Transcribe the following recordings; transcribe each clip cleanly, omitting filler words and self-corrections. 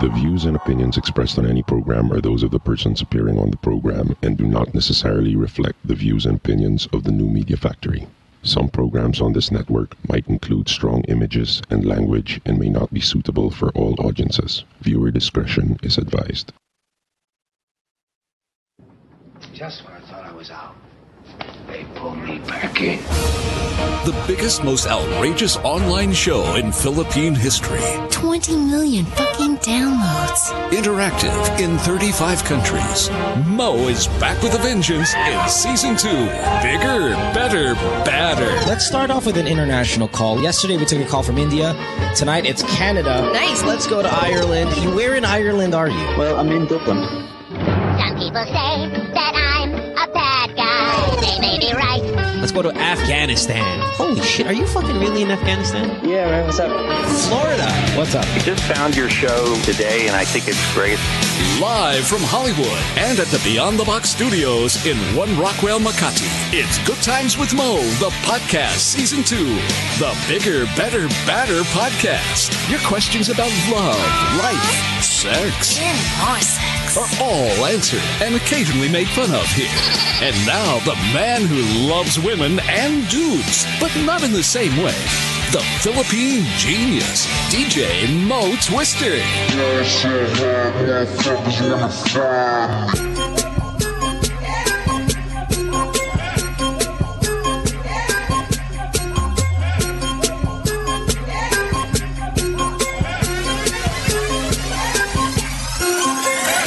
The views and opinions expressed on any program are those of the persons appearing on the program and do not necessarily reflect the views and opinions of the New Media Factory. Some programs on this network might include strong images and language and may not be suitable for all audiences. Viewer discretion is advised. Just when I thought I was out, they pulled me back in. The biggest, most outrageous online show in Philippine history. 20 million fucking downloads. Interactive in 35 countries. Mo is back with a vengeance in Season 2. Bigger, better, badder. Let's start off with an international call. Yesterday we took a call from India. Tonight it's Canada. Nice. Let's go to Ireland. Where in Ireland are you? Well, I'm in Dublin. Some people say that I'm a bad guy. They may be right. Let's go to Afghanistan. Holy shit, are you fucking really in Afghanistan? Yeah, man, what's up? Florida. What's up? I just found your show today, and I think it's great. Live from Hollywood and at the Beyond the Box Studios in One Rockwell, Makati. It's Good Times with Mo, the podcast, Season 2. The Bigger, Better, Badder podcast. Your questions about love, life, sex, And more sex. are all answered and occasionally made fun of here. And now, the man who loves women and dudes, but not in the same way. The Philippine genius, DJ Mo Twister.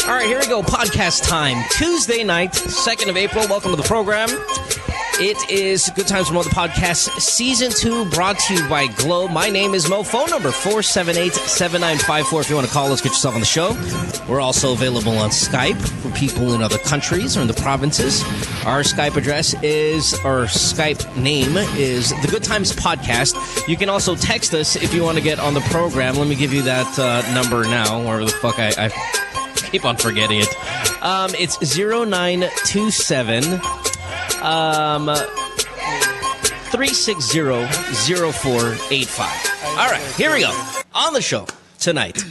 All right, here we go. Podcast time. Tuesday night, 2nd of April. Welcome to the program. It is Good Times Mo, the podcast, Season 2, brought to you by Glow. My name is Mo. Phone number 478-7954 if you want to call us, get yourself on the show. We're also available on Skype for people in other countries or in the provinces. Our Skype address is, or Skype name is The Good Times Podcast. You can also text us if you want to get on the program. Let me give you that number now, wherever the fuck I keep on forgetting it. It's 0927 360-0485. All right, here we go. On the show tonight.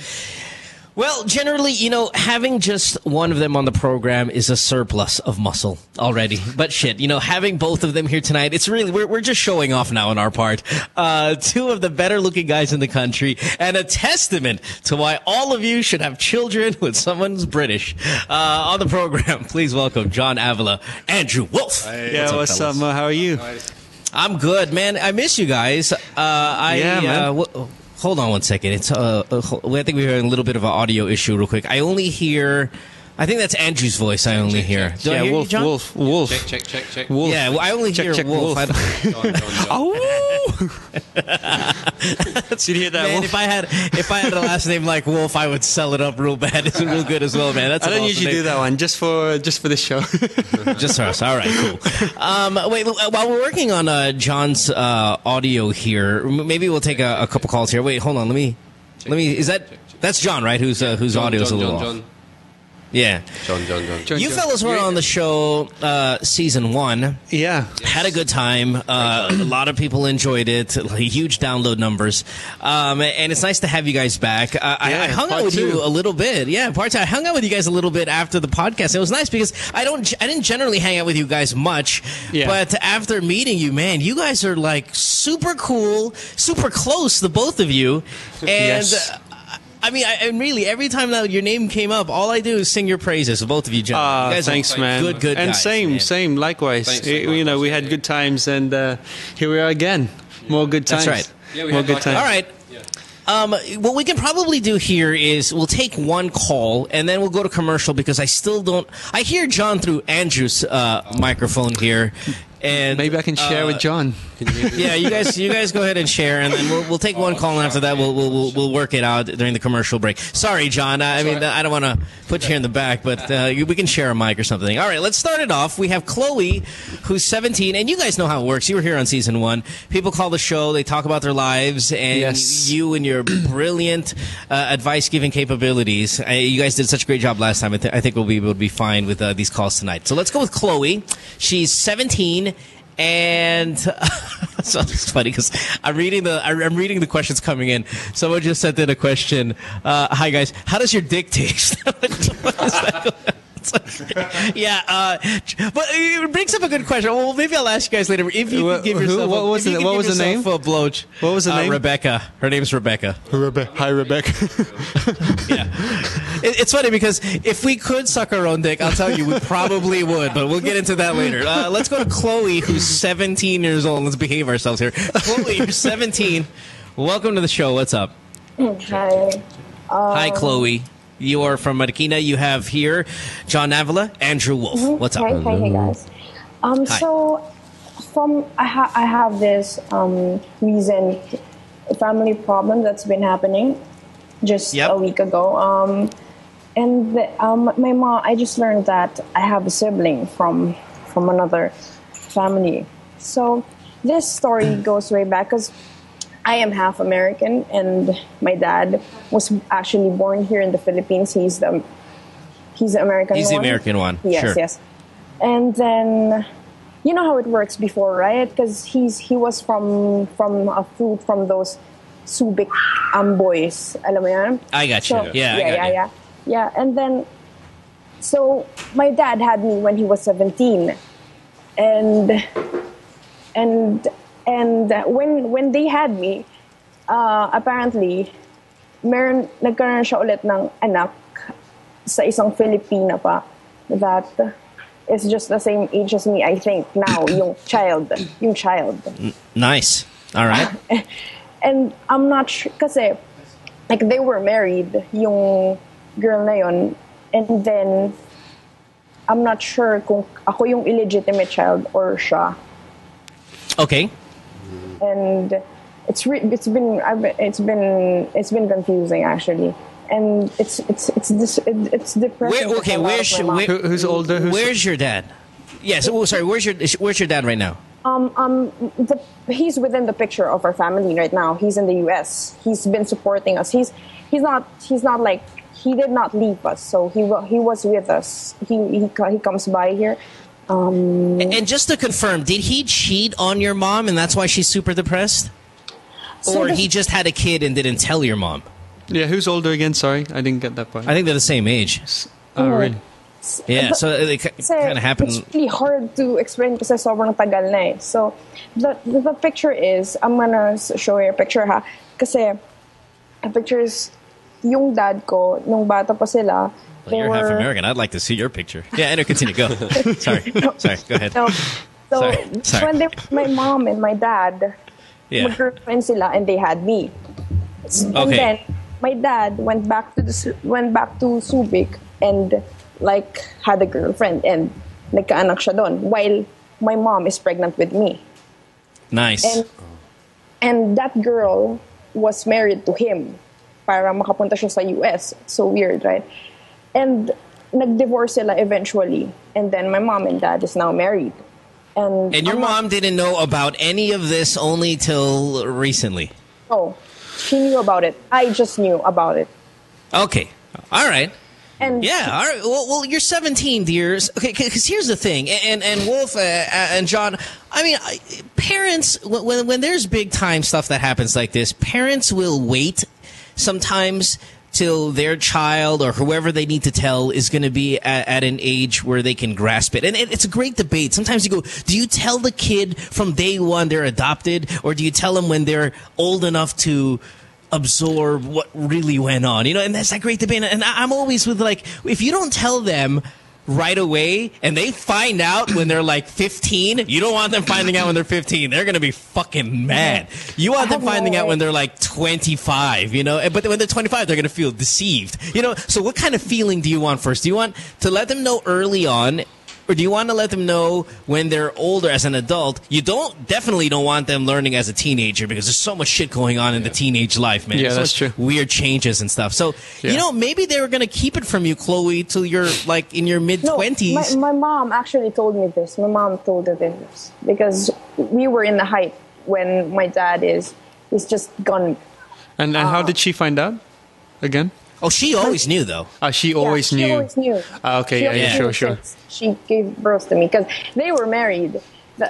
Well, generally, you know, having just one of them on the program is a surplus of muscle already. But shit, you know, having both of them here tonight, it's really, we're just showing off now on our part. Two of the better looking guys in the country, and a testament to why all of you should have children with someone who's British. On the program, please welcome Jon Avila, Andrew Wolff. Hey. What's up, Mo? How are you? I'm good, man. I miss you guys. Man. Hold on one second. It's I think we're having a little bit of an audio issue real quick. I only hear, I think that's Andrew's voice I only hear. Do I hear Wolff, you, John? Wolff. Check. Wolff. Yeah, well, I only hear Wolff. Wolff. Did you hear that, Man, Wolff? if I had a last name like Wolff, I would sell it up real bad. It's real good as well, man. That's I don't usually do that one, just for this show. Just for us. All right, cool. Wait, while we're working on John's audio here, maybe we'll take a couple calls here. Wait, hold on. Let me. That's John, right? Whose audio is a little off. Yeah. John. You fellas were on the show season 1. Yeah. Had a good time. A lot of people enjoyed it. Huge download numbers. And it's nice to have you guys back. I hung out with you a little bit. Yeah, part 2. I hung out with you guys a little bit after the podcast. It was nice because I didn't generally hang out with you guys much. Yeah. But after meeting you, man, you guys are like super cool, super close, the both of you. And yes. I mean, really, every time that your name came up, all I do is sing your praises, both of you gentlemen. You guys thanks, man. Good and guys, same, likewise. Thanks, we had good times, and here we are again. More good times. That's right. Yeah, more good times. All right. What we can probably do here is we'll take one call and then we'll go to commercial because I hear John through Andrew's microphone here. And maybe I can share with John. Yeah, you guys go ahead and share, and then we'll take one call, and after that we'll work it out during the commercial break. Sorry, John. I don't want to put you here in the back, but we can share a mic or something. All right, let's start it off. We have Chloe, who's 17, and you guys know how it works. You were here on season 1. People call the show, they talk about their lives, and you and your brilliant advice-giving capabilities. You guys did such a great job last time. I think we'll be able to be fine with these calls tonight. So let's go with Chloe. She's 17. And so it's funny because I'm reading the questions coming in. Someone just sent in a question. Hi guys, how does your dick taste? Yeah, but it brings up a good question. Well, maybe I'll ask you guys later. If you could give yourself, what was the name? A blowj. What was the name? Rebecca. Her name's Rebecca. Hi, Rebecca. Yeah, it's funny because if we could suck our own dick, I'll tell you, we probably would. But we'll get into that later. Let's go to Chloe, who's 17 years old. Let's behave ourselves here. Chloe, you're 17. Welcome to the show. What's up? Hi. Hi, Chloe. You are from Marikina. You have here Jon Avila, Andrew Wolff. What's up? Hey guys. Hi. So I have this recent family problem that's been happening just a week ago. And my mom, I just learned that I have a sibling from another family. So this story goes way back because I am half American, and my dad was actually born here in the Philippines. He's the American one. He's the American one. Yes, sure. Yes. And then, you know how it works before, right? Because he was from those Subic boys. Alam mo yan? I got you. So, Yeah. And then, so my dad had me when he was 17, and when they had me, apparently, nagkaroon siya ulit ng anak sa isang Filipina pa that is just the same age as me, I think, now, yung child. Nice. All right. And I'm not sure, kasi, like, they were married, yung girl na yun, and then, I'm not sure kung ako yung illegitimate child or siya. Okay. And it's been confusing actually, and it's depressing. Who's older? Where's your dad? Yes. Yeah, sorry. Where's your dad right now? He's within the picture of our family right now. He's in the U.S. He's been supporting us. He's not like, he did not leave us. So he was with us. He comes by here. And just to confirm, did he cheat on your mom and that's why she's super depressed? Or he just had a kid and didn't tell your mom? Yeah, who's older again? Sorry, I didn't get that part. I think they're the same age. Oh, really? Yeah, so it kind of happened. It's really hard to explain kasi sobrang tagal na eh. So, the picture is, I'm gonna show you a picture ha. Kasi, the picture is, yung dad ko, nung bata pa sila, well, you're half American. I'd like to see your picture. Yeah, and continue. Go. Sorry. Go ahead. So Sorry. when my mom and my dad, mag-girlfriend sila, and they had me. And then my dad went back to Subic and like had a girlfriend and nagkaanak siya doon while my mom is pregnant with me. Nice. And that girl was married to him para makapunta siya sa US. It's so weird, right? And nag-divorce sila eventually. And then my mom and dad is now married. And your mom didn't know about any of this only till recently? Oh, she knew about it. I just knew about it. Okay. All right. And yeah, all right. Well, you're 17, dears. Okay, because here's the thing, and Wolff and Jon, I mean, parents, when there's big time stuff that happens like this, parents will wait sometimes till their child or whoever they need to tell is going to be at an age where they can grasp it. And it's a great debate. Sometimes you go, do you tell the kid from day one they're adopted, or do you tell them when they're old enough to absorb what really went on? You know, and that's that great debate. And I'm always with, like, if you don't tell them right away and they find out when they're like 15, you don't want them finding out when they're 15. They're going to be fucking mad. You want them finding out when they're like 25, you know, but when they're 25, they're going to feel deceived, you know. So what kind of feeling do you want first? Do you want to let them know early on, or do you want to let them know when they're older as an adult? You definitely don't want them learning as a teenager, because there's so much shit going on in the teenage life, man. Yeah, that's true. Weird changes and stuff. So, you know, maybe they were going to keep it from you, Chloe, till you're like in your mid-20s. No, my mom actually told me this. My mom told her this because we were in the height when my dad is just gone. And how did she find out again? Oh, she always knew, though. She always knew. She always knew. Okay, sure. She gave birth to me because they were married.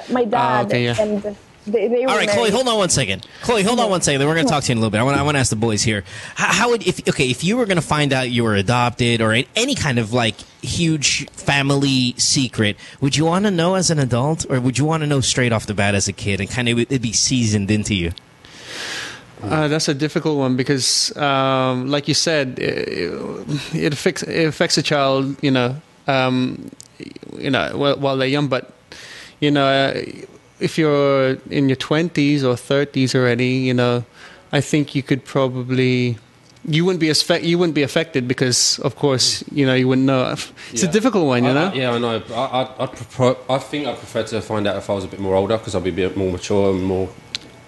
My dad and they were all right, married. Chloe, hold on one second. Chloe, hold on one second. We're going to talk to you in a little bit. I want to ask the boys here. How would if you were going to find out you were adopted or any kind of like huge family secret, would you want to know as an adult, or would you want to know straight off the bat as a kid and kind of it'd be seasoned into you? That's a difficult one because, like you said, it affects a child, while they're young. But if you're in your 20s or 30s already, I think you could probably you wouldn't be affected because, of course, you wouldn't know. It's a difficult one, Yeah, I know. I think I'd prefer to find out if I was a bit more older because I'd be a bit more mature and more.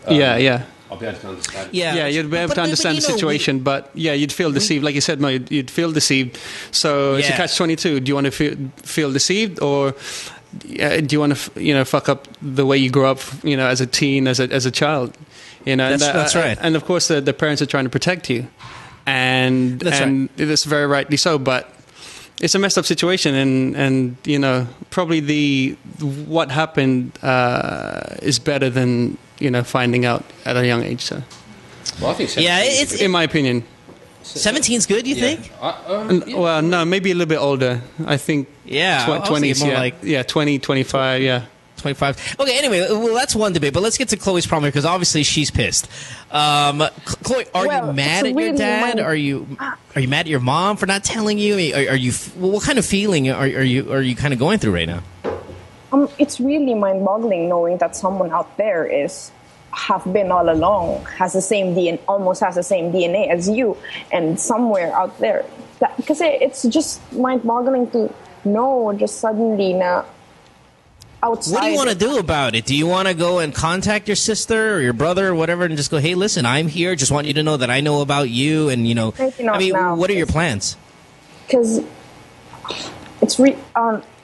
Yeah. I'll be able to understand. Yeah, you'd be able to understand the situation, but you'd feel deceived. Like you said, Mo, you'd feel deceived. So it's a catch-22. Do you want to feel deceived, or do you want to, fuck up the way you grew up, as a teen, as a child? That's right. And of course, the parents are trying to protect you, and it's very rightly so. But it's a messed up situation, and probably what happened is better than finding out at a young age. So, well, I think it's in my opinion. 17's good, you think? Well, no, maybe a little bit older. I think 20s, 20, 25, 25. Okay, anyway, well, that's one debate, but let's get to Chloe's problem here because obviously she's pissed. Chloe, are you mad at your dad? Are you mad at your mom for not telling you? Are you? What kind of feeling are you kind of going through right now? It's really mind-boggling knowing that someone out there have been all along, almost has the same DNA as you, and somewhere out there. Because it's just mind-boggling to know just suddenly na outside. What do you want to do about it? Do you want to go and contact your sister or your brother or whatever and just go, hey, listen, I'm here. Just want you to know that I know about you. And, what are your plans? Because it's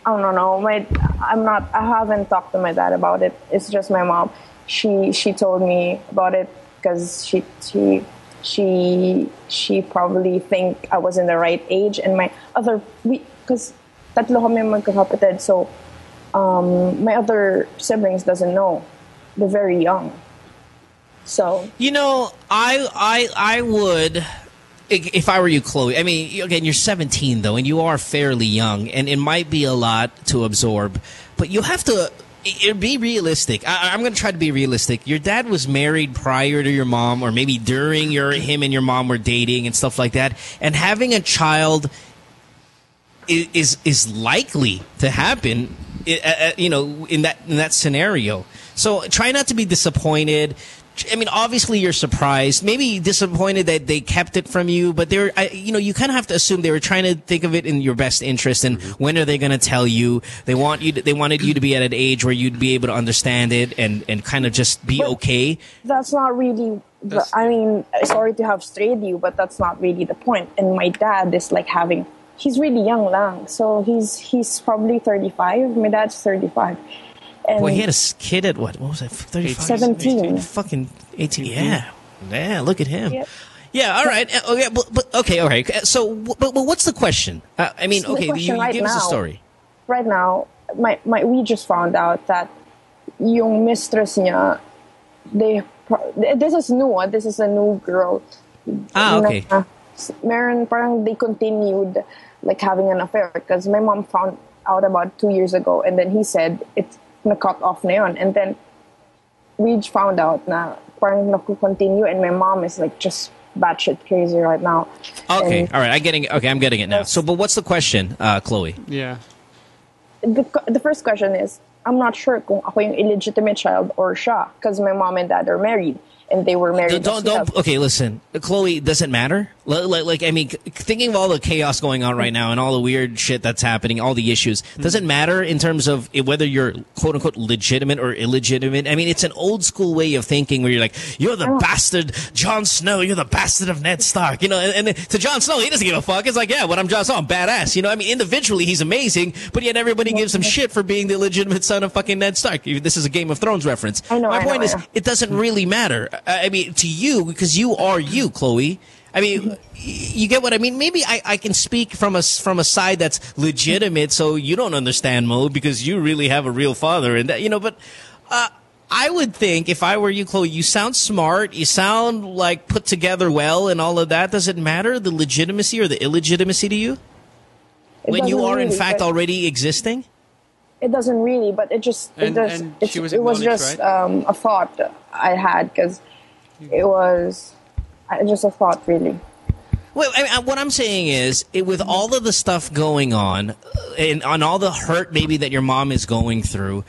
I don't know. I haven't talked to my dad about it. It's just my mom. She told me about it because she probably think I was in the right age, and because tatlo kami magkakapatid, so my other siblings doesn't know. They're very young. So I would. If I were you, Chloe, I mean, again, you're 17, though, and you are fairly young, and it might be a lot to absorb, but you have to be realistic. I'm going to try to be realistic. Your dad was married prior to your mom, or maybe during him and your mom were dating and stuff like that, and having a child is likely to happen, in that scenario. So try not to be disappointed. I mean, obviously you're surprised, maybe disappointed that they kept it from you, but you kind of have to assume they were trying to think of it in your best interest. And when are they going to tell you? They wanted you to be at an age where you'd be able to understand it and kind of just be okay. That's not really. Sorry to have strayed you, but that's not really the point. And my dad is he's really young lang, so he's probably 35. My dad's 35. And boy, he had a kid at what was that? 35? 17. Fucking 18. Yeah, look at him. Yep. Yeah, all right. Okay, all right. So, but what's the question? You give us a story. Right now, we just found out that yung mistress niya, this is new. This is a new girl. Okay. Parang they continued having an affair because my mom found out about 2 years ago, and then he said it's na-cut off na yun. And then we found out na parang naku-continue, and my mom is just batshit crazy right now. Okay, and all right, I'm getting it now. So, but what's the question, Chloe? Yeah. The first question is, I'm not sure kung ako yung illegitimate child or siya, because my mom and dad are married. And they were married. Okay, listen, Chloe, does it matter? Thinking of all the chaos going on right now and all the weird shit that's happening, all the issues, does it matter in terms of whether you're quote unquote legitimate or illegitimate? I mean, it's an old school way of thinking where you're like, you're the bastard Jon Snow, you're the bastard of Ned Stark, and to Jon Snow, he doesn't give a fuck. It's like, yeah, when I'm Jon Snow, I'm badass. Individually, he's amazing, but yet everybody gives him shit for being the illegitimate son of fucking Ned Stark. This is a Game of Thrones reference. My point is, it doesn't really matter. I mean, to you, because you are you, Chloe. I mean, you get what I mean? Maybe I can speak from a side that's legitimate, so you don't understand, Mo, because you really have a real father, and that, you know. But I would think if I were you, Chloe, you sound smart, you sound like put together well, and all of that. Does it matter the legitimacy or the illegitimacy to you when you are in fact already existing? It doesn't really, but it was just right? A thought I had because it was just a thought, really. Well, I mean, what I'm saying is, with all of the stuff going on, and on all the hurt maybe that your mom is going through,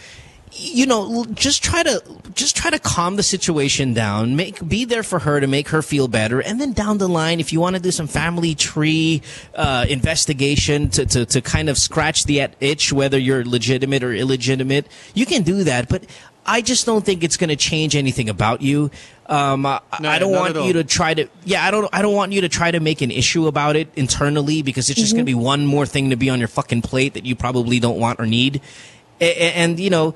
you know, just try to calm the situation down. Be there for her to make her feel better, and then down the line, if you want to do some family tree investigation to kind of scratch the itch, whether you're legitimate or illegitimate, you can do that. But I just don't think it's going to change anything about you. I don't want you to try to. Yeah, I don't want you to try to make an issue about it internally, because it's just going to be one more thing to be on your fucking plate that you probably don't want or need. And you know,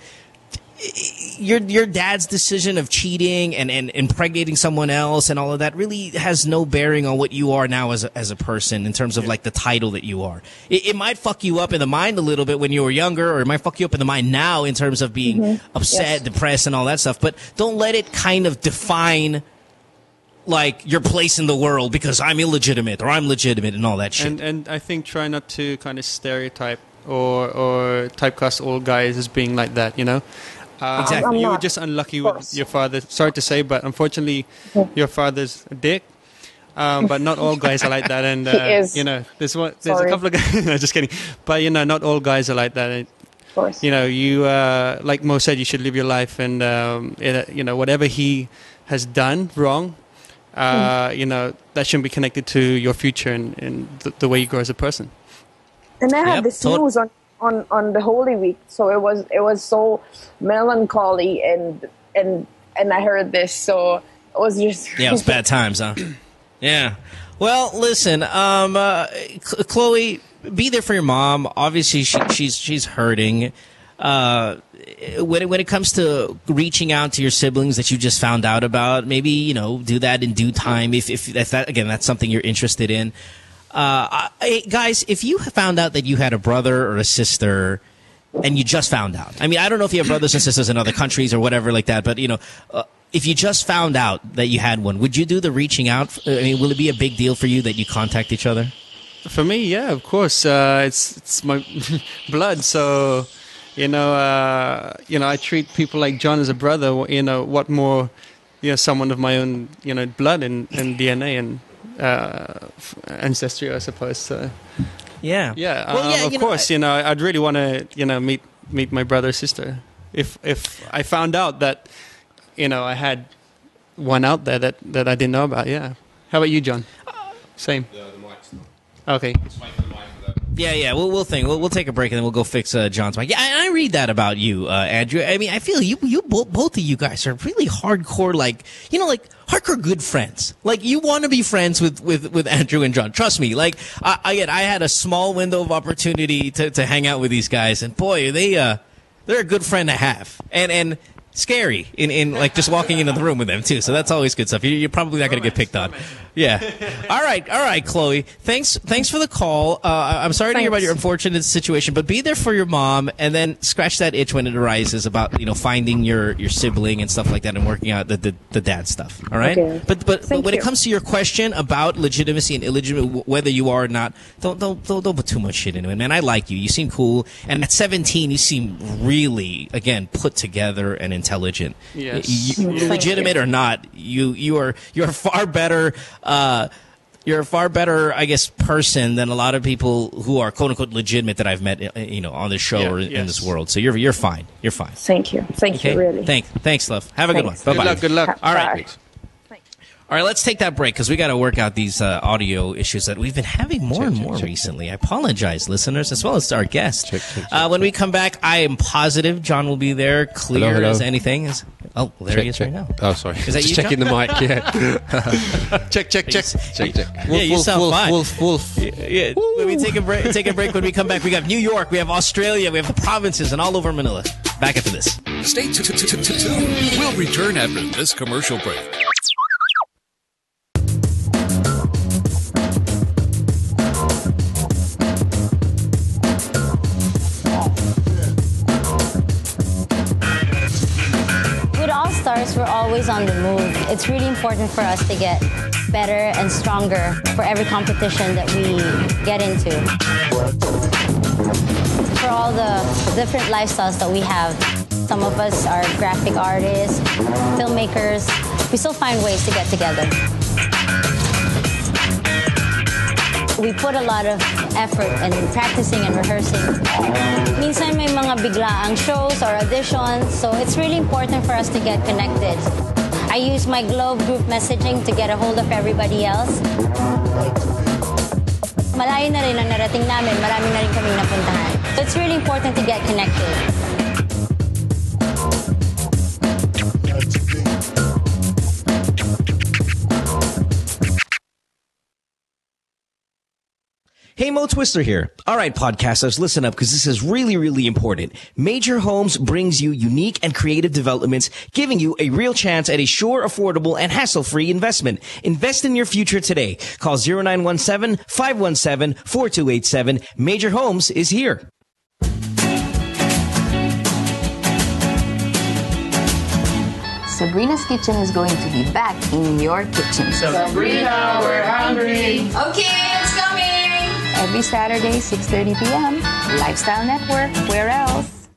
your dad's decision of cheating and impregnating someone else and all of that really has no bearing on what you are now as a person in terms of like the title that you are. It might fuck you up in the mind a little bit when you were younger, or it might fuck you up in the mind now in terms of being upset, depressed, and all that stuff. But don't let it kind of define like your place in the world because I'm illegitimate or I'm legitimate and all that shit. And I think try not to kind of stereotype or typecast all guys as being like that, you know? Exactly. You were just unlucky with your father. Sorry to say, but unfortunately, your father's a dick. But not all guys are like that. And you know, there's a couple of guys. No, just kidding. But you know, not all guys are like that. And, of course. You know, you like Mo said, you should live your life, and you know, whatever he has done wrong, you know, that shouldn't be connected to your future and the way you grow as a person. And I had this news on the Holy Week, so it was so melancholy, and I heard this, so it was just it was bad times, huh? Yeah. Well, listen, Chloe, be there for your mom. Obviously, she's hurting. When it comes to reaching out to your siblings that you just found out about, maybe, you know, do that in due time if that, again, that's something you're interested in. Guys, if you found out that you had a brother or a sister and you just found out, I mean, I don't know if you have brothers and sisters in other countries or whatever like that, but, you know, if you just found out that you had one, would you do the reaching out? I mean, will it be a big deal for you that you contact each other? For me, yeah, of course. It's my blood, so, you know, I treat people like John as a brother. You know, what more, you know, someone of my own, you know, blood and DNA and ancestry, I suppose. So. Yeah. Yeah. Well, of course, you know, I'd really want to, you know, meet my brother or sister. If I found out that, you know, I had one out there that I didn't know about. Yeah. How about you, John? Same. The mic's not. Okay. Yeah. We'll take a break and then we'll go fix John's mic. Yeah, I read that about you, Andrew. I mean, I feel you both of you guys are really hardcore, like, you know, like hardcore good friends. Like, you want to be friends with Andrew and John. Trust me. Like, I had a small window of opportunity to hang out with these guys, and boy, they're a good friend to have. And scary in like just walking into the room with them too. So that's always good stuff. You're probably not going to get picked on. Yeah. All right, Chloe. Thanks for the call. I'm sorry to hear about your unfortunate situation, but be there for your mom, and then scratch that itch when it arises about, you know, finding your sibling and stuff like that, and working out the dad stuff. All right. Okay. But when it comes to your question about legitimacy and illegitimate, whether you are or not, don't put too much shit into it, man. I like you. You seem cool, and at 17, you seem really, again, put together and intelligent. Yes. Legitimate or not, you're far better. You're a far better, I guess, person than a lot of people who are quote unquote legitimate that I've met, you know, on this show or in this world. So you're fine. You're fine. Thank you. Thank you, really. Thanks, love. Have a good one. Bye-bye. Good luck. All right. All right, let's take that break because we got to work out these audio issues that we've been having more and more recently. I apologize, listeners, as well as to our guests. When we come back, I am positive John will be there, clear hello. as anything. Oh, well, there he is right now. Oh, sorry. Is that just you, checking John? the mic, yeah. check. Yeah, you sound fine. Wolff. Yeah, when we take a break, when we come back, we got New York, we have Australia, we have the provinces, and all over Manila. Back after this. Stay tuned. We'll return after this commercial break. always on the move. It's really important for us to get better and stronger for every competition that we get into. For all the different lifestyles that we have, some of us are graphic artists, filmmakers. We still find ways to get together. We put a lot of effort in practicing and rehearsing. Minsan may mga biglaang shows or auditions, so it's really important for us to get connected. I use my Globe group messaging to get a hold of everybody else. Malayo na rin ang narating namin, marami na rin kaming napuntahan. So it's really important to get connected. Hey, Mo Twister here. All right, podcasters, listen up because this is really, really important. Major Homes brings you unique and creative developments, giving you a real chance at a sure, affordable, and hassle-free investment. Invest in your future today. Call 0917-517-4287. Major Homes is here. Sabrina's Kitchen is going to be back in your kitchen. Sabrina, we're hungry. Okay, it's coming. Every Saturday, 6:30 p.m. Lifestyle Network. Where else?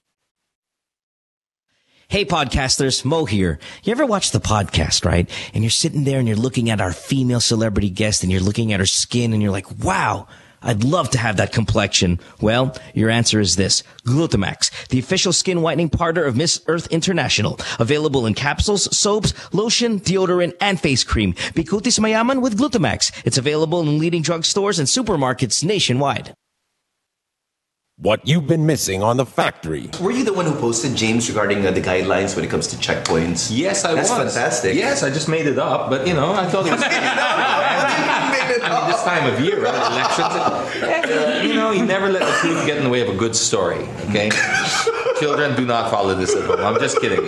Hey, podcasters, Mo here. You ever watch the podcast, right? And you're sitting there and you're looking at our female celebrity guest and you're looking at her skin and you're like, wow, I'd love to have that complexion. Well, your answer is this. Glutamax, the official skin whitening partner of Miss Earth International. Available in capsules, soaps, lotion, deodorant, and face cream. Bikutis mayaman with Glutamax. It's available in leading drugstores and supermarkets nationwide. What you've been missing on The Factory. Were you the one who posted, James, regarding the guidelines when it comes to checkpoints? Yes, I was. That's fantastic. Yes, I just made it up, but you know, I thought it was. I mean, this time of year, right? Elections. You know, you never let the truth get in the way of a good story. Okay, children, do not follow this at home. I'm just kidding.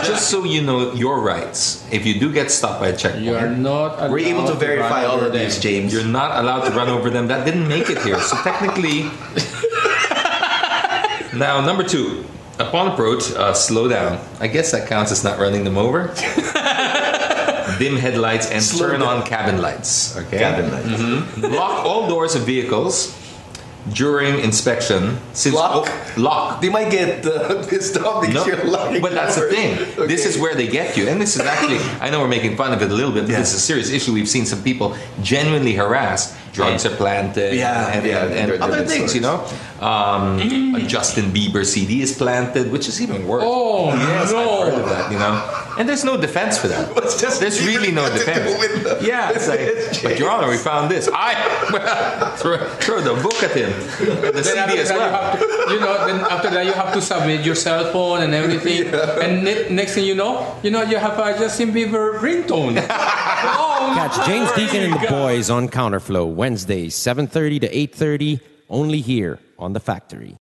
Just so you know your rights. If you do get stopped by a checkpoint, you are not allowed. We're able to verify all of these, James. You're not allowed to run over them. That didn't make it here. So technically. Now, number 2, upon approach, slow down. I guess that counts as not running them over. Dim headlights and turn on cabin lights. Okay. Cabin lights. Mm-hmm. Lock all doors of vehicles during inspection. Since lock. Lock. They might get pissed off because you're locking. But that's the thing. Okay. This is where they get you, and this is actually. I know we're making fun of it a little bit, but this is a serious issue. We've seen some people genuinely harassed. Drugs are planted, and other things, you know. A Justin Bieber CD is planted, which is even worse. Oh, yes, no. I've heard of that, you know. And there's no defense for that. There's really no defense. Yeah, it's like, but Your Honor, we found this. Throw the book at him. The CD as well. Then after that you have to submit your cell phone and everything. And next thing you know, you have a Justin Bieber ringtone. Catch James Deacon and the boys on Counterflow Wednesdays 7:30 to 8:30 only here on The Factory.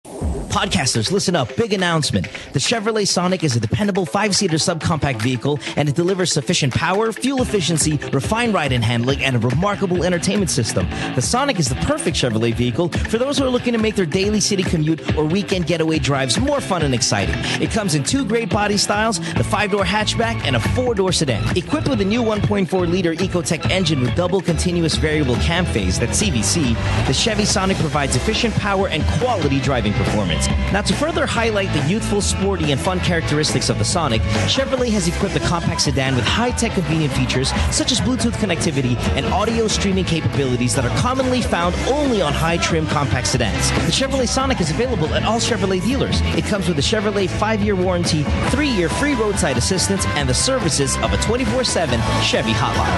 Podcasters, listen up. Big announcement. The Chevrolet Sonic is a dependable 5-seater subcompact vehicle, and it delivers sufficient power, fuel efficiency, refined ride and handling, and a remarkable entertainment system. The Sonic is the perfect Chevrolet vehicle for those who are looking to make their daily city commute or weekend getaway drives more fun and exciting. It comes in 2 great body styles, the 5-door hatchback and a 4-door sedan. Equipped with a new 1.4-liter Ecotec engine with double continuous variable cam phase, that's CVC, the Chevy Sonic provides efficient power and quality driving performance. Now, to further highlight the youthful, sporty, and fun characteristics of the Sonic, Chevrolet has equipped the compact sedan with high-tech convenient features such as Bluetooth connectivity and audio streaming capabilities that are commonly found only on high-trim compact sedans. The Chevrolet Sonic is available at all Chevrolet dealers. It comes with a Chevrolet 5-year warranty, 3-year free roadside assistance, and the services of a 24/7 Chevy hotline.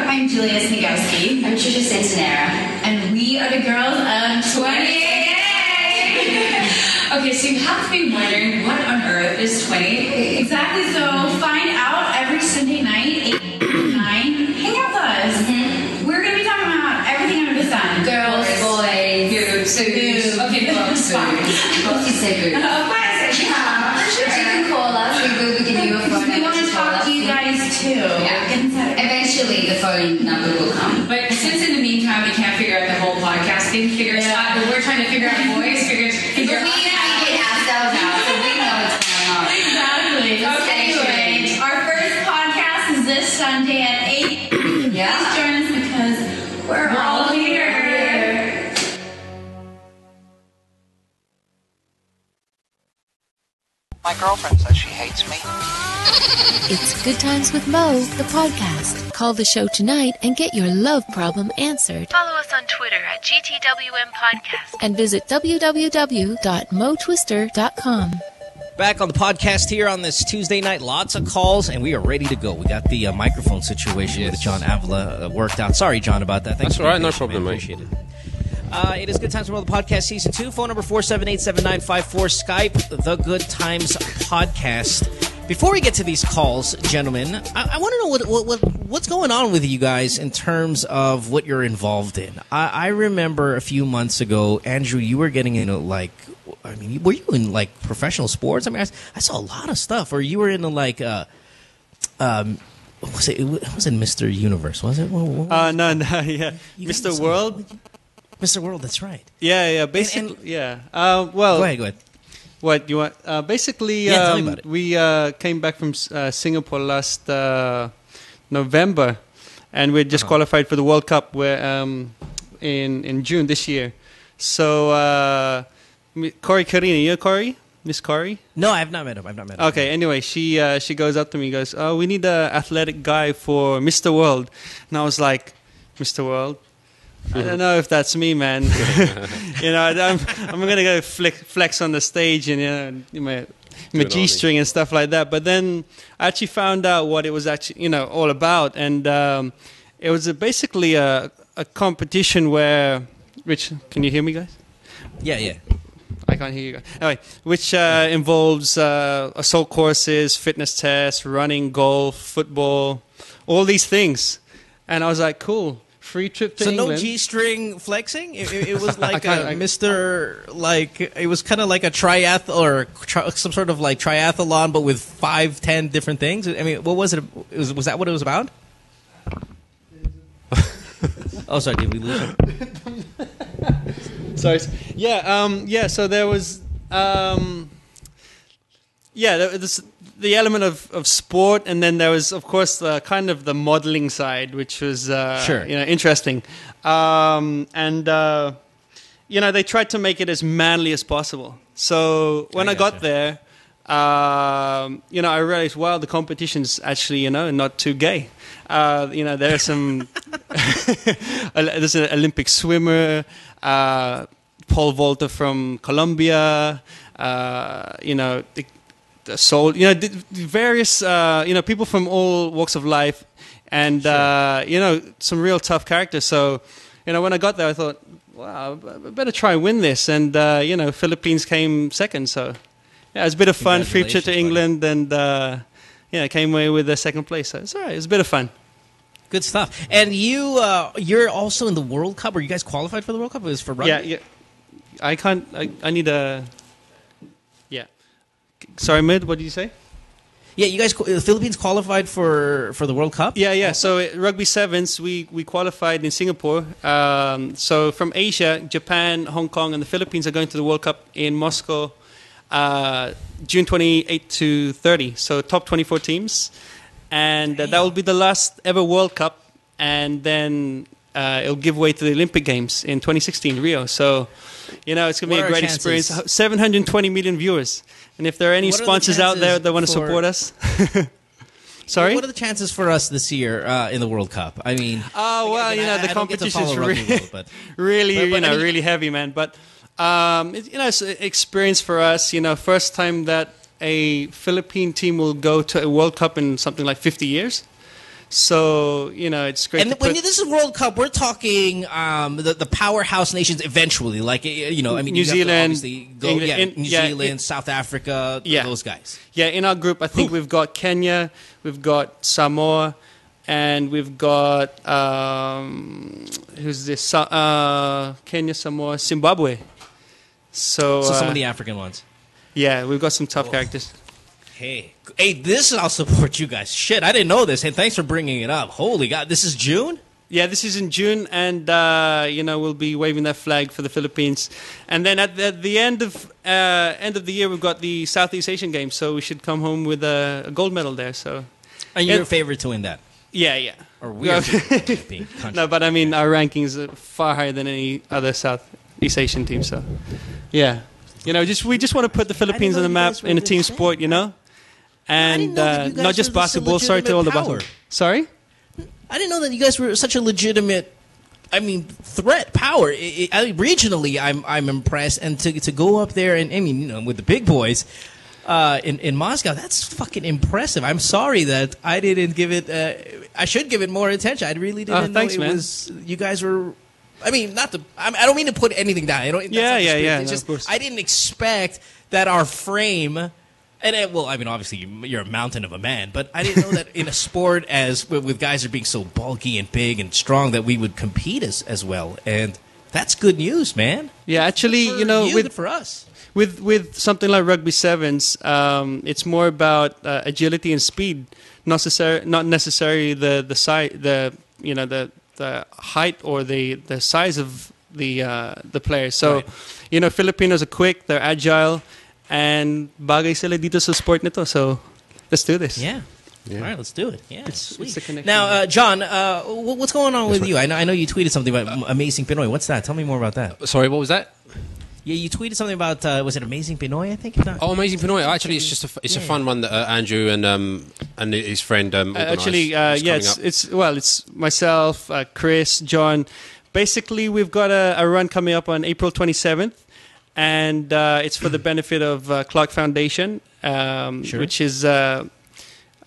I'm Julia Snigowski. I'm Trisha Santanera. And we are the girls of 20. Okay, so you have to be wondering, what on earth is 20? Exactly, so find out every Sunday night, 8 to 9. Hang out with us. Mm-hmm. We're going to be talking about everything under the sun. Girls, boys, boobs. Okay, boobs. Boobs, you say boobs. Of course, yeah. Sure. You can call us. We will give you a phone. We want to talk to you guys too. Yeah. Eventually, the phone number will come. But since in the meantime we can't figure out the whole podcast My girlfriend says she hates me. It's Good Times with Mo, the podcast. Call the show tonight and get your love problem answered. Follow us on Twitter at GTWM Podcast. And visit www.motwister.com. Back on the podcast here on this Tuesday night. Lots of calls, and we are ready to go. We got the microphone situation with Jon Avila worked out. Sorry, John, about that. Thanks. That's all right. No problem, mate. Appreciate it. It is Good Times with Mo, the podcast, Season 2. Phone number 478-7954. Skype, The Good Times Podcast. Before we get to these calls, gentlemen, I want to know what's going on with you guys in terms of what you're involved in. I remember a few months ago, Andrew, you were getting into, like, I mean, were you in, like, professional sports? I mean, I saw a lot of stuff. Or you were into, like, what was it? It wasn't Mr. Universe, was it? No, yeah. Mr. World? Mr. World, that's right. Yeah, basically, yeah. Well, go ahead. What you want? Basically, tell me about it. We came back from Singapore last November, and we just qualified for the World Cup where in June this year. So, Corey Karina, you know Corey? Miss Corey? No, I've not met him. Okay, anyway, she goes up to me and goes, "Oh, we need an athletic guy for Mr. World." And I was like, "Mr. World? I don't know if that's me, man." You know, I'm gonna go flex on the stage and my G-string and stuff like that. But then I actually found out what it was actually all about, and it was basically a competition where. Rich, can you hear me, guys? Yeah. I can't hear you guys. Anyway, which involves assault courses, fitness tests, running, golf, football, all these things, and I was like, cool. Free trip to England. So no G-string flexing? It was like it was kind of like a triathlon or some sort of like triathlon, but with 5-10 different things. I mean, what was it? Was that what it was about? Oh, sorry, did we lose him? Sorry. Yeah. So there was the element of sport, and then there was, of course, kind of the modeling side, which was interesting. They tried to make it as manly as possible. So when I got there, I realized, wow, the competition's actually, not too gay. There's some there's an Olympic swimmer, Paul Volta from Colombia, various people from all walks of life, and some real tough characters. So when I got there, I thought, wow, I better try and win this. And Philippines came second, so yeah, it was a bit of fun. Free trip to England, and came away with the second place. So it's all right. It was a bit of fun. Good stuff. And you're also in the World Cup. Are you guys qualified for the World Cup? It was for rugby. Yeah. I can't. I need a. Yeah. Sorry, Mid. What did you say? Yeah, you guys. The Philippines qualified for the World Cup. Yeah. So rugby sevens, we qualified in Singapore. So from Asia, Japan, Hong Kong, and the Philippines are going to the World Cup in Moscow, June 28 to 30. So top 24 teams, and that will be the last ever World Cup, and then it'll give way to the Olympic Games in 2016 Rio. So. It's going to be a great experience. 720 million viewers. And if there are any sponsors out there that want to support us. Sorry? What are the chances for us this year in the World Cup? I mean... the competition is really heavy, man. But, it's an experience for us. First time that a Philippine team will go to a World Cup in something like 50 years. So, it's great. And when this is World Cup, we're talking the powerhouse nations eventually. Like, New Zealand, New Zealand, South Africa, those guys. Yeah, in our group, I think we've got Kenya, we've got Samoa, and we've got, who's this? Kenya, Samoa, Zimbabwe. So some of the African ones. Yeah, we've got some tough characters. Hey, I'll support you guys. Shit, I didn't know this. Hey, thanks for bringing it up. Holy God, this is June? Yeah, this is in June, and we'll be waving that flag for the Philippines. And then at the end of the year, we've got the Southeast Asian Games, so we should come home with a gold medal there. So, and you're favored to win that? Yeah. Or we are country. No, but I mean, our rankings are far higher than any other Southeast Asian team. So, yeah. we just want to put the Philippines on the map in a team sport, and not just basketball. Sorry to all the basketball. Sorry, I didn't know that you guys were such a legitimate. Threat power. Regionally, I'm impressed, and to go up there and with the big boys in Moscow, that's fucking impressive. I'm sorry that I didn't give it. I should give it more attention. I really didn't know it was. You guys were. I don't mean to put anything down. Yeah. It's just I didn't expect that our frame. And obviously you're a mountain of a man, but I didn't know that in a sport with guys that are being so bulky and big and strong that we would compete as well. And that's good news, man. Yeah, actually, good for us. With something like rugby sevens, it's more about agility and speed, not necessarily the size, the height or the size of the players. So, right. Filipinos are quick, they're agile. And bagay sila dito sa sport nito, so let's do this. Yeah. All right, let's do it. Yeah, sweet. It's now, John, what's going on with you? I know you tweeted something about Amazing Pinoy. What's that? Tell me more about that. Sorry, what was that? Yeah, you tweeted something about was it Amazing Pinoy? I think. Amazing Pinoy. Actually, it's just a fun run that Andrew and his friend organised. It's myself, Chris, John. Basically, we've got a run coming up on April 27th. And it's for the benefit of Clark Foundation, which is an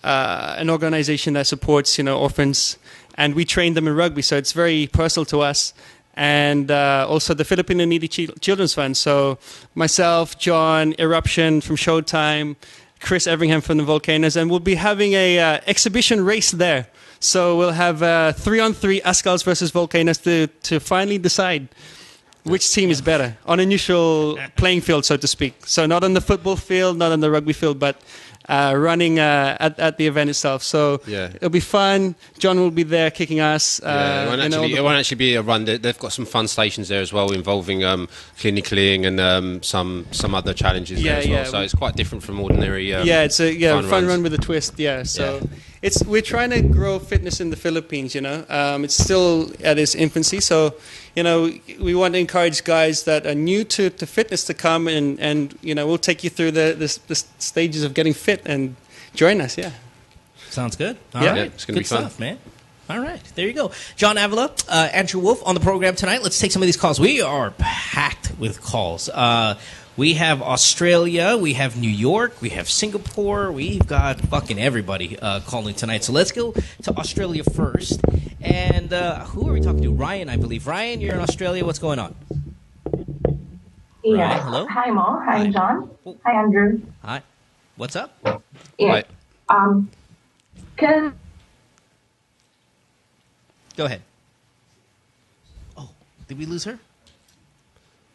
organization that supports orphans, and we train them in rugby, so it's very personal to us. And also the Filipino Needy Children's Fund. So myself, John, Eruption from Showtime, Chris Everingham from the Volcanoes, and we'll be having a exhibition race there. So we'll have 3-on-3 Ascals versus Volcanoes to finally decide which team is better on a neutral playing field, so to speak. So not on the football field, not on the rugby field, but running at the event itself. So it'll be fun. John will be there kicking us. It won't actually be a run. They've got some fun stations there as well, involving clinicking and some other challenges there as well. So it's quite different from ordinary. It's a fun run with a twist. Yeah, so we're trying to grow fitness in the Philippines. It's still at its infancy. So we want to encourage guys that are new to fitness to come and we'll take you through the stages of getting fit and join us. Yeah, sounds good. All right, it's going to be fun, stuff, man. All right, there you go. Jon Avila, Andrew Wolff on the program tonight. Let's take some of these calls. We are packed with calls. We have Australia, we have New York, we have Singapore. We've got fucking everybody calling tonight. So let's go to Australia first. And who are we talking to? Ryan, I believe. Ryan, you're in Australia. What's going on? Yeah. Ryan, hello? Hi, Mo. Hi, John. Hi, Andrew. Hi. What's up? Yeah. Go ahead. Oh, did we lose her?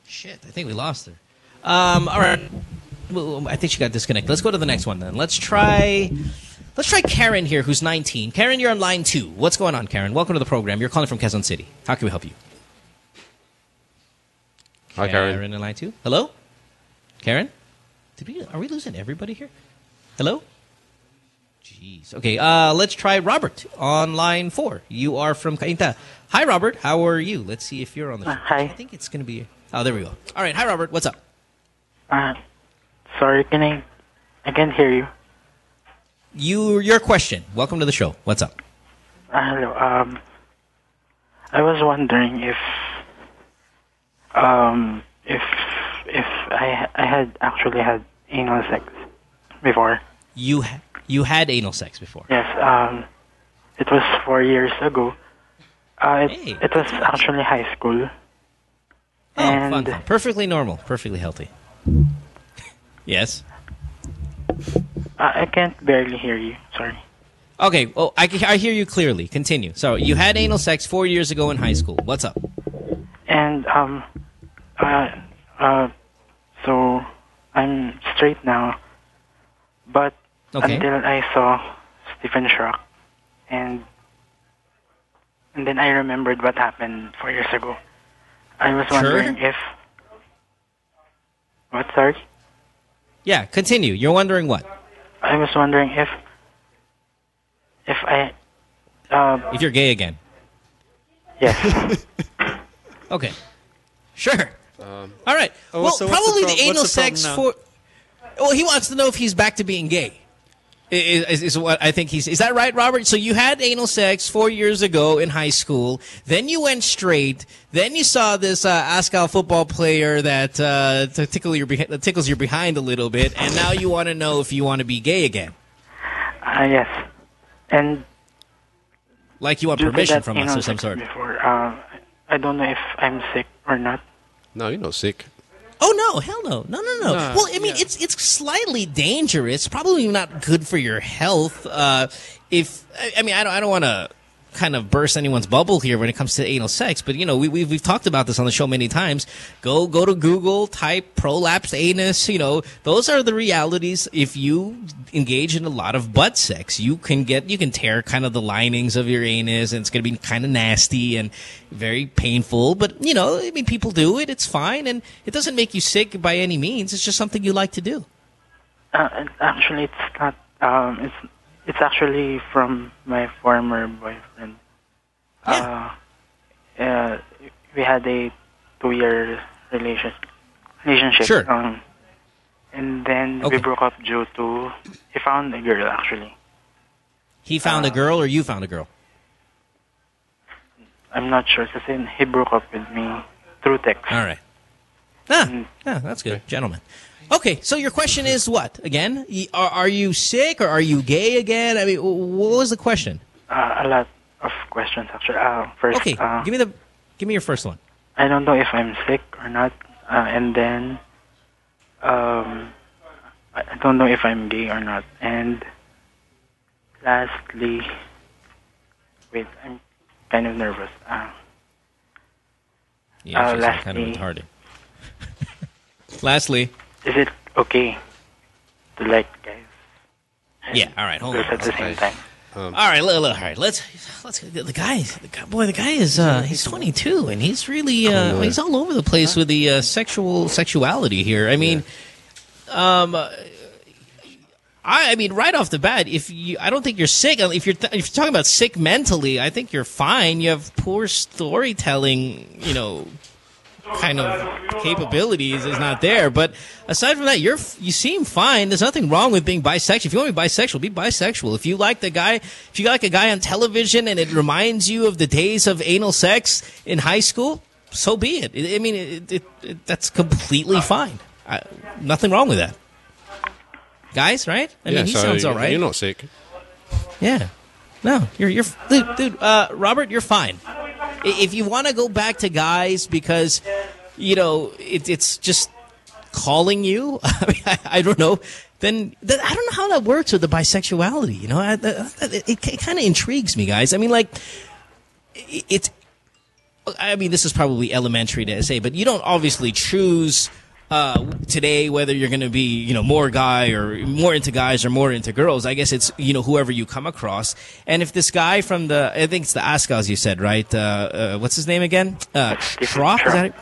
Shit, I think we lost her. All right. Well, I think she got disconnected. Let's go to the next one then. Let's try Karen here, who's 19. Karen, you're on line 2. What's going on, Karen? Welcome to the program. You're calling from Quezon City. How can we help you? Hi, Karen. Karen in line 2. Hello? Karen? Are we losing everybody here? Hello? Jeez. Okay, let's try Robert on line 4. You are from Cainta. Hi, Robert. How are you? Let's see if you're on the show. Hi. I think it's going to be... Oh, there we go. All right. Hi, Robert. What's up? Sorry, I can't hear you. Your question. Welcome to the show. What's up? Hello. I was wondering if I had actually had anal sex before. You had anal sex before? Yes. It was 4 years ago. It was actually high school. Oh, fun. Perfectly normal. Perfectly healthy. Yes? I can't barely hear you. Sorry. Okay. Oh, I hear you clearly. Continue. So, you had anal sex 4 years ago in high school. What's up? And, so, I'm straight now. But until I saw Stephen Shock. And then I remembered what happened 4 years ago. I was wondering if... What, sorry? Yeah, continue. You're wondering what? I was wondering if I... if you're gay again. Yes. Okay. Sure. All right. Oh, Well, so probably the anal what's the problem sex now? for. Well, he wants to know if he's back to being gay. Is what I think he's. Is that right, Robert? So you had anal sex 4 years ago in high school. Then you went straight. Then you saw this Ascal football player that tickles your behind a little bit, and now you want to know if you want to be gay again. Yes, and like you want due to permission that from us anal or some sex sort. Before, I don't know if I'm sick or not. No, you're not sick. Oh no! Hell no! No! Well, I mean, it's slightly dangerous. Probably not good for your health. I don't want to kind of burst anyone's bubble here when it comes to anal sex, but you know, we've talked about this on the show many times. Go to Google, type prolapsed anus. You know, those are the realities. If you engage in a lot of butt sex, you can tear kind of the linings of your anus, and it's going to be kind of nasty and very painful. But you know, I mean, people do it. It's fine, and it doesn't make you sick by any means. It's just something you like to do. Actually, it's not. It's actually from my former boyfriend. Yeah. We had a 2-year relationship. Sure. And then we broke up due to he found a girl, actually. He found a girl, or you found a girl? I'm not sure. Because he broke up with me through text. All right. Yeah, that's good, gentlemen. Okay, so your question is what again? Are you sick or are you gay again? I mean, what was the question? A lot of questions, actually. First, okay, give me your first one. I don't know if I'm sick or not, and then I don't know if I'm gay or not. And lastly, wait, I'm kind of nervous. Lastly, kind of retarded. Lastly. Is it okay to like guys? Yeah. All right. Hold on. At the same time. All right. All right. Let's. The guy is he's 22 and he's really he's all over the place with the sexuality here. I mean, I mean, right off the bat, I don't think you're sick. If you're talking about sick mentally, I think you're fine. You have poor storytelling, you know, kind of capabilities is not there. But aside from that, you seem fine. There's nothing wrong with being bisexual. If you want to be bisexual, be bisexual. If you like a guy on television and it reminds you of the days of anal sex in high school, so be it. I mean, that's completely fine. Nothing wrong with that. Guys, right? I mean, he sounds all right. You're not sick. Yeah. No, you're dude, Robert, you're fine. If you want to go back to guys because, you know, it's just calling you, I mean, I don't know, then I don't know how that works with the bisexuality, you know? It kind of intrigues me, guys. I mean, like, I mean, this is probably elementary to say, but you don't obviously choose today whether you're going to be, you know, more guy or more into guys or more into girls. I guess it's, you know, whoever you come across. And if this guy from I think it's the Ascals you said, right? What's his name again? Schrock? Is that it?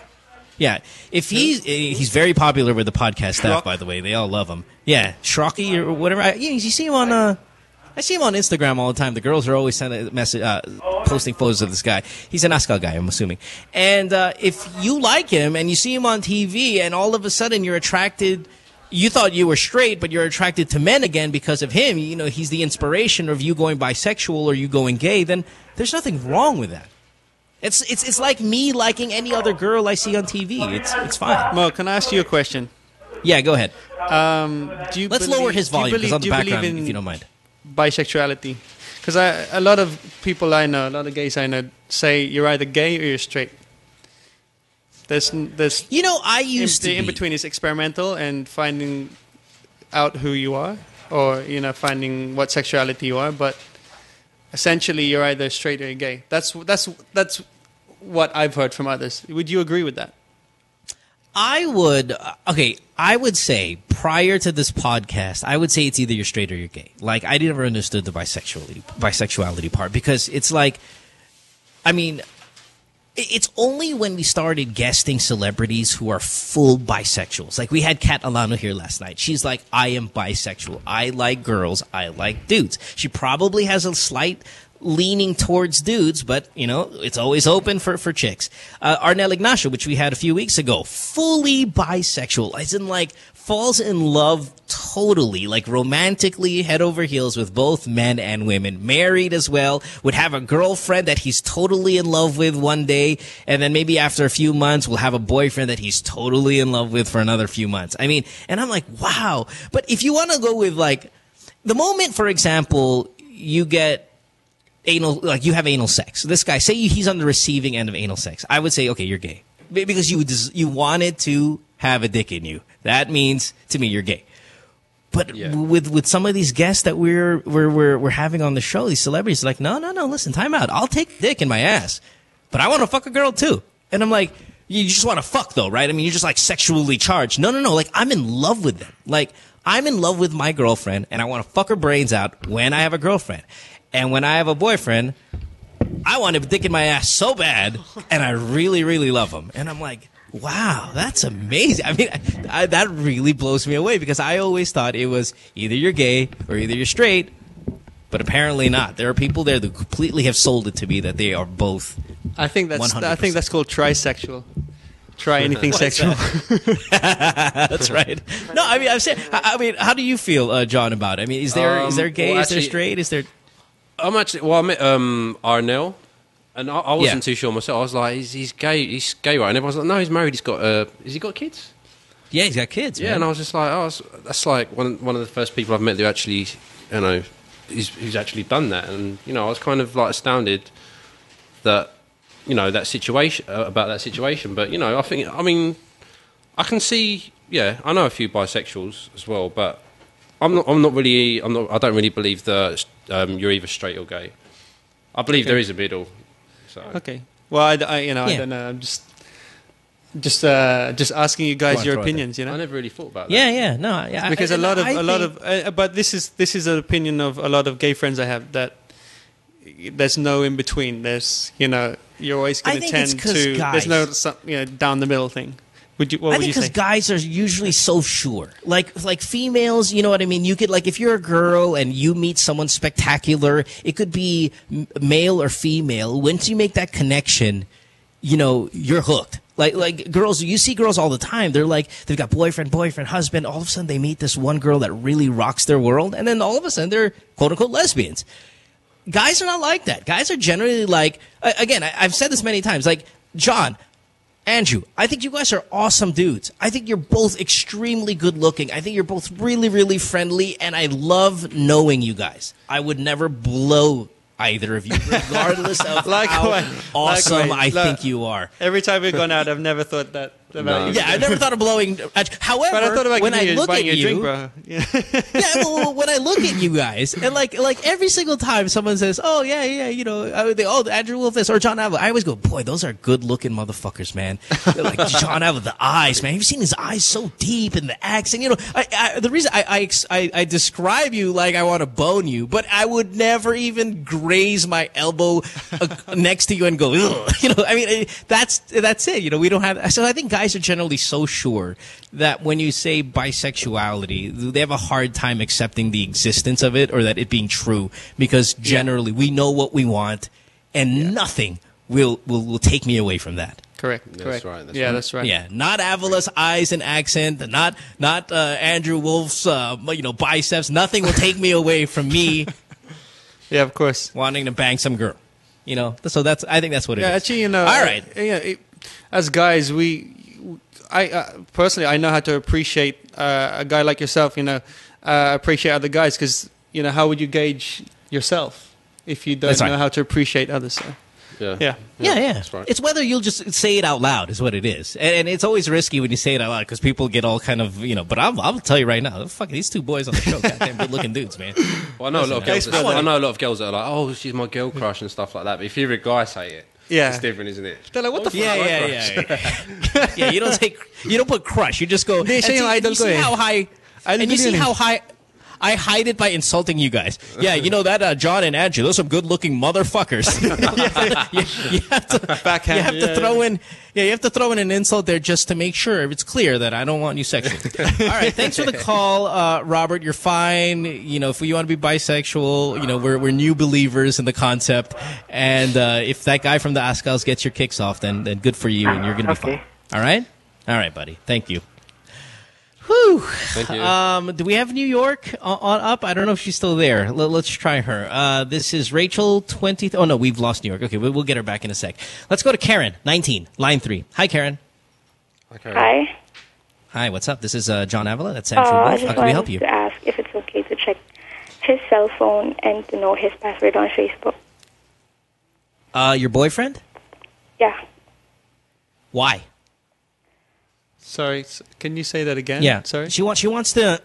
Yeah. If he's very popular with the podcast staff, by the way. They all love him. Yeah. Schrocky or whatever. You see him on, I see him on Instagram all the time. The girls are always sending a message, posting photos of this guy. He's an Ascal guy, I'm assuming. And if you like him and you see him on TV and all of a sudden you're attracted, you thought you were straight, but you're attracted to men again because of him, you know, he's the inspiration of you going bisexual or you going gay, then there's nothing wrong with that. It's like me liking any other girl I see on TV. It's fine. Mo, can I ask you a question? Yeah, go ahead. Let's lower his volume because on the background, if you don't mind. Bisexuality, because a lot of people I know, a lot of gays I know, say you're either gay or you're straight. There's you know, I used to in between is experimental and finding out who you are, or you know, finding what sexuality you are. But essentially, you're either straight or you're gay. That's what I've heard from others. Would you agree with that? I would say prior to this podcast, I would say it's either you're straight or you're gay. Like, I never understood the bisexuality part because it's like, I mean, it's only when we started guesting celebrities who are full bisexuals. Like, we had Kat Alano here last night. She's like, I am bisexual. I like girls. I like dudes. She probably has a slight leaning towards dudes, but, it's always open for chicks. Arnel Ignacio, which we had a few weeks ago, fully bisexual, as in, falls in love totally, romantically, head over heels with both men and women. Married as well, would have a girlfriend that he's totally in love with one day, and then maybe after a few months will have a boyfriend that he's totally in love with for another few months. I mean, and I'm like, wow. But if you want to go with, the moment, for example, you get anal, you have anal sex. So this guy, say he's on the receiving end of anal sex. I would say, okay, you're gay. Because you wanted to have a dick in you. That means, to me, you're gay. But with some of these guests that we're having on the show, these celebrities, no, listen, time out. I'll take dick in my ass, but I want to fuck a girl too. And I'm like, you just want to fuck though, right? I mean, you're just sexually charged. No. I'm in love with them. I'm in love with my girlfriend, and I want to fuck her brains out when I have a girlfriend. And when I have a boyfriend, I want a dick in my ass so bad, and I really, really love him. And I'm like, wow, that's amazing. I mean, that really blows me away, because I always thought it was either you're gay or either you're straight, but apparently not. There are people there that completely have sold it to me that they are both. I think that's 100%. Called trisexual. Try anything sexual. That's right. No, I mean, I'm saying. I mean, how do you feel, John, about it? I mean, is there gay? Is there straight? Is there? I met Arnel, and I wasn't too sure myself. I was like, he's gay. He's gay, right? And everyone's like, no, he's married. He's got. Has he got kids? Yeah, he's got kids. Yeah, man. and I was just like, that's like one of the first people I've met who actually, who's actually done that, and I was kind of astounded that. That situation about that situation, but I can see. Yeah, I know a few bisexuals as well, but I don't really believe that you're either straight or gay. I believe there is a middle. So. Okay. Well, I don't know. I'm just asking you guys your opinions. I never really thought about that. Yeah, no, yeah. Because but this is an opinion of a lot of gay friends I have, that there's no in between. There's you're always going to tend to. Guys, there's no down the middle thing. What would you say? Because guys are usually so sure. Like females, you know what I mean? You could, if you're a girl and you meet someone spectacular, it could be male or female. Once you make that connection, you're hooked. Like girls, you see girls all the time. They're they've got boyfriend, husband. All of a sudden they meet this one girl that really rocks their world, and then all of a sudden they're quote unquote lesbians. Guys are not like that. Guys are generally again, I've said this many times, John, Andrew, I think you guys are awesome dudes. I think you're both extremely good looking. I think you're both really, really friendly, and I love knowing you guys. I would never blow either of you, regardless of how awesome I think you are. Every time we've gone out, I've never thought that about you. Yeah, I never thought of blowing. However, but I thought about when I look at you, drink, bro. well, when I look at you guys, and like every single time someone says, "Oh yeah, Andrew Wolff this or Jon Avila," I always go, "Boy, those are good-looking motherfuckers, man." They're like Jon Avila, the eyes, man. Have you seen his eyes so deep and the accent? The reason I describe you like I want to bone you, but I would never even graze my elbow next to you and go, ugh. I mean, that's it. We don't have. So I think guys are generally so sure that when you say bisexuality, they have a hard time accepting the existence of it or that it being true, because generally we know what we want, and nothing will take me away from that. Correct. That's right. That's right. Yeah, not Avila's eyes and accent, not Andrew Wolff's biceps. Nothing will take me away from me. Yeah, of course. Wanting to bang some girl. So I think that's what it is. Actually, all right. As guys, I personally, I know how to appreciate a guy like yourself. Appreciate other guys, because how would you gauge yourself if you don't know how to appreciate others? So. Yeah. That's right. It's whether you'll just say it out loud is what it is, and it's always risky when you say it out loud because people get all kind of But I'll tell you right now, fuck these two boys on the show, goddamn good looking dudes, man. Well, I know a lot of girls that are like, oh, she's my girl crush and stuff like that. But if you hear a guy say it. Yeah, it's different, isn't it? They're like, what the fuck? Yeah. You don't put crush. You just go. You see how high. I hide it by insulting you guys. Yeah, you know that John and Andrew, those are some good-looking motherfuckers. you have to throw in. Yeah, you have to throw in an insult there just to make sure it's clear that I don't want you sexual. All right, thanks for the call, Robert. You're fine. You know, if you want to be bisexual, you know, we're new believers in the concept. And if that guy from the Ascals gets your kicks off, then good for you, and you're going to be fine. All right? All right, buddy. Thank you. Whew. Thank you. Do we have New York on up? I don't know if she's still there. Let's try her. This is Rachel, 20. Oh, no, we've lost New York. Okay, we'll get her back in a sec. Let's go to Karen, 19, line 3. Hi, Karen. Hi. Hi, what's up? This is Jon Avila. That's Andrew Wolff. How can we help you? I just wanted to ask if it's okay to check his cell phone and to know his password on Facebook. Your boyfriend? Yeah. Why? Sorry, can you say that again? Yeah, sorry. She wants to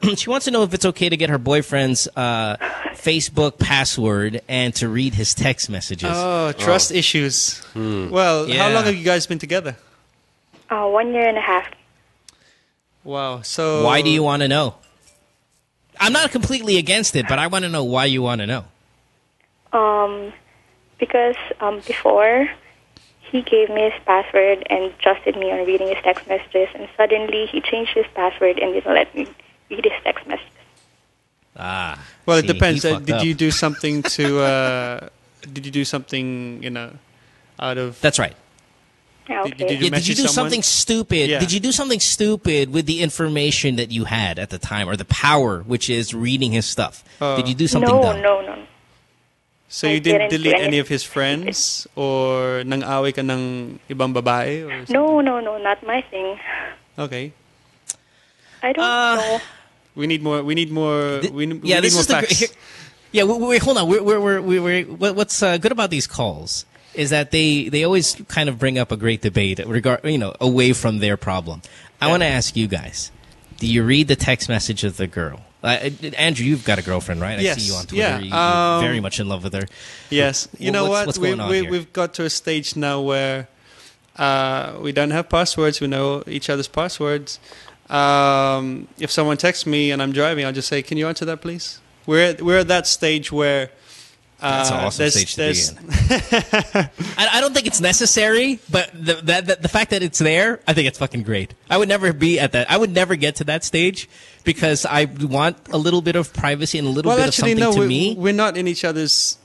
know if it's okay to get her boyfriend's Facebook password and to read his text messages. Oh, trust issues. Well, how long have you guys been together? 1 year and a half. Wow. So why do you want to know? I'm not completely against it, but I want to know why you want to know. Because before, he gave me his password and trusted me on reading his text messages, and suddenly he changed his password and didn't let me read his text messages. Well, it depends. Did you do something to? Did you do something? You know, out of. That's right. Okay. Did you do something stupid? Yeah. Did you do something stupid with the information that you had at the time, or the power, which is reading his stuff? Did you do something dumb? No. So you didn't delete any of his friends, or nang-away ka ng ibang babae? Or no, not my thing. Okay. I don't know. We need more. We need more facts. Wait, hold on. What's good about these calls is that they always kind of bring up a great debate away from their problem. I want to ask you guys: do you read the text message of the girl? Andrew, you've got a girlfriend, right? Yes. I see you on Twitter. You're very much in love with her. Yes. You know what? What's going on here? We've got to a stage now where we don't have passwords. We know each other's passwords. If someone texts me and I'm driving, I'll just say, "Can you answer that, please?" We're at that stage where. That's an awesome stage to be in. I don't think it's necessary, but the fact that it's there, I think it's fucking great. I would never be at that. I would never get to that stage because I want a little bit of privacy and a little bit of something to me. We're not in each other's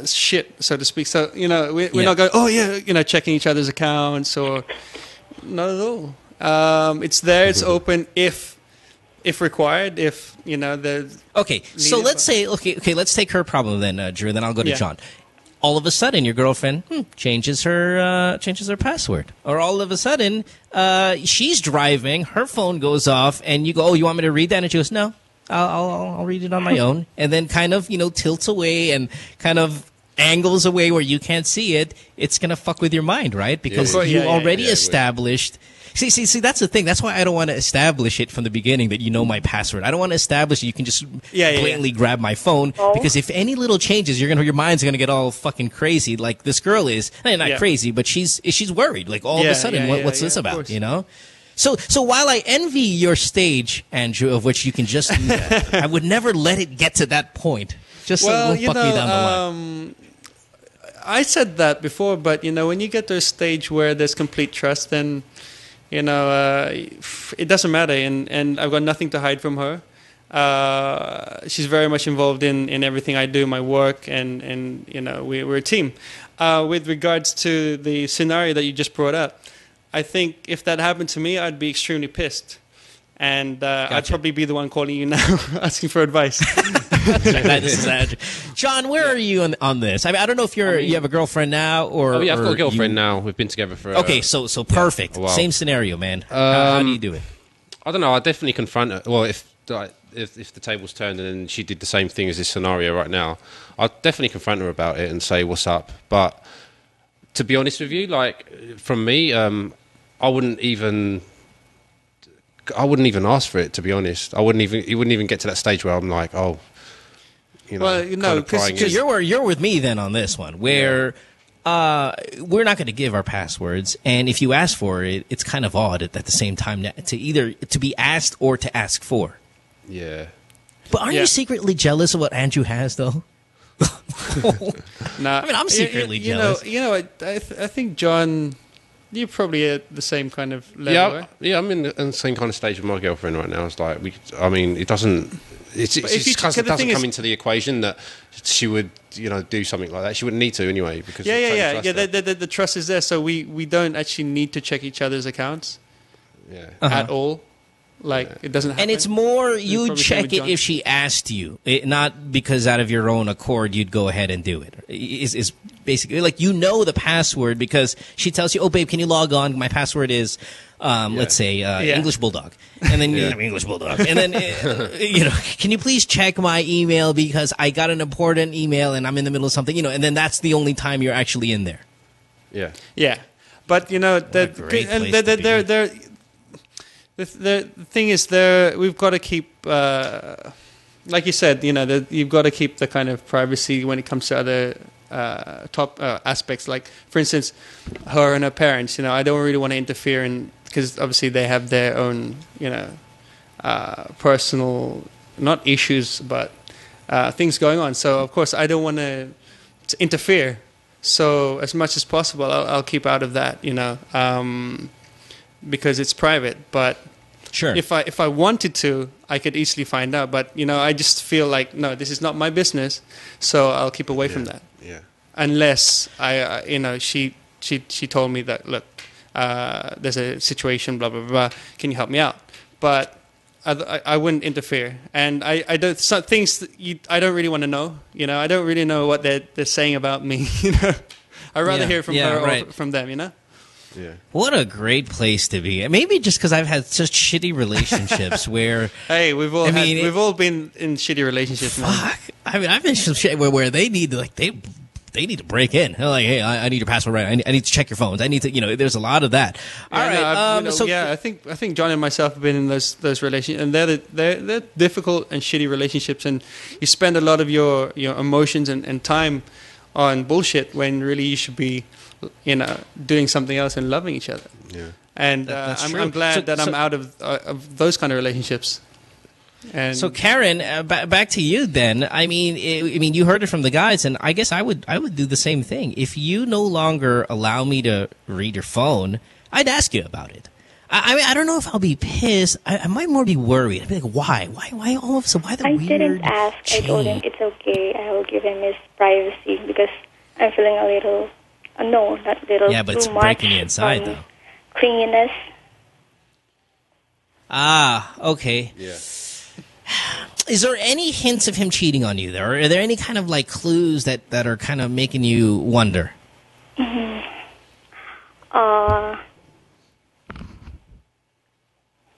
shit, so to speak. So we're not going, checking each other's accounts or not at all. It's there. It's open if required, Okay, so let's say, let's take her problem then, Drew, then I'll go to John. All of a sudden, your girlfriend changes her password. Or all of a sudden, she's driving, her phone goes off, and you go, "Oh, you want me to read that?" And she goes, "No, I'll read it on my own." And then kind of, tilts away and kind of angles away where you can't see it. It's going to fuck with your mind, right? Because you already established... See, that's the thing. That's why I don't want to establish it from the beginning that you know my password. I don't want to establish it. You can just blatantly grab my phone because if any little changes, your mind's gonna get all fucking crazy like this girl is. Not crazy, but she's worried. Like all of a sudden, what's this about? So while I envy your stage, Andrew, of which you can just do that, I would never let it get to that point. Just so it won't fuck me down the line. I said that before, but when you get to a stage where there's complete trust, then. It doesn't matter, and I've got nothing to hide from her. She's very much involved in everything I do, my work, and we're a team. With regards to the scenario that you just brought up, I think if that happened to me, I'd be extremely pissed. And I'd probably be the one calling you now, asking for advice. John, where are you on this? I mean, I don't know if you have a girlfriend now or. Oh yeah, I've got a girlfriend now. We've been together for. Okay, so perfect. Same scenario, man. How do you do it? I don't know. I definitely confront her. Well, if the tables turned and she did the same thing as this scenario right now, I'd definitely confront her about it and say, "What's up?" But to be honest with you, like from me, I wouldn't even ask for it, to be honest. It wouldn't even get to that stage where I'm like, because you're with me then on this one, where we're not going to give our passwords, and if you ask for it, it's kind of odd at the same time to either to be asked or to ask for. Yeah. But aren't you secretly jealous of what Andrew has, though? Nah, I mean, I'm secretly jealous. I think John, you're probably at the same kind of level. Right? Yeah, I'm in the same kind of stage with my girlfriend right now. It's like it doesn't. It doesn't come into the equation that she would, do something like that. She wouldn't need to anyway because the trust is there, so we don't actually need to check each other's accounts at all. Like it doesn't happen. And it's more you check it if she asked you, not because out of your own accord you'd go ahead and do it. Is basically like the password because she tells you, "Oh, babe, can you log on? My password is." Let's say English Bulldog, and then English Bulldog, and then can you please check my email because I got an important email and I'm in the middle of something, and then that's the only time you're actually in there. Yeah, but the thing is, we've got to keep, like you said, you've got to keep the kind of privacy when it comes to other top aspects. Like, for instance, her and her parents. I don't really want to interfere in. Because obviously they have their own, personal, not issues, but things going on. So, of course, I don't want to interfere. So, as much as possible, I'll keep out of that, because it's private. But sure, if I wanted to, I could easily find out. But, I just feel like, no, this is not my business. So, I'll keep away from that. Yeah. Unless, she told me that, look, there's a situation, blah, blah, blah, can you help me out? But I wouldn't interfere. And I don't, some things that I don't really want to know. I don't really know what they're saying about me. I'd rather hear from her or from them, Yeah. What a great place to be. Maybe just because I've had such shitty relationships where... Hey, we've all been in shitty relationships. Fuck. Man. I mean, I've been in some shit where they need to, they need to break in. They're like, hey, I need your password right. I need to check your phones. I need to, there's a lot of that. All right. I think John and myself have been in those relationships, and they're difficult and shitty relationships, and you spend a lot of your emotions and time on bullshit when really you should be, doing something else and loving each other. Yeah. And I'm glad that I'm out of those kind of relationships. And so Karen, back to you then. I mean, you heard it from the guys, and I guess I would do the same thing. If you no longer allow me to read your phone, I'd ask you about it. I mean, I don't know if I'll be pissed. I might more be worried. I'd be like, why all of a sudden? Why the weird didn't ask. change? I told him it's okay. I will give him his privacy because I'm feeling a little, not little. Yeah, but it's breaking you inside though. Clinginess. Ah, okay. Yeah. Is there any hints of him cheating on you there? Or are there any kind of clues that are kind of making you wonder? Mm-hmm.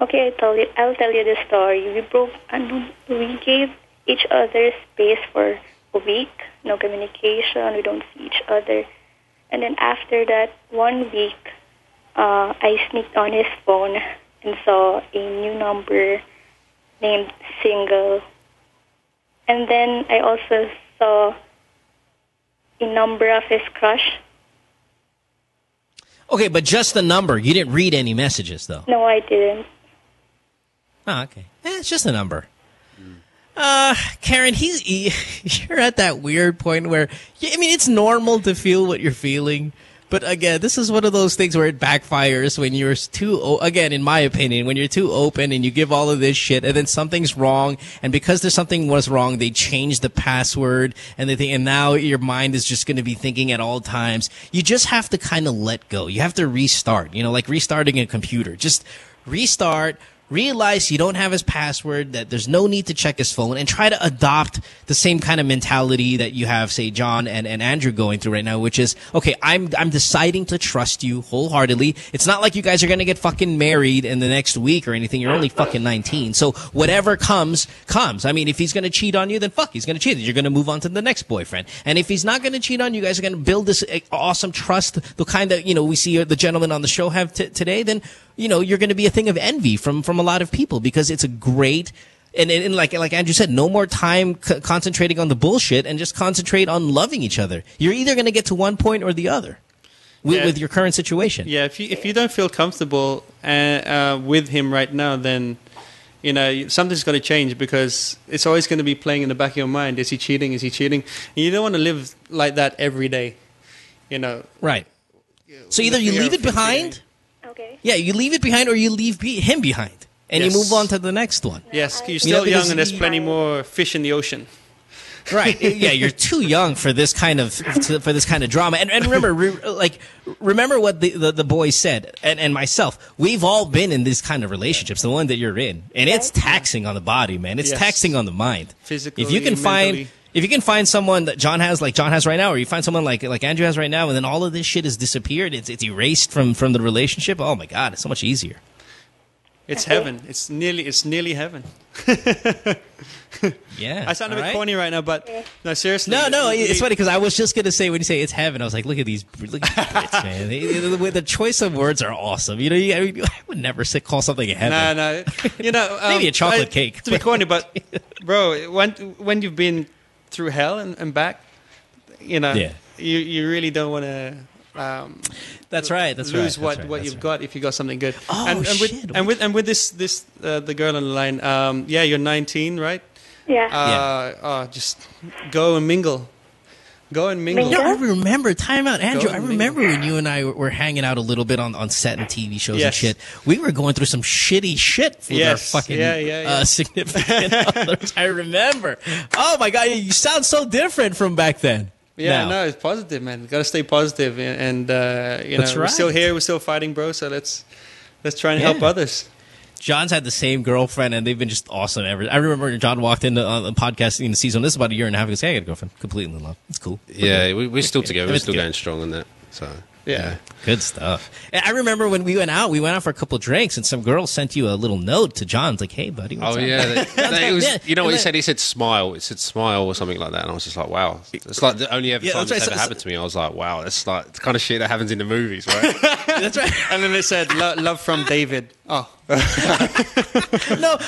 Okay, I'll tell you the story. We broke and we gave each other space for a week. No communication. We don't see each other. And then after that 1 week, I sneaked on his phone and saw a new number named Single. And then I also saw a number of his crush. Okay, but just the number. You didn't read any messages, though. No, I didn't. Oh, okay. It's just a number. Karen, you're at that weird point where, it's normal to feel what you're feeling. But again, this is one of those things where it backfires when you're again, in my opinion, when you're too open and you give all of this shit and then something's wrong. And because there's something was wrong, they change the password and now your mind is just going to be thinking at all times. You just have to kind of let go. You have to restart, like restarting a computer. Just restart. Realize you don't have his password, that there's no need to check his phone, and try to adopt the same kind of mentality that you have, say, John and Andrew going through right now, which is, okay, I'm deciding to trust you wholeheartedly. It's not like you guys are going to get fucking married in the next week or anything. You're only fucking 19. So whatever comes. I mean, if he's going to cheat on you, then he's going to cheat. You're going to move on to the next boyfriend. And if he's not going to cheat on you, guys are going to build this awesome trust, the kind that, we see the gentlemen on the show have today, then, you're going to be a thing of envy from a lot of people because it's a great, and like Andrew said, no more time concentrating on the bullshit and just concentrate on loving each other. You're either going to get to one point or the other with your current situation. Yeah, if you don't feel comfortable with him right now, then You know, something's got to change because it's always going to be playing in the back of your mind. Is he cheating? Is he cheating? And you don't want to live like that every day. You know, right? So either you leave it behind. Okay. Yeah, you leave it behind, or you leave him behind, and you move on to the next one. Yes, you're still young, and there's plenty more fish in the ocean. Right. Yeah, you're too young for this kind of drama. And remember, remember what the boys said, and myself. We've all been in this kind of relationships, the one that you're in, and it's taxing on the body, man. It's taxing on the mind. Physically, if you can find someone that John has right now, or you find someone like Andrew has right now, and then all of this shit has disappeared, it's erased from the relationship. Oh my God, it's so much easier. It's heaven. It's nearly heaven. Yeah, I sound a bit corny right now, but no, seriously. No, it's funny because I was just gonna say when you say it's heaven, I was like, look at these Brits, man. The choice of words are awesome. You know, I would never call something a heaven. No, you know, maybe a chocolate cake. To be corny, but bro, when you've been through hell and back, you know, you really don't want to. That's right. Lose what you've got if you got something good. Oh, and with this the girl on the line. You're 19, right? Yeah. Just go and mingle. Go and mingle. You know, I remember, time out, Andrew. I remember when you and I were hanging out a little bit on set and TV shows and shit. We were going through some shitty shit with our fucking significant others. I remember. Oh my God, you sound so different from back then. Yeah, no, it's positive, man. Got to stay positive, and you know, we're still here, we're still fighting, bro. So let's try and help others. John's had the same girlfriend, and they've been just awesome. I remember John walked into the podcast in the season. This is about a year and a half ago. He goes, "Hey, I got a girlfriend. Completely in love. It's cool." Yeah, we're still together. We're still going strong on that. So. Yeah. Good stuff. And I remember when we went out for a couple of drinks, and some girl sent you a little note to John. It's like, hey, buddy, what's up? It was, you know what he said? He said smile. It said smile or something like that. And I was just like, wow. It's like the only time that's ever happened to me. I was like, wow, that's like the kind of shit that happens in the movies, right? That's right. And then they said, love from David. Oh. No,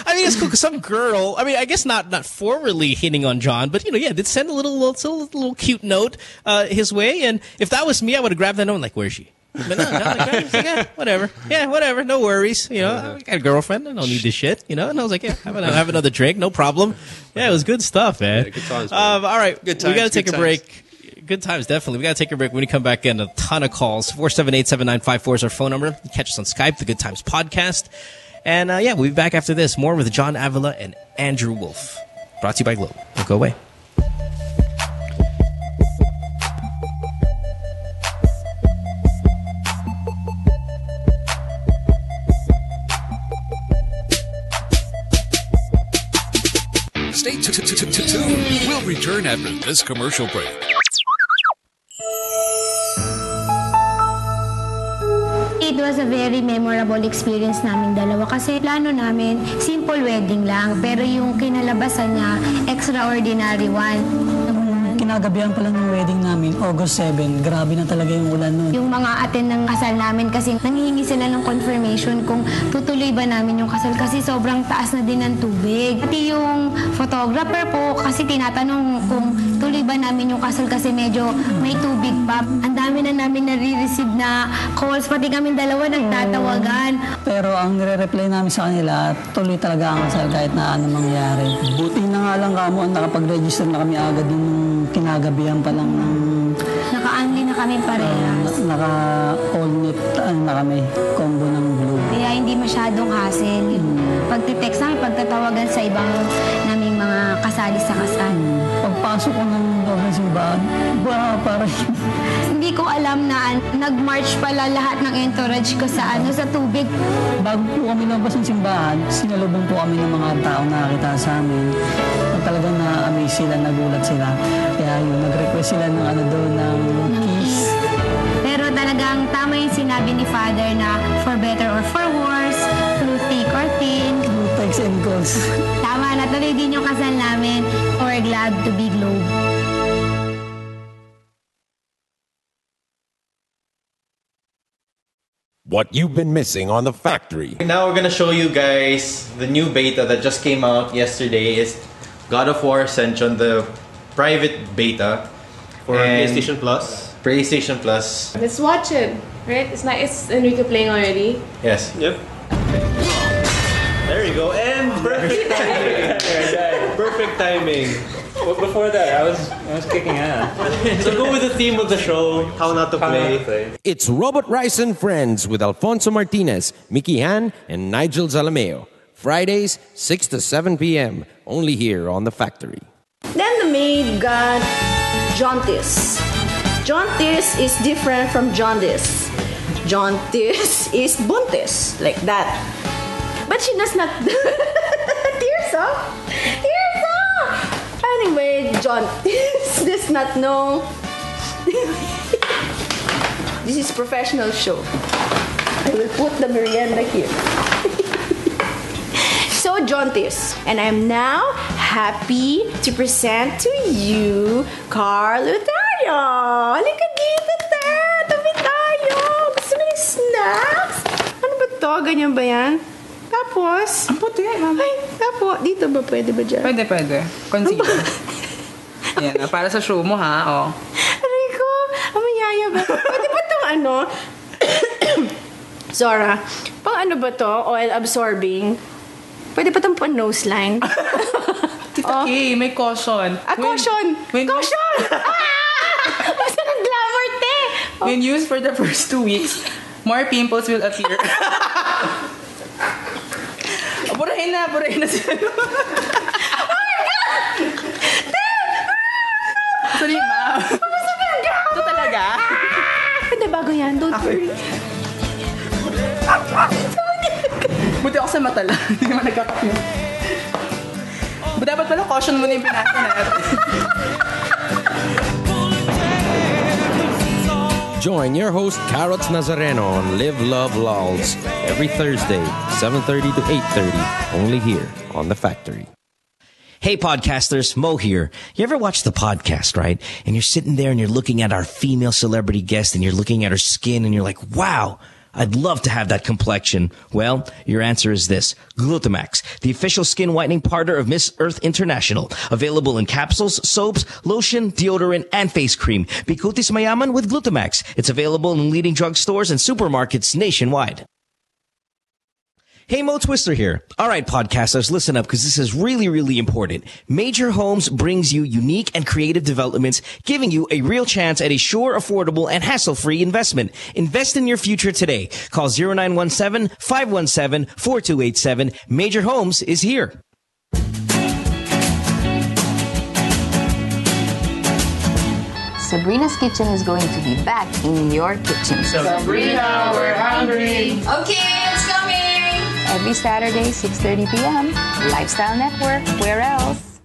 I mean, it's cool because some girl, I mean, I guess not formally hitting on John, but, you know, did send a little cute note his way. And if that was me, I would have grabbed that note and like, where's she? But no, whatever. Yeah, whatever. No worries. You know, I got a girlfriend. I don't need this shit. You know, and I was like, yeah, have another drink. No problem. Yeah, it was good stuff, man. Yeah, good times, man. All right. Good times. We got to take a break. Good times, definitely. We got to take a break. When we come back in, a ton of calls. 478-7954 is our phone number. You catch us on Skype, the Good Times Podcast. And, we'll be back after this. More with Jon Avila and Andrew Wolff. Brought to you by Globe. Don't go away. Stay tuned. We'll return after this commercial break. It was a very memorable experience namin dalawa kasi plano namin simple wedding lang pero yung kinalabasan niya extraordinary one. Kinagabihan pala ng wedding namin, August 7. Grabe na talaga yung ulan nun. Yung mga attend ng kasal namin kasi nanghihingi sila ng confirmation kung tutuloy ba namin yung kasal kasi sobrang taas na din ng tubig. Pati yung photographer po kasi tinatanong kung tuloy ba namin yung kasal kasi medyo may tubig pa. Ang dami na namin nare-receive na calls, pati kami dalawa nagtatawagan. Pero ang nire-reply namin sa kanila, tuloy talaga ang kasal kahit na ano mangyari. Buti na nga lang kamo, nakapag-register na kami agad yung kinagabihan pa lang ng... Naka-unli na kami parehas. Naka-all-knit na kami, combo ng blue. Kaya hindi masyadong hassle. Pagtitext namin, pagtatawagan sa ibang naming mga kasali sa kasal. Pagpasok ko ng simbahan, parang... Hindi ko alam na nag-march pala lahat ng entourage ko sa tubig. Bago po kami labas ng simbahan, sinalubong po kami ng mga taong nakakita sa amin. Talagang na-amaze sila, nagulat sila. Kaya yun, nag-request sila ng ng kiss. Pero talagang tama yung sinabi ni Father na for better or for worse, through thick or thin. Through texts and calls. Tama, natuloy din yung kasal namin. We're glad to be Globe. What you've been missing on The Factory. Now we're gonna show you guys the new beta that just came out yesterday. Is God of War Ascension, the private beta for PlayStation Plus. PlayStation Plus. Let's watch it, right? It's nice. Enrique playing already. Yes. Yep. There you go. And Perfect timing. Well, before that, I was kicking ass. So go with the theme of the show. How not to play. It's Robot Rice and Friends with Alfonso Martinez, Mickey Han, and Nigel Zalameo. Fridays, 6 to 7 p.m. Only here on The Factory. Then the maid got jaundice. Jaundice is different from jaundice. Jaundice is buntis, like that. But she does not... Tears up! Tears up! Anyway, jaundice does not know... This is professional show. I will put the merienda here. So, jaundice. And I'm now happy to present to you Carl Lutario. Halika dito, te. Tabi tayo. Gusto mo ng snacks? Ano ba to? Ganyan ba yan? Tapos? Ang puti, mama. Ay, tapos. Dito ba? Pwede ba dyan? Pwede. Concealer. Yan, para sa show mo, ha? Oh. Aray ko. Amayaya ba? Pwede ba itong ano? Zora, pang ano ba to? Oil absorbing? Pwede pa itong nose line? Tita Kay, may caution. Caution! Caution! Basta ng glamour, te! When used for the first 2 weeks, more pimples will appear. Burahin na sila. Oh my God! Te! Sorry, ma'am. Basta ng glamour! Ito talaga? Hindi, bago yan. Don't worry. Buti ako sa mata lang. Hindi naman nagkakaroon. But dapat pala caution mo na yung pinasa natin. Join your host Carrots Nazareno on Live Love Lols every Thursday, 7:30 to 8:30, only here on The Factory. Hey podcasters, Mo here. You ever watch the podcast, right? And you're sitting there and you're looking at our female celebrity guest and you're looking at her skin and you're like, wow, I'd love to have that complexion. Well, your answer is this. Glutamax, the official skin whitening partner of Miss Earth International. Available in capsules, soaps, lotion, deodorant, and face cream. Bikutis Mayaman with Glutamax. It's available in leading drugstores and supermarkets nationwide. Hey, Mo Twister here. All right, podcasters, listen up because this is really, really important. Major Homes brings you unique and creative developments, giving you a real chance at a sure, affordable, and hassle-free investment. Invest in your future today. Call 0917-517-4287. Major Homes is here. Sabrina's Kitchen is going to be back in your kitchen. Sabrina, we're hungry. Okay, it's coming. Every Saturday, 6:30 p.m. Lifestyle Network. Where else?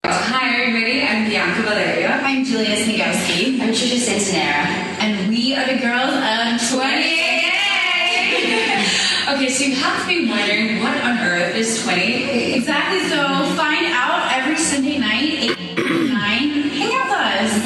Hi, everybody. I'm Bianca Valeria. I'm Julia Snigowski. I'm Trisha Santanera. And we are the girls of 28. Okay, so you have to be wondering, what on earth is 20? Exactly, so find out every Sunday night, 8 to 9. Hang out with us.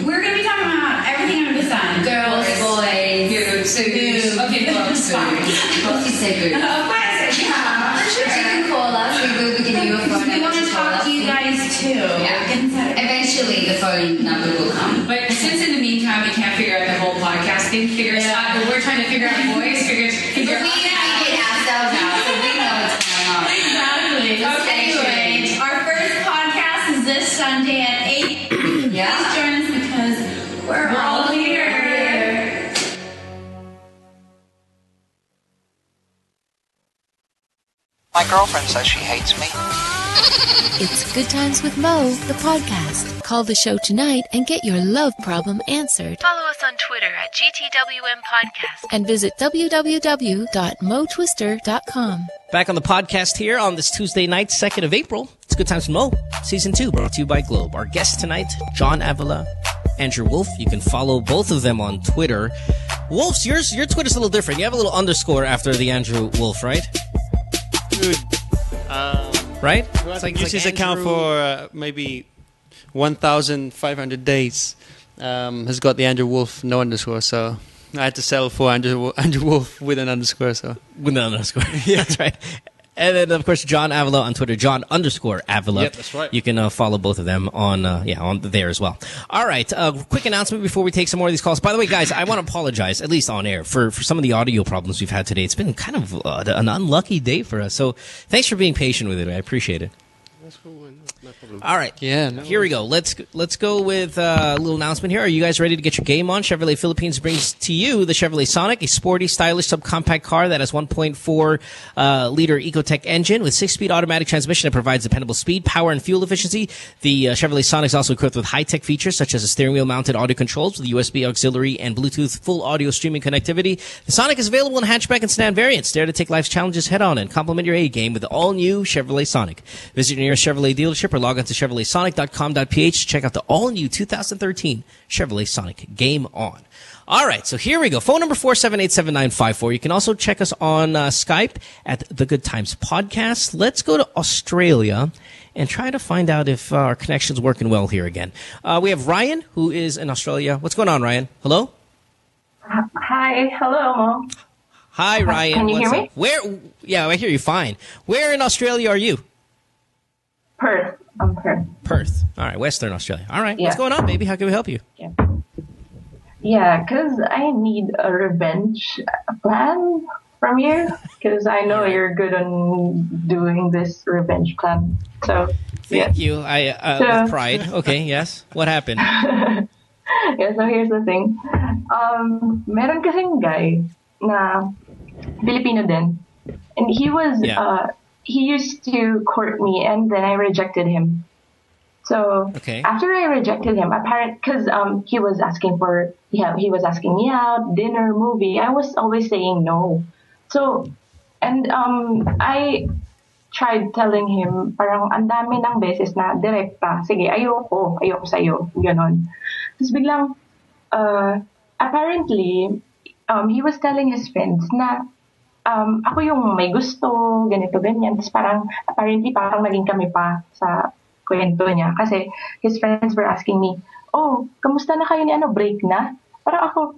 We're going to be talking about everything under the sun. Girls, boys, boobs. Okay, boobs. Fine. You say good. Of course, yeah. You can call us. We can give you a phone We number want to talk to you guys too. Yeah. Eventually, the phone number will come. But since in the meantime we can't figure out the whole podcast thing, we're trying to figure out voice, figure out. We figured ourselves out, so we know what's going on. Exactly. Anyway, our first podcast is this Sunday at 8. Yeah. Please join us because we're all here. My girlfriend says she hates me. It's Good Times with Mo, the podcast. Call the show tonight and get your love problem answered. Follow us on Twitter at GTWM Podcast. And visit www.motwister.com. Back on the podcast here on this Tuesday night, 2nd of April. It's Good Times with Mo, Season 2, brought to you by Globe. Our guests tonight, Jon Avila, Andrew Wolff. You can follow both of them on Twitter. Wolff's, your Twitter's a little different. You have a little underscore after the Andrew Wolff, right? Dude, right? It's like use his account for maybe 1,500 days. Has got the Andrew Wolff no underscore, so I had to settle for Andrew Wolff with an underscore. So with an underscore, yeah, that's right. And then, of course, Jon Avila on Twitter, Jon_Avila. Yep, that's right. You can follow both of them on there as well. All right, quick announcement before we take some more of these calls. By the way, guys, I want to apologize, at least on air, for some of the audio problems we've had today. It's been kind of an unlucky day for us. So thanks for being patient with it. I appreciate it. That's cool. No problem. All right. Yeah. Here we go. Let's go with a little announcement here. Are you guys ready to get your game on? Chevrolet Philippines brings to you the Chevrolet Sonic, a sporty, stylish subcompact car that has 1.4 liter Ecotec engine with 6-speed automatic transmission that provides dependable speed, power, and fuel efficiency. The Chevrolet Sonic is also equipped with high-tech features such as a steering wheel mounted audio controls with USB auxiliary and Bluetooth full audio streaming connectivity. The Sonic is available in hatchback and sedan variants. Dare to take life's challenges head on and complement your A game with the all-new Chevrolet Sonic. Visit your nearest Chevrolet dealership or log on to ChevroletSonic.com.ph. Check out the all-new 2013 Chevrolet Sonic. Game on. All right, so here we go. Phone number 478-7954. You can also check us on Skype at The Good Times Podcast. Let's go to Australia and try to find out if our connection's working well here again. We have Ryan, who is in Australia. What's going on, Ryan? Hello? Hi. Hello, Mom. Hi, Ryan. Can you hear me? Where? Yeah, I hear you fine. Where in Australia are you? Perth. I'm Perth. Perth. All right, Western Australia. All right. Yeah. What's going on, baby? How can we help you? Yeah, because I need a revenge plan from you, because I know you're good on doing this revenge plan. So, Thank you. With pride. Okay, yes. What happened? Yeah, so here's the thing. Meron kasing guy na Filipino din. And he was, he used to court me and then I rejected him. So after I rejected him, because he was asking for, he was asking me out, dinner, movie. I was always saying no. So, and I tried telling him, parang ang dami ng beses na direkta, sige, ayoko sa'yo, ganon. Tapos biglang, apparently, he was telling his friends na, ako yung may gusto, ganito, ganyan. Tapos parang, apparently, parang naging kami pa sa kwento niya. Kasi his friends were asking me, oh, kamusta na kayo ni break na? Parang ako,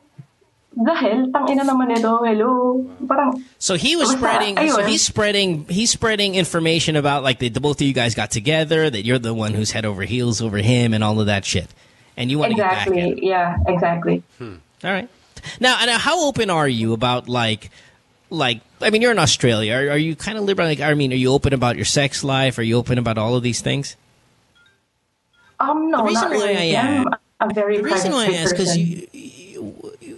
the hell, tangina naman ito, hello. Parang, so he was spreading, he's spreading information about like the both of you guys got together, that you're the one who's head over heels over him and all of that shit. And you want to get back at him. Yeah, exactly. All right. Now, how open are you about like, I mean, you're in Australia. Are you kind of liberal? Like, I mean, are you open about your sex life? Are you open about all of these things? No, not really. I'm a very private person.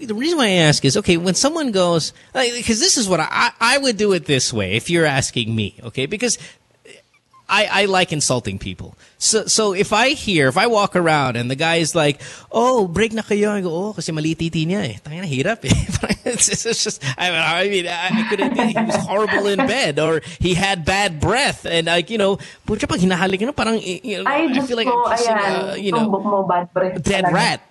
The reason why I ask is, okay, when someone goes, because this is what I would do it this way if you're asking me, okay? Because I like insulting people. So if I walk around and the guy is like, oh, break na kayo, I go, oh, kasi mali titi niya eh. Tangina, hirap eh. It's just, I mean, I couldn't, he was horrible in bed or he had bad breath and like, you know, putya pag hinahalik, parang, you know, I feel like I'm kissing, you know, dead rat.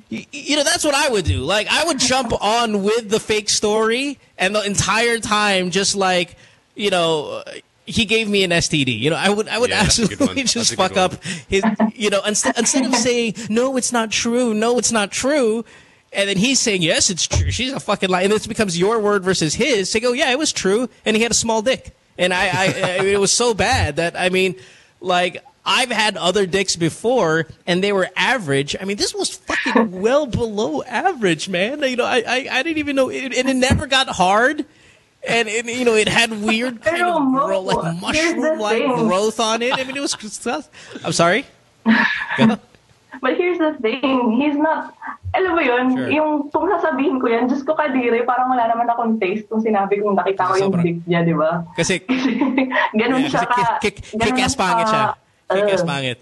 You know, that's what I would do. Like, I would jump on with the fake story and the entire time just like, you know, he gave me an STD. You know, I would absolutely just fuck up his, you know, instead of saying, no, it's not true. No, it's not true. And then he's saying, yes, it's true. She's a fucking lie. And this becomes your word versus his. Say, oh, yeah, it was true. And he had a small dick. And it was so bad that, I mean, like, I've had other dicks before, and they were average. I mean, this was fucking well below average, man. You know, I didn't even know. And it never got hard. And you know, it had weird kind of like mushroom-like growth on it. I mean, it was stuff. I'm sorry? But here's the thing. He's not, alam mo yun, yung kung sasabihin ko yan, Diyos ko kadiri, parang wala naman akong taste kung sinabi kong nakita ko yung dick niya, di ba? Kasi ganun siya ka. Kick-ass pangit siya. Kick-ass pangit.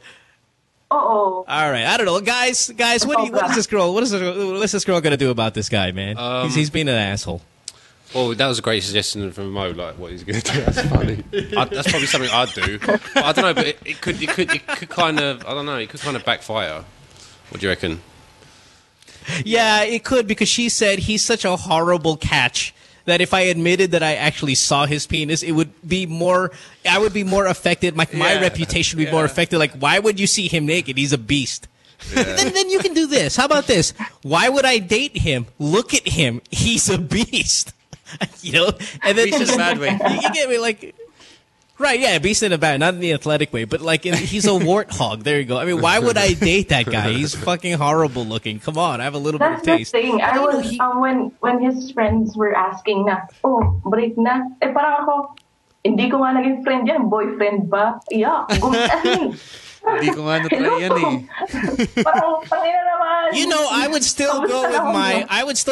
All right, I don't know, guys. What is this girl? What's this girl gonna do about this guy, man? He's being an asshole. Well, that was a great suggestion from Mo. Like, what he's going to do? That's funny. That's probably something I'd do. But I don't know. But it could kind of. I don't know. It could kind of backfire. What do you reckon? Yeah, it could, because she said he's such a horrible catch that if I admitted that I actually saw his penis, it would be more. I would be more affected. My reputation would be more affected. Like, why would you see him naked? He's a beast. Yeah. Then you can do this. How about this? Why would I date him? Look at him. He's a beast. You know, and then just bad way. You get me, like, Right, yeah, beast in a bad, not in the athletic way, but like he's a warthog. There you go. I mean, why would I date that guy? He's fucking horrible looking. Come on, I have a little bit of taste. That's the thing. I was when his friends were asking na, oh, break na. Eh parang ako, hindi ko nga naging friend yan, boyfriend ba? Yeah. Hindi ko nga na-try yan eh. Parang tangina naman. You know, I would still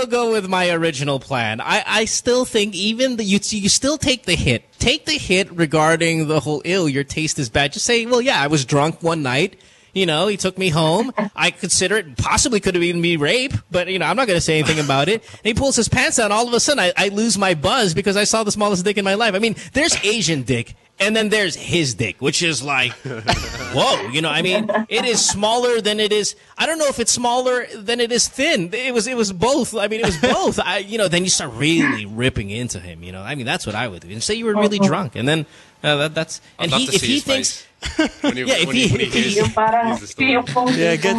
go with my original plan. I still think even you still take the hit. Take the hit regarding the whole your taste is bad. Just say, well, yeah, I was drunk one night. You know, he took me home. I consider it possibly could have even been rape, but you know, I'm not going to say anything about it. And he pulls his pants down. All of a sudden, I lose my buzz because I saw the smallest dick in my life. I mean, there's Asian dick. And then there's his dick, which is like, whoa, you know, I mean, it is smaller than it is. I don't know if it's smaller than it is thin. It was both. I mean, it was both. You know, then you start really ripping into him, you know. I mean, that's what I would do. And say you were really drunk. And then that's, and if he thinks,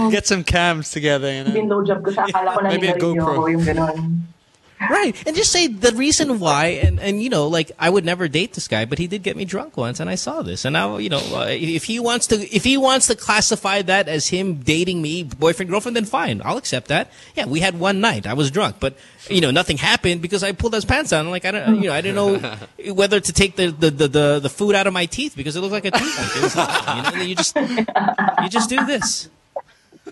get some cams together, you know. Maybe a GoPro. Right, and just say the reason why, and you know, like I would never date this guy, but he did get me drunk once, and I saw this, and now you know, if he wants to classify that as him dating me, boyfriend girlfriend, then fine, I'll accept that. Yeah, we had one night, I was drunk, but you know, nothing happened because I pulled his pants down. Like I didn't know whether to take the food out of my teeth because it looked like a tooth. It was hot, you know, you just do this.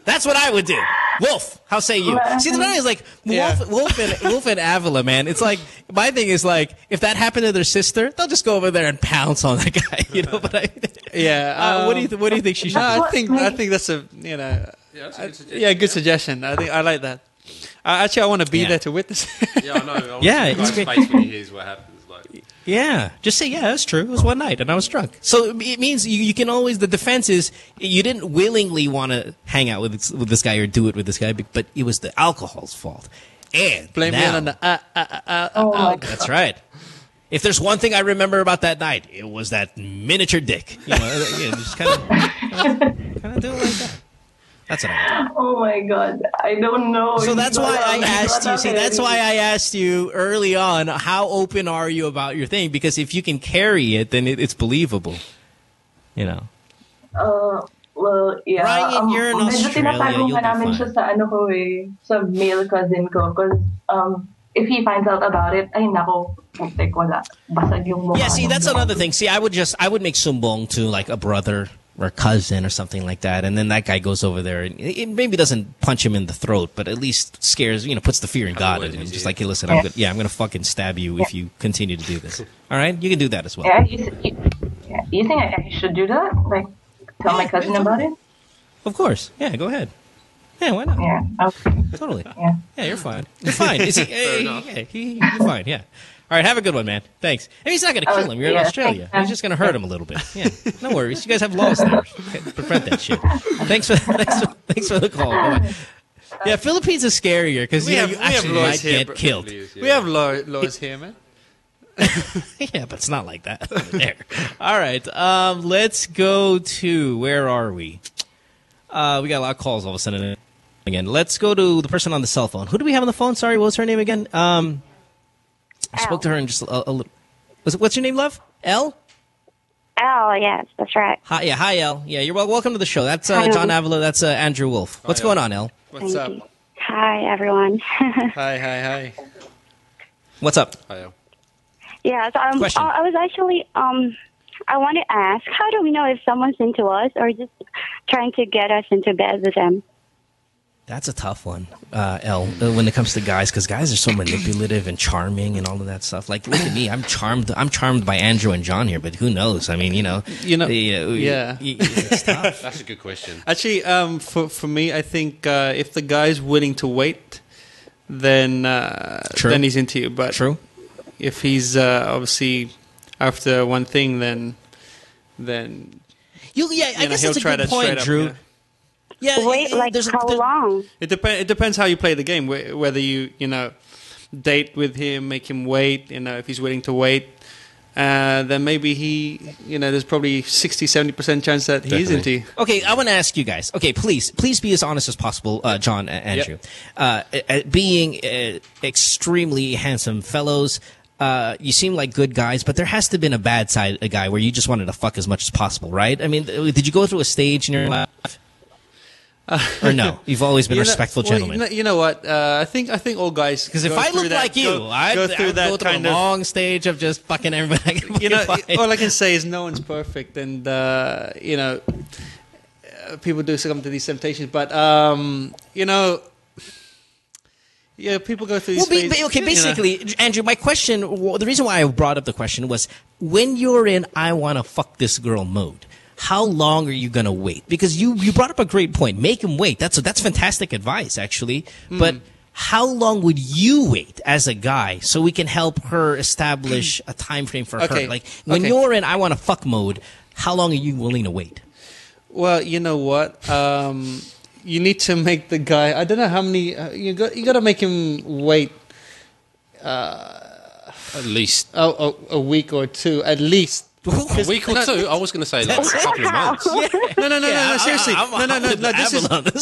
That's what I would do. Wolff, how say you? See, the thing is like Wolff and Avila, man. It's like my thing is like if that happened to their sister, they'll just go over there and pounce on that guy, you know. But what do you think she should? No, I think that's a good suggestion. I like that. Actually, I want to be there to witness. Yeah, I know. Yeah, it's great. Face when he hears what happens. Yeah, just say, yeah, that's true. It was one night, and I was drunk. So it means you can always, the defense is, you didn't willingly want to hang out with this guy or do it with this guy, but it was the alcohol's fault. And blame me on the That's right. If there's one thing I remember about that night, it was that miniature dick. You know, just kind of do it like that. That's what I do. Oh my God, I don't know. So that's why I asked you. See, that's why I asked you early on. How open are you about your thing? Because if you can carry it, then it's believable. You know. Well, yeah. Ryan, you're in Australia. You'll be fine. Siya sa male cousin ko, because if he finds out about it, ay nako, wala. Basag yung mukha. Yeah, see, that's another thing. See, I would make sumbong to like a brother or cousin or something like that, and then that guy goes over there and it maybe doesn't punch him in the throat, but at least scares, you know, puts the fear in God in him. Just like, hey, listen, I'm gonna fucking stab you if you continue to do this. All right, you can do that as well. Yeah, you think I should do that? Like, tell my cousin about it? Of course. Yeah, go ahead. Yeah, why not? Yeah, okay. Totally. Yeah, you're fine. You're fine. You're fine. Yeah. All right, have a good one, man. Thanks. And he's not going to kill him. You're in Australia. He's just going to hurt him a little bit. Yeah, no worries. You guys have laws there. Prevent that shit. Thanks for the call. Bye-bye. Yeah, Philippines is scarier because you actually might get killed. We have laws here, man. Yeah, but it's not like that over there. All right, let's go to, where are we? We got a lot of calls all of a sudden again. Let's go to the person on the cell phone. Who do we have on the phone? Sorry, what was her name again? I spoke to her in just a little. What's your name, love? Elle? Elle, yes, that's right. Hi, Elle. Yeah, you're welcome to the show. That's Jon Avila. That's Andrew Wolff. What's going on, Elle? What's up? Hi, everyone. Hi. What's up? Hi, Elle. Yeah, so I was actually, I want to ask, how do we know if someone's into us or just trying to get us into bed with them? That's a tough one, Elle, when it comes to guys, because guys are so manipulative and charming and all of that stuff. Like, look at me, I'm charmed by Andrew and John here, but who knows? I mean, yeah. It's tough. That's a good question. Actually, for me, I think if the guy's willing to wait, then he's into you. But if he's obviously after one thing, then I guess that's a good point, Drew. Yeah. Yeah, wait, how long? It depends how you play the game. Whether you date with him, make him wait. If he's willing to wait, then maybe there's probably 60-70% chance that he's into you. Okay, I want to ask you guys. Okay, please be as honest as possible, John and Andrew. Being extremely handsome fellows, you seem like good guys, but there has to have been a bad side, a guy where you just wanted to fuck as much as possible, right? I mean, did you go through a stage in your life? Or no? You've always been a respectful gentleman. You know what? I think all guys. Because if I look like you, I'd go through a long stage of just fucking everybody. All I can say is no one's perfect, and people do succumb to these temptations. But people go through these phases. Okay, basically, Andrew, my question, the reason why I brought up the question was, when you're in I want to fuck this girl mode, how long are you going to wait? Because you brought up a great point. Make him wait. That's fantastic advice, actually. But how long would you wait as a guy so we can help her establish a time frame for her? Like, when you're in I want to fuck mode, how long are you willing to wait? Well, you know what? You need to make the guy. I don't know how many. You got to make him wait. At least a week or two, at least. A week or two? I was going to say like a couple of months. No, seriously.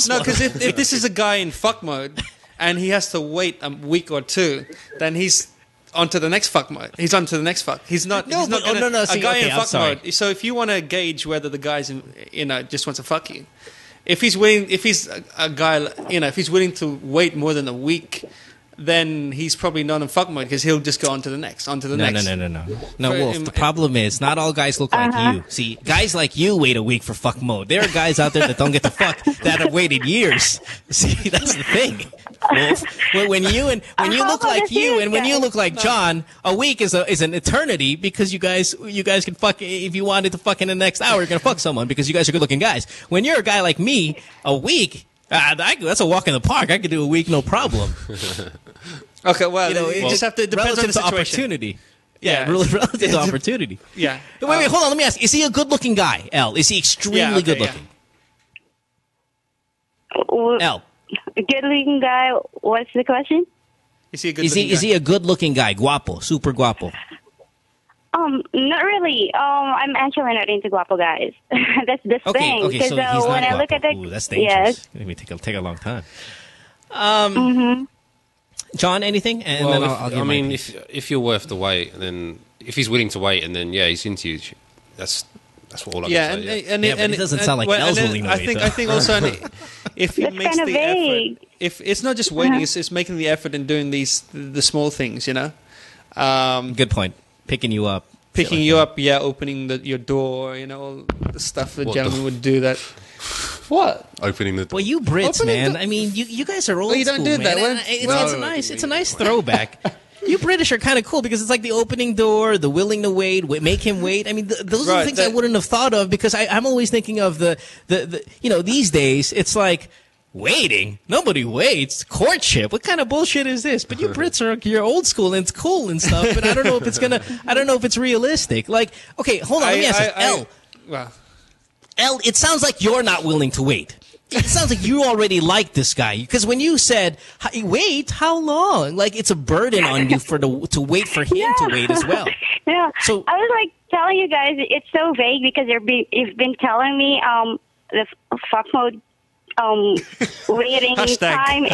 No, because if this is a guy in fuck mode and he has to wait a week or two, then he's on to the next fuck mode. He's on to the next fuck. He's not. He's not gonna, a guy in fuck mode. So if you want to gauge whether the guy's just wants to fuck you, if he's a guy, if he's willing to wait more than a week, then he's probably not in fuck mode because he'll just go on to the next, No, Wolf, the problem is not all guys look like you. See, guys like you wait a week for fuck mode. There are guys out there that don't get to fuck that have waited years. See, that's the thing, Wolf. When you look like you and when you look like John, a week is an eternity because you guys can fuck. If you wanted to fuck in the next hour, you're gonna fuck someone because you guys are good looking guys. When you're a guy like me, a week. That's a walk in the park. I could do a week, no problem. Okay, well, you just have to depend on the situation. Opportunity. Yeah, relative to opportunity. Yeah. Wait, hold on. Let me ask. Is he a good-looking guy, L? Is he extremely good-looking? L. Good-looking guy. What's the question? Is he a good-looking guy? Is he a good-looking guy? Guapo, super guapo. Not really. I'm actually not into guapo guys. That's the thing. Okay, so he's when not I look at the, Ooh, that's dangerous. Yes. Maybe take a long time. John, anything? And well, then I'll give my piece. if you're worth the wait, then if he's willing to wait, and then he's into you, that's what all I can say. And it doesn't sound like El's willing to wait. I think also if he makes the vague. effort, if it's not just waiting, it's making the effort in doing the small things, Good point. Picking you up. Opening your door, all the stuff a gentleman would do that. What? Opening the door. Well, you Brits, man. I mean, you guys are old you don't school, do that. man. It's a nice throwback. You British are kind of cool because it's like the opening door, the willing to wait, make him wait. I mean, those are the things I wouldn't have thought of because I'm always thinking of the these days it's like, waiting? Nobody waits. Courtship? What kind of bullshit is this? But you Brits you're old school and it's cool and stuff, but I don't know if it's realistic. Like, okay, hold on, let me ask you. L, it sounds like you're not willing to wait. It sounds like you already like this guy. Because when you said, wait, how long? Like, it's a burden on you to wait for him to wait as well. Yeah. So I was like telling you guys, it's so vague because you've been telling me the fuck mode waiting time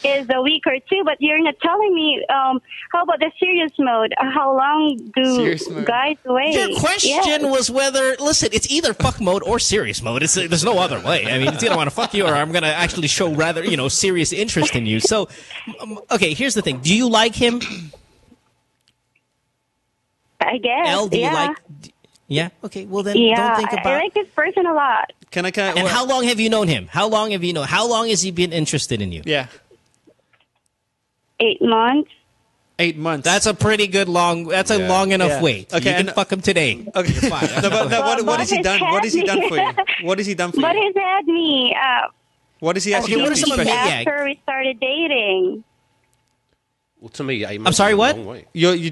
is a week or two, but you're not telling me how about the serious mode? How long do guys wait? Your question was whether, listen, it's either fuck mode or serious mode. There's no other way. I mean, it's either I want to fuck you or I'm going to actually show rather, serious interest in you. So, okay, here's the thing. Do you like him? I guess. L, do you like? Yeah. Okay. Well, then don't think about. I like this person a lot. Can I? And how long have you known him? How long has he been interested in you? Yeah. 8 months. 8 months. That's a pretty good long. That's a long enough wait. Okay, you can fuck him today. Okay. What has he done? What has he done for you? What has he done for you? But he's had me. What has he actually done for you? After we started dating. Well, to me, 8 months. I'm sorry. What? You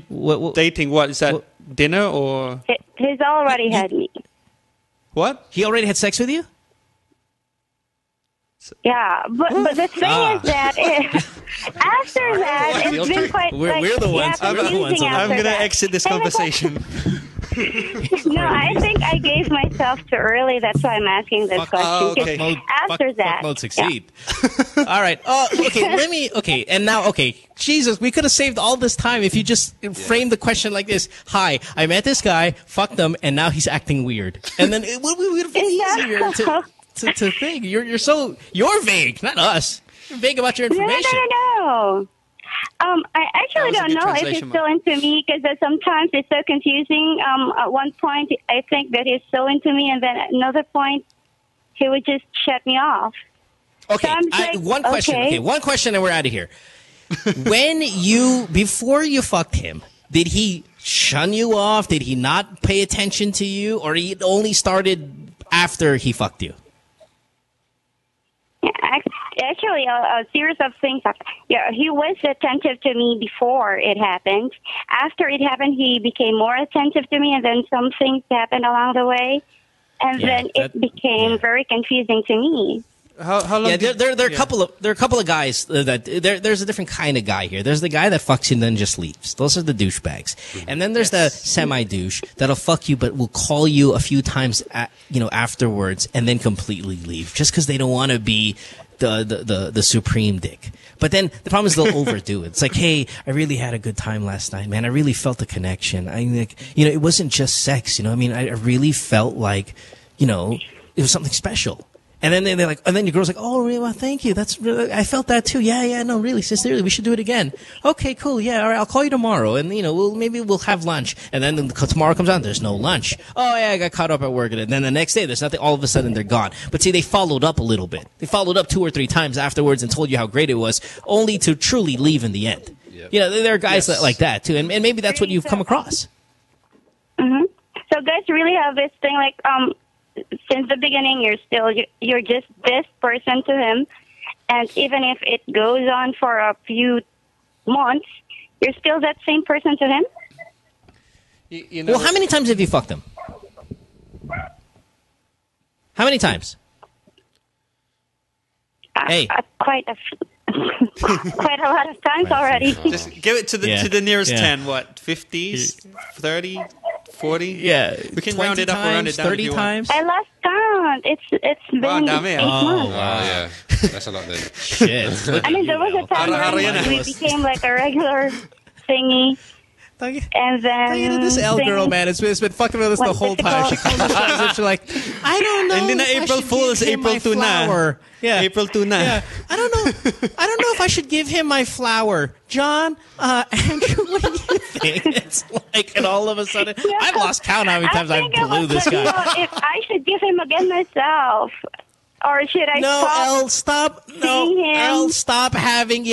dating? What is that? Dinner or? He's already had me. What? He already had sex with you? Yeah, but the thing is that after that, it's been quite. We're the ones. I'm going to exit this conversation. No, I think I gave myself too early. That's why I'm asking this question. Oh, okay. After that, fuck mode succeed. Yeah. All right. Okay. And now, Jesus, we could have saved all this time if you just framed the question like this. Hi, I met this guy, fucked him, and now he's acting weird. And then it would have been easier to think. You're vague, not us. You're vague about your information. No. I actually don't know if he's still into me because sometimes it's so confusing. At one point, I think that he's so into me, and then at another point, he would just shut me off. Okay, so one question. Okay, one question, and we're out of here. Before you fucked him, did he shun you off? Did he not pay attention to you, or he only started after he fucked you? Actually, a series of things. Yeah, he was attentive to me before it happened. After it happened, he became more attentive to me, and then some things happened along the way, and then it became very confusing to me. How long? Yeah, there are a couple of guys that there's a different kind of guy here. There's the guy that fucks you and then just leaves. Those are the douchebags. And then there's the semi-douche that'll fuck you but will call you a few times afterwards and then completely leave just because they don't want to be the supreme dick. But then the problem is they'll overdo it. It's like, hey, I really had a good time last night, man. I really felt the connection. It wasn't just sex. I really felt like, it was something special. And then they're like, and then your girl's like, oh, really? Well, thank you. That's really, I felt that too. Yeah, no, really, sincerely, we should do it again. Okay, cool. Yeah, all right, I'll call you tomorrow, and maybe we'll have lunch. And then tomorrow comes on, there's no lunch. Oh yeah, I got caught up at work, and then the next day there's nothing. All of a sudden they're gone. But see, they followed up a little bit. They followed up 2 or 3 times afterwards and told you how great it was, only to truly leave in the end. Yep. There are guys like that too, and maybe that's what you've come across. Mm-hmm. So guys really have this thing like since the beginning, you're just this person to him, and even if it goes on for a few months, you're still that same person to him. Well, how many times have you fucked him? How many times? Hey, quite a lot of times already. Just give it to the nearest 10. What, 50s, 30, 40? Yeah, we can round it up or round it down. 30 times. I lost count. It's been 8 months. Wow, yeah, that's a lot then. Shit. There was a time where we became like a regular thingy. And then this L girl, man, it's been fucking with us the whole time. She calls us and she's like, I don't know. And then April Fool's April 2 na. Yeah, April 2 na. Yeah. I don't know if I should give him my flower. John, Andrew, what do you think? It's like, and all of a sudden, I've lost count how many times I blew this guy. If I should give him again myself. Or should I stop having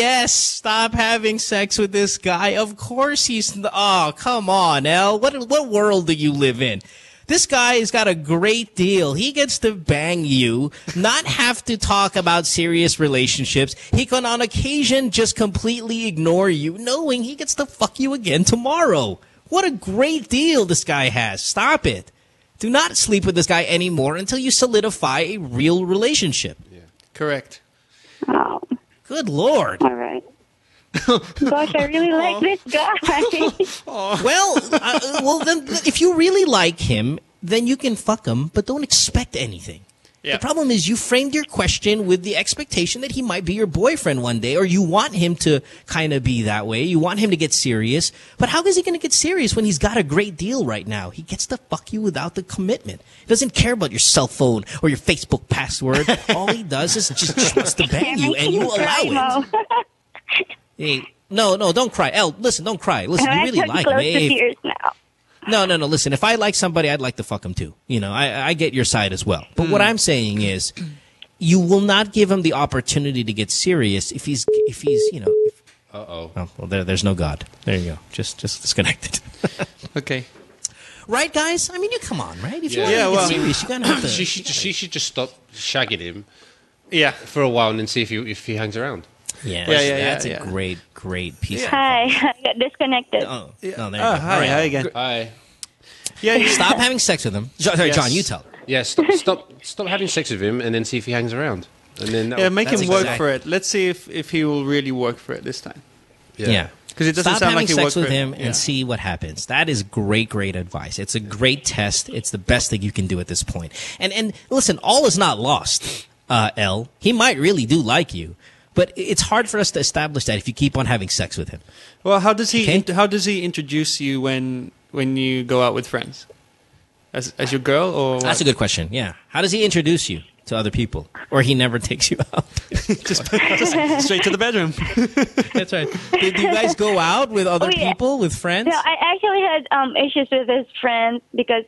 sex with this guy. Of course come on, Elle. What world do you live in? This guy has got a great deal. He gets to bang you, not have to talk about serious relationships. He can on occasion just completely ignore you, knowing he gets to fuck you again tomorrow. What a great deal this guy has. Stop it. Do not sleep with this guy anymore until you solidify a real relationship. Yeah. Correct. Oh. Good Lord. All right. Gosh, I really like this guy. Well, then, if you really like him, then you can fuck him, but don't expect anything. Yeah. The problem is you framed your question with the expectation that he might be your boyfriend one day, or you want him to kind of be that way. You want him to get serious. But how is he going to get serious when he's got a great deal right now? He gets to fuck you without the commitment. He doesn't care about your cell phone or your Facebook password. All he does is just wants to bang you, and you allow it. Hey, no, don't cry. Elle, listen, don't cry. Listen, you really like him. To tears now. No. Listen, if I like somebody, I'd like to fuck him too. I get your side as well. But what I'm saying is, you will not give him the opportunity to get serious if he's. Uh-oh. Oh, well, there's no God. There you go. Just disconnected. Okay. Right, guys? I mean, you come on, right? If you want to get serious, you're gonna have to. She should just stop shagging him. Yeah. For a while and then see if he hangs around. Yeah, that's a great piece. Hi, I got disconnected. Oh, there you go. Hi again. Hi. Yeah, stop having sex with him. Sorry, John, you tell her. Yeah, stop having sex with him, and then see if he hangs around. And then make him work for it. Let's see if he will really work for it this time. Yeah. Because it doesn't Stop sound having like it sex worked with for him and see what happens. That is great advice. It's a great test. It's the best thing you can do at this point. And listen, all is not lost, L. He might really do like you. But it's hard for us to establish that if you keep on having sex with him. Well, how does he introduce you when you go out with friends? As your girl, or what? That's a good question. Yeah, how does he introduce you to other people, or he never takes you out? just straight to the bedroom. That's right. Do you guys go out with other people, with friends? No, I actually had issues with his friends because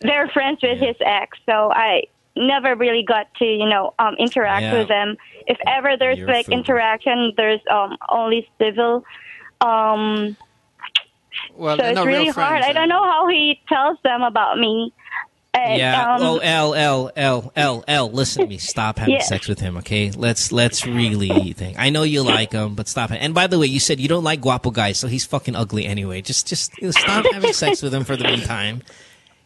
they're friends with his ex, so I never really got to interact with them. If ever there's interaction, there's only civil. Well, so it's really hard. I don't know how he tells them about me. And, L, listen to me. Stop having sex with him, okay? Let's really think. I know you like him, but stop it. And by the way, you said you don't like guapo guys, so he's fucking ugly anyway. Just stop having sex with him for the meantime.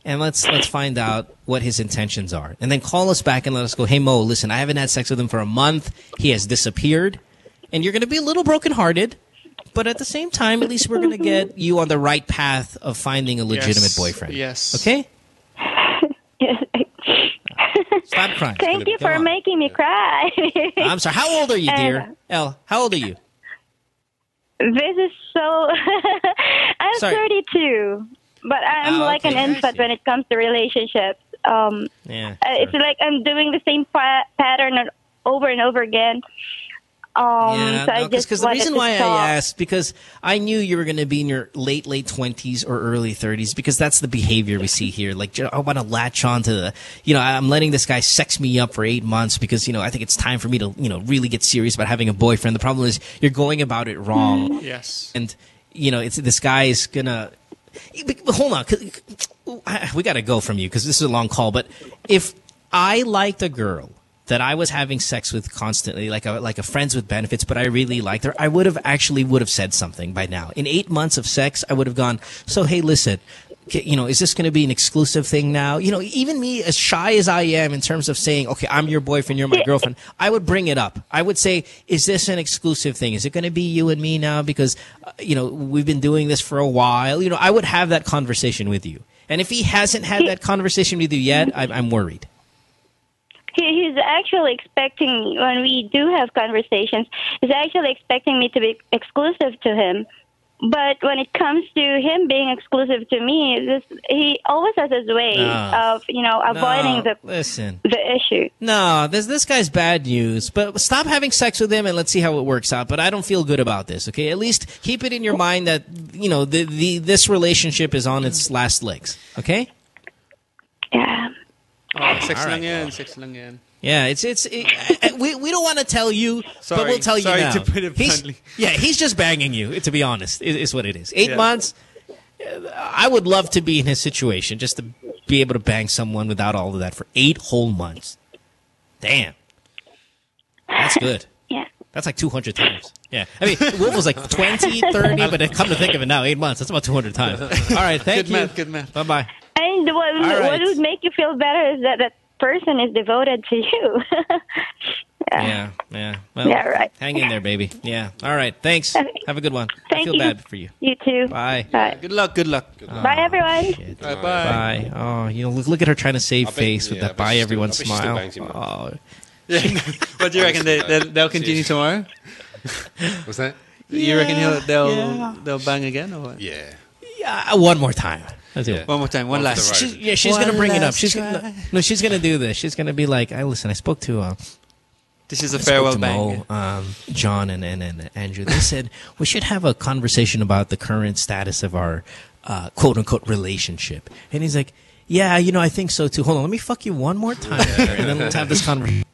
And let's find out what his intentions are. And then call us back and let us go, hey, Mo, listen, I haven't had sex with him for a month. He has disappeared. And you're going to be a little brokenhearted. But at the same time, at least we're going to get you on the right path of finding a legitimate boyfriend. Yes. Okay? Stop crying. Thank you for making me cry. I'm sorry. How old are you, dear? Elle, how old are you? This is so... I'm 32. But I'm like an infant when it comes to relationships. It's like I'm doing the same pattern over and over again. Because the reason why I asked, because I knew you were going to be in your late 20s or early 30s, because that's the behavior we see here. Like, I want to latch on to the, I'm letting this guy sex me up for 8 months because, I think it's time for me to, really get serious about having a boyfriend. The problem is you're going about it wrong. Yes. And, this guy is going to... Hold on. We got to go from you because this is a long call. But if I liked a girl that I was having sex with constantly, like a friends with benefits, but I really liked her, I would have said something by now. In 8 months of sex, I would have gone, so, hey, listen, is this going to be an exclusive thing now? Even me, as shy as I am in terms of saying, okay, I'm your boyfriend, you're my girlfriend, I would bring it up. I would say, is this an exclusive thing? Is it going to be you and me now? Because, we've been doing this for a while. I would have that conversation with you. And if he hasn't had that conversation with you yet, I'm worried. He's actually expecting me, when we do have conversations, he's actually expecting me to be exclusive to him. But when it comes to him being exclusive to me, he always has his way of, avoiding the issue. No, this guy's bad news. But stop having sex with him and let's see how it works out. But I don't feel good about this, okay? At least keep it in your mind that, this relationship is on its last legs, okay? Yeah. Oh, sex lang yan. Yeah, we don't want to tell you, but we'll tell you now. Sorry to put it bluntly. He's just banging you, to be honest, is what it is. 8 months, I would love to be in his situation, just to be able to bang someone without all of that for 8 whole months. Damn. That's good. Yeah. That's like 200 times. Yeah. I mean, Wolff was like 20, 30, but come to think of it now, 8 months, that's about 200 times. All right, thank you. Good math. Bye-bye. And what would make you feel better is that person is devoted to you. Yeah. Well, yeah, right. Hang in there, baby. Yeah. All right. Thanks. Have a good one. I feel bad for you. You too. Bye. Bye. Good luck. Bye, everyone. Shit. Bye. Oh, look at her trying to save face with that bye, everyone smile. Oh. What do you reckon? They'll continue tomorrow? What's that? You reckon they'll bang again or what? Yeah. One more time. One more time. One last. She's going to bring it up. She's going to do this. She's going to be like, listen, I spoke to... this is a farewell bang. John and Andrew. They said we should have a conversation about the current status of our quote-unquote relationship. And he's like, yeah, I think so too. Hold on, let me fuck you one more time. And then let's have this conversation.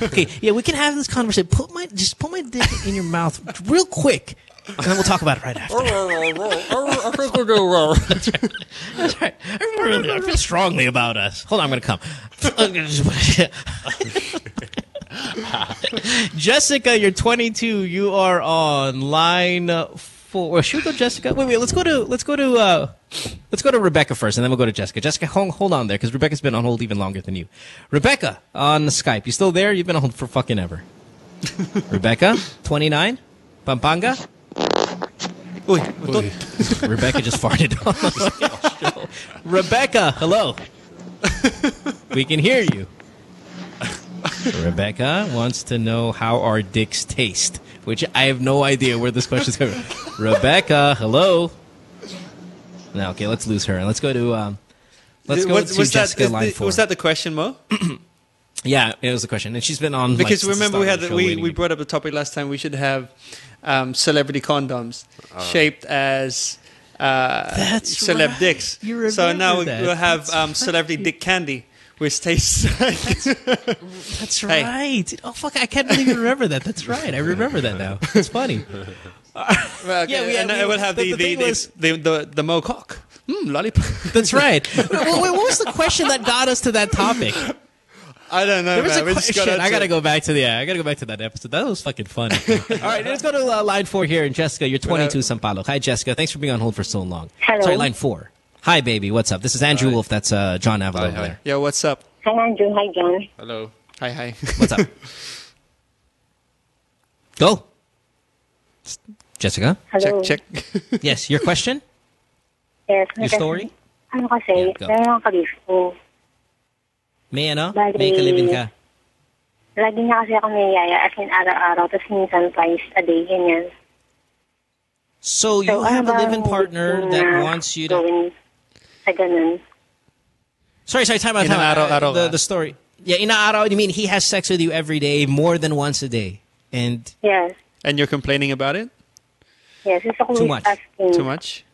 Okay, yeah, we can have this conversation. Just put my dick in your mouth real quick. And then we'll talk about it right after. I think we'll do well. That's right. I feel strongly about us. Hold on, I'm going to come. Jessica, you're 22. You are on line 4. Should we go, Jessica? Wait. Let's go to Rebecca first, and then we'll go to Jessica. Jessica, hold on there, because Rebecca's been on hold even longer than you. Rebecca on Skype. You still there? You've been on hold for fucking ever. Rebecca, 29. Pampanga? Uy. Rebecca just farted. Rebecca, hello. We can hear you. Rebecca wants to know how our dicks taste, which I have no idea where this question is coming from. Rebecca, hello. Now, okay, let's lose her and let's go to Jessica line 4. Was that the question, Mo? Yeah, it was the question, and she's been on because like, remember we brought up the topic last time. We should have celebrity condoms shaped as celeb right. dicks. You So now that. we'll have celebrity dick candy, which tastes like. That's right. Oh fuck! I can't believe you remember that. That's right. I remember that now. It's funny. Well, okay, and we'll have the Mo cock. Lollipop. That's right. What was the question that got us to that topic? I don't know. There was man. a question. I gotta go back to that episode. That was fucking funny. All right, let's go to line 4 here. And Jessica, you're 22, Sampalo. Hi, Jessica. Thanks for being on hold for so long. Hello. Sorry, line 4. Hi, baby. What's up? This is Andrew Wolff. That's Jon Avila over there. Yeah, what's up? Hi, Andrew. Hi, John. Hello. Hi. What's up? Go. Jessica? Hello. Check. Yes, your question? Yes. Your story? Ano kasi, go. meron akong kalif ko. May ano? Bali- May kalibin ka? Lagi niya kasi ako niyaya, as in araw-araw, tapos minsan twice a day, ganyan. So you have a live-in partner that wants you to... Gawin sa ganun. Sorry, time out. Inaaraw-araw ka? The story. Yeah, inaaraw, you mean he has sex with you every day, more than once a day. And Yes. And you're complaining about it? Yes, gusto ko Too much. asking Too much?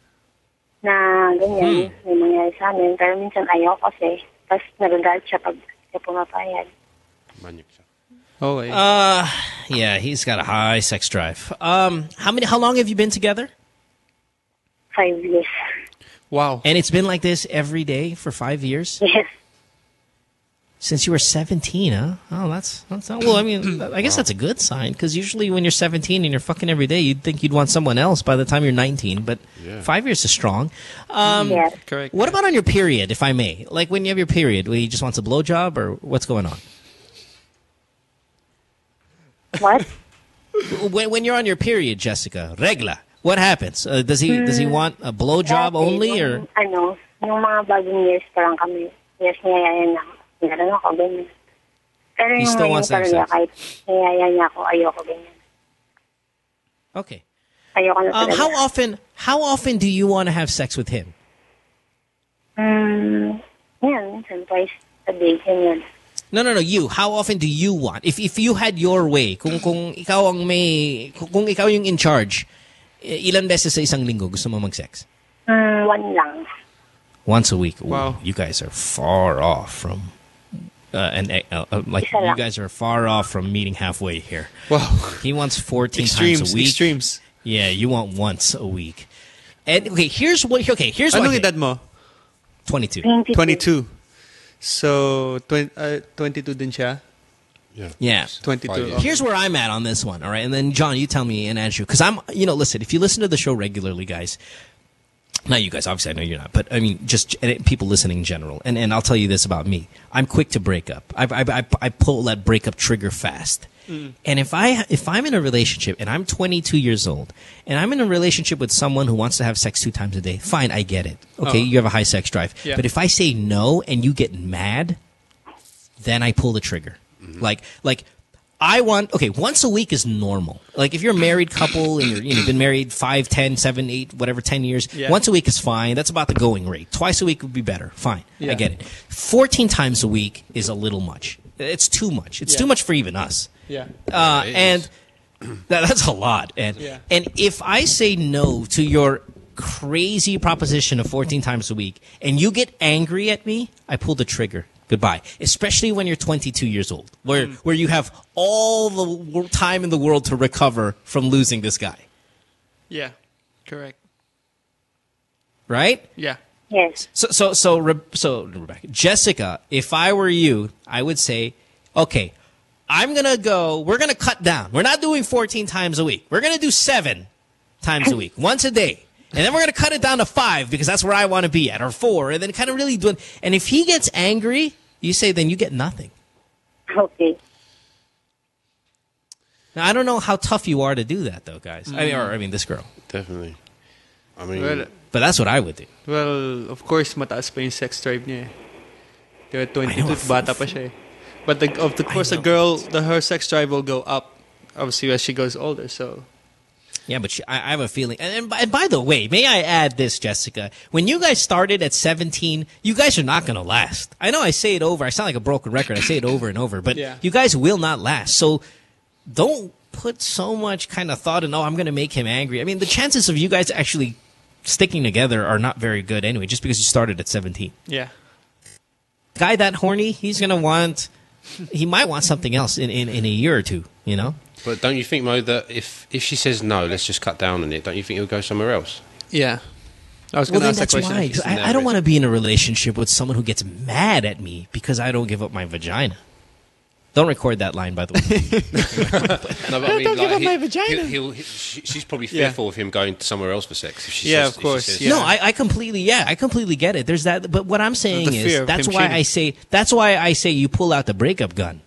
na ganyan, may mangyari sa amin. Pero minsan ayaw kasi. Tapos nagagalit siya pag siya pumapayag. Oh, wait. yeah, he's got a high sex drive. How long have you been together? 5 years. Wow. And it's been like this every day for 5 years? Yes. Since you were 17, huh? Oh, that's well, I mean, I guess that's a good sign, because usually when you're 17 and you're fucking every day, you'd think you'd want someone else by the time you're 19, but 5 years is strong. Yes. Correct. What about on your period, if I may? Like when you have your period, where he just wants a blowjob, or what's going on? What? When you're on your period, Jessica, regla, what happens? Does he want a blowjob only, or? Ano, yung mga bagong years pa lang kami. Yes, niyaya niya ako. Meron ako, ganyan. Pero He yung still wants to have sex. kahit niyaya niya ako, ayoko ganyan. Okay. Ayoko na talaga. How often do you want to have sex with him? Yan, minsan twice a day, ganyan. No, you. How often do you want? If you had your way, kung ikaw ang kung ikaw yung in charge, ilan beses sa isang linggo gusto mo mag-sex? 1 lang. Once a week. Wow. You guys are far off from you guys are far off from meeting halfway here. Wow. He wants 14 times a week. Extremes. Yeah, you want once a week. And here's what Anong edad mo? 22. 22. So 22 din siya? Yeah. 22. Here's where I'm at on this one, all right? And then, John, you tell me and Andrew. Because listen, if you listen to the show regularly, guys, not you guys, obviously I know you're not, but I mean, just people listening in general. And I'll tell you this about me. I'm quick to break up. I pull that breakup trigger fast. And if I'm in a relationship and I'm 22 years old and I'm in a relationship with someone who wants to have sex 2 times a day, fine, I get it. Okay, you have a high sex drive. Yeah. But if I say no and you get mad, then I pull the trigger. Like I want, once a week is normal. Like if you're a married couple and you've been married 5, 10, 7, 8, whatever, 10 years, once a week is fine. That's about the going rate. Twice a week would be better. Fine. I get it. 14 times a week is a little much. It's too much. It's too much for even us. Yeah. And that's a lot. And if I say no to your crazy proposition of 14 times a week and you get angry at me, I pull the trigger. Goodbye. Especially when you're 22 years old, where you have all the time in the world to recover from losing this guy. Yeah. Correct. Right? Yes. So Rebecca, Jessica, if I were you, I would say, okay, we're going to cut down. We're not doing 14 times a week. We're going to do 7 times a week, once a day. And then we're going to cut it down to 5 because that's where I want to be at, or 4. And then kind of really do it. And if he gets angry, you say, then you get nothing. Okay. Now, I don't know how tough you are to do that, though, guys. I mean, this girl. Definitely. I mean, but that's what I would do. Well, of course, mataas pa yung sex drive niya. Kaya 22, bata pa siya. But of course, her sex drive will go up, obviously, as she goes older. So. Yeah, but I have a feeling. And by the way, may I add this, Jessica? When you guys started at 17, you guys are not going to last. I know I say it over. I sound like a broken record. I say it over and over. But you guys will not last. So don't put so much kind of thought in, I'm going to make him angry. I mean, the chances of you guys actually sticking together are not very good anyway, just because you started at 17. Yeah. Guy that horny, he might want something else in a year or two, you know? But don't you think, Mo, that if she says no, let's just cut down on it, don't you think he'll go somewhere else? Yeah. I was going to ask that question. I don't want to be in a relationship with someone who gets mad at me because I don't give up my vagina. Don't record that line, by the way. No, but I mean, don't give up my vagina. She's probably fearful of him going somewhere else for sex. If she says, of course. No, I completely get it. There's that. But what I'm saying is that's why I say you pull out the breakup gun.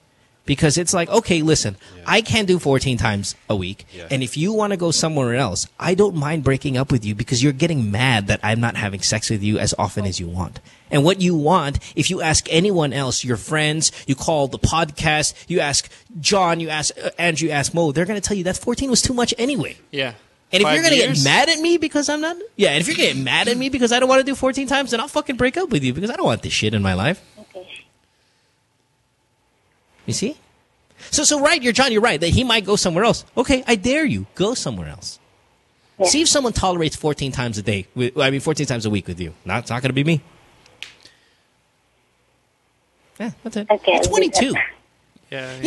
Because it's like, okay, listen, I can't do 14 times a week. Yeah. And if you want to go somewhere else, I don't mind breaking up with you because you're getting mad that I'm not having sex with you as often as you want. And what you want, if you ask anyone else, your friends, you call the podcast, you ask John, you ask Andrew, you ask Mo, they're going to tell you that 14 was too much anyway. Yeah. And if you're going to get mad at me because I'm not... Yeah, and if you're going to get mad at me because I don't want to do 14 times, then I'll fucking break up with you because I don't want this shit in my life. Okay. You see? So right, you're right, that he might go somewhere else. Okay, I dare you. Go somewhere else. Yeah. See if someone tolerates 14 times a day. 14 times a week with you. It's not going to be me. Yeah, that's it. Okay, 22. Yeah.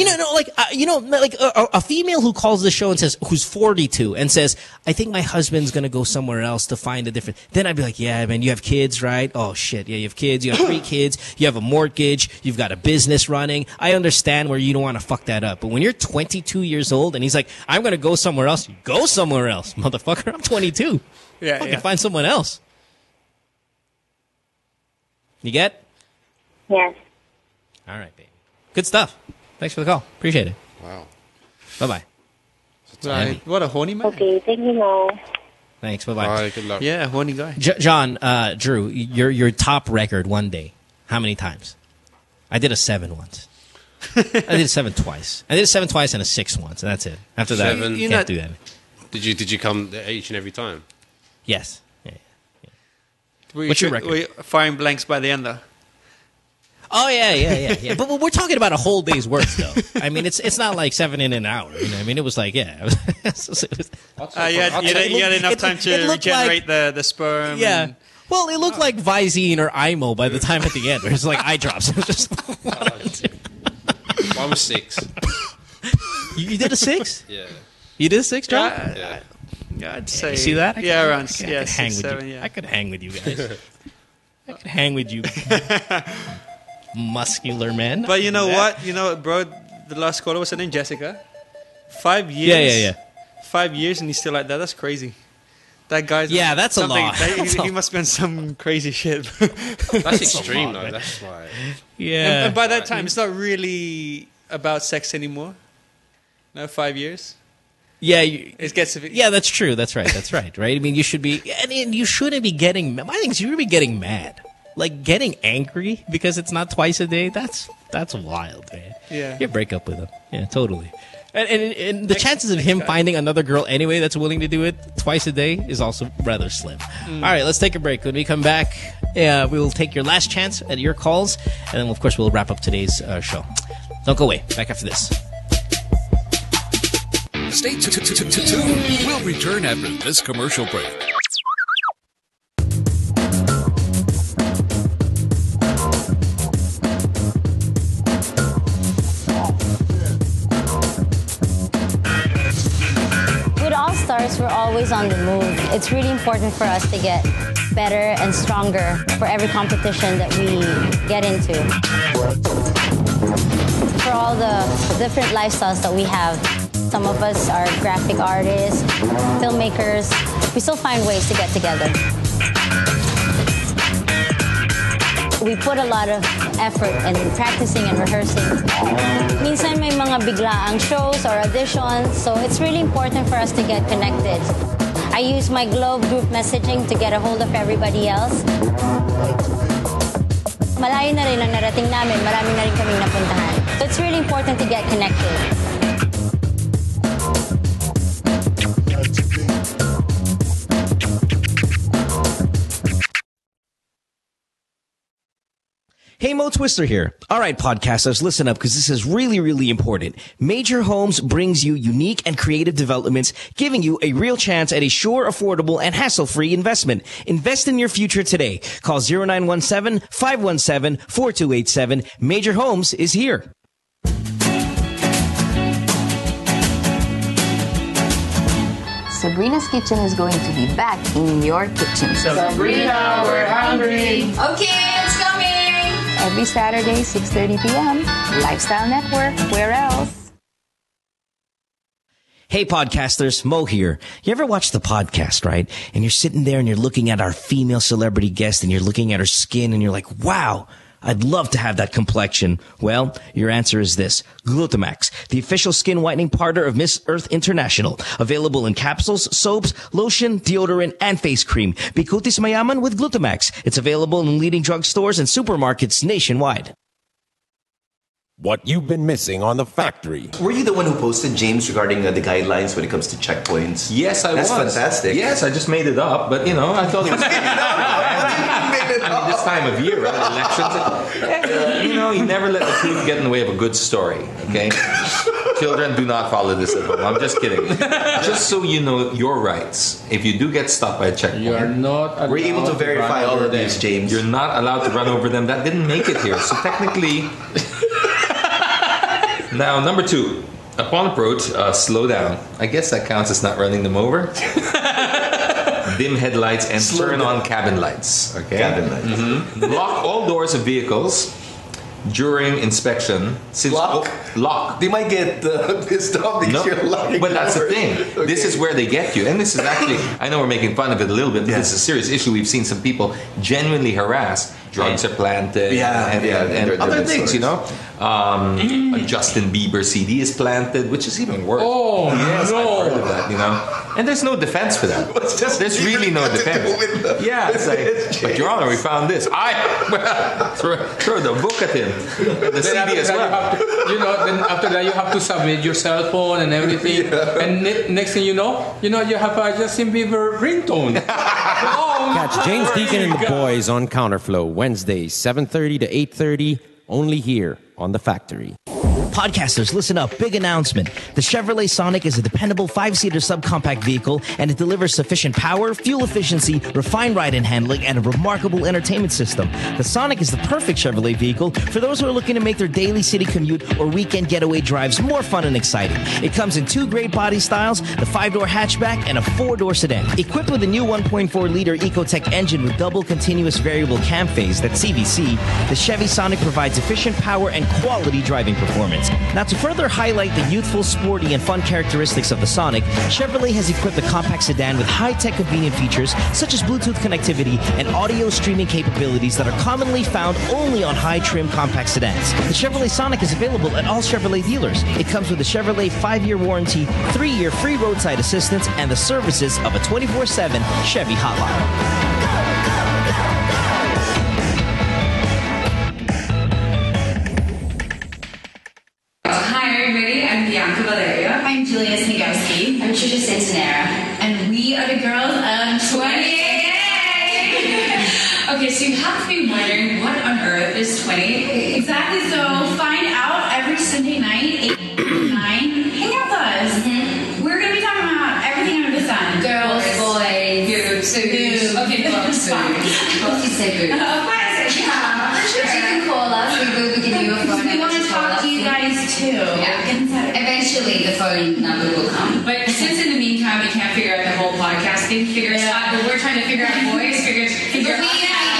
A female who calls the show and says, who's 42 and says, I think my husband's going to go somewhere else to find a different. Then I'd be like, yeah, man, you have kids, right? Oh, shit. Yeah, you have kids. You have 3 kids. You have a mortgage. You've got a business running. I understand where you don't want to fuck that up. But when you're 22 years old and he's like, I'm going to go somewhere else, go somewhere else, motherfucker. I'm 22. Yeah, fucking find someone else. You get? Yes. All right, baby. Good stuff. Thanks for the call. Appreciate it. Wow. Bye-bye. Right. What a horny man. Okay, thank you, Mo. Thanks. Bye-bye. Bye. Good luck. Yeah, horny guy. John, Drew, your top record one day, how many times? I did a 7 once. I did a 7 twice. I did a 7 twice and a 6 once, and that's it. After that, you can't do that. Did you come each and every time? Yes. Yeah. What's your record? Were you firing blanks by the end, though? Oh, yeah. But we're talking about a whole day's work, though. I mean, it's not like 7 in an hour. You know, I mean, it was like, yeah. You had enough time to regenerate the sperm. Yeah. And, well, it looked like Visine or IMO by the time at the end. It was like eye drops. It was just... Mine was 6. You did a 6? Yeah. You did a 6, John? Yeah, I'd say... You see that? Around 6, 7, yeah. I could hang with you guys. I could hang with you. Muscular men. But you know what? Bro, the last caller was her name, Jessica. 5 years. Yeah. 5 years and he's still like that. That's crazy. That guy's... Yeah, that's a lot. He must be on some crazy shit. That's extreme, though. That's why. Yeah. And by that time, it's not really about sex anymore. No, 5 years. Yeah, it gets. Yeah, that's true. That's right. Right. I mean, you should be, and you shouldn't be getting. My thing is, you should be getting mad, like getting angry because it's not twice a day. That's wild, man. Yeah, you break up with him. Yeah, totally. And the chances of him finding another girl anyway that's willing to do it twice a day is also rather slim. All right, let's take a break. When we come back, we will take your last chance at your calls, and then of course we'll wrap up today's show. Don't go away. Back after this. Stay tuned. We'll return after this commercial break. With All Stars, we're always on the move. It's really important for us to get better and stronger for every competition that we get into. For all the different lifestyles that we have, some of us are graphic artists, filmmakers. We still find ways to get together. We put a lot of effort in practicing and rehearsing. Minsan may mga biglaang shows or auditions, so it's really important for us to get connected. I use my Globe group messaging to get a hold of everybody else. Malayo na rin ang narating namin, marami na rin kaming napuntahan. So it's really important to get connected. Hey, Mo Twister here. All right, podcasters, listen up because this is really, really important. Major Homes brings you unique and creative developments, giving you a real chance at a sure, affordable, and hassle-free investment. Invest in your future today. Call 0917-517-4287. Major Homes is here. Sabrina's Kitchen is going to be back in your kitchen. Sabrina, we're hungry. Okay, it's coming. Every Saturday, 6:30 p.m. Lifestyle Network. Where else? Hey, podcasters, Mo here. You ever watch the podcast, right? And you're sitting there and you're looking at our female celebrity guest and you're looking at her skin and you're like, wow, I'd love to have that complexion. Well, your answer is this. Glutamax, the official skin whitening partner of Miss Earth International. Available in capsules, soaps, lotion, deodorant, and face cream. Bikutis Mayaman with Glutamax. It's available in leading drugstores and supermarkets nationwide. What you've been missing on The Factory. Were you the one who posted, James, regarding the guidelines when it comes to checkpoints? Yes, I was. That's fantastic. Yes, I just made it up, but I thought it was this time of year, right? Elections. You never let the truth get in the way of a good story, okay? Children, do not follow this at home. I'm just kidding. Just so you know your rights. If you do get stopped by a checkpoint, you're not allowed. We're able to verify all of these, James. You're not allowed to run over them. That didn't make it here. So technically... Now, number 2. Upon approach, slow down. I guess that counts as not running them over. Dim headlights and turn on cabin lights. Okay. Cabin lights. Mm-hmm. Lock all doors of vehicles during inspection. Since lock. They might get pissed off because you're locking. But that's the thing. Okay. This is where they get you, and this is actually. I know we're making fun of it a little bit, but this is a serious issue. We've seen some people genuinely harass. Drugs are planted, and other things, a Justin Bieber CD is planted, which is even worse. Oh, yes, no. I've heard of that, And there's no defense for that. There's really no defense. Yeah, it's like, but Your Honor, we found this. Throw the book at him. The CD as well. Then after that you have to submit your cell phone and everything. Yeah. And next thing you know, you have a Justin Bieber ringtone. Catch James Deacon and the boys on Counterflow Wednesdays 7:30 to 8:30 only here on The Factory. Podcasters, listen up. Big announcement. The Chevrolet Sonic is a dependable 5-seater subcompact vehicle, and it delivers sufficient power, fuel efficiency, refined ride and handling, and a remarkable entertainment system. The Sonic is the perfect Chevrolet vehicle for those who are looking to make their daily city commute or weekend getaway drives more fun and exciting. It comes in 2 great body styles, the 5-door hatchback and a 4-door sedan. Equipped with a new 1.4-liter Ecotec engine with double continuous variable cam phase, that's CVC, the Chevy Sonic provides efficient power and quality driving performance. Now, to further highlight the youthful, sporty, and fun characteristics of the Sonic, Chevrolet has equipped the compact sedan with high-tech convenient features such as Bluetooth connectivity and audio streaming capabilities that are commonly found only on high-trim compact sedans. The Chevrolet Sonic is available at all Chevrolet dealers. It comes with a Chevrolet 5-year warranty, 3-year free roadside assistance, and the services of a 24/7 Chevy hotline. I'm Julia Snigowski. I'm Trisha Santanera. And we are the girls of 20. Okay, so you have to be wondering, what on earth is 20? Exactly, so find out every Sunday night, 8 to 9. Hang out with us. Mm-hmm. We're going to be talking about everything under the sun. Girls, boys, boobs. Okay, boobs. What you say, boobs? Chicken cola. We give you a phone. We want to talk to you guys too. Yeah. Eventually, the phone number will come. But since in the meantime we can't figure out the whole podcast thing, but we're trying to figure out voice. But we make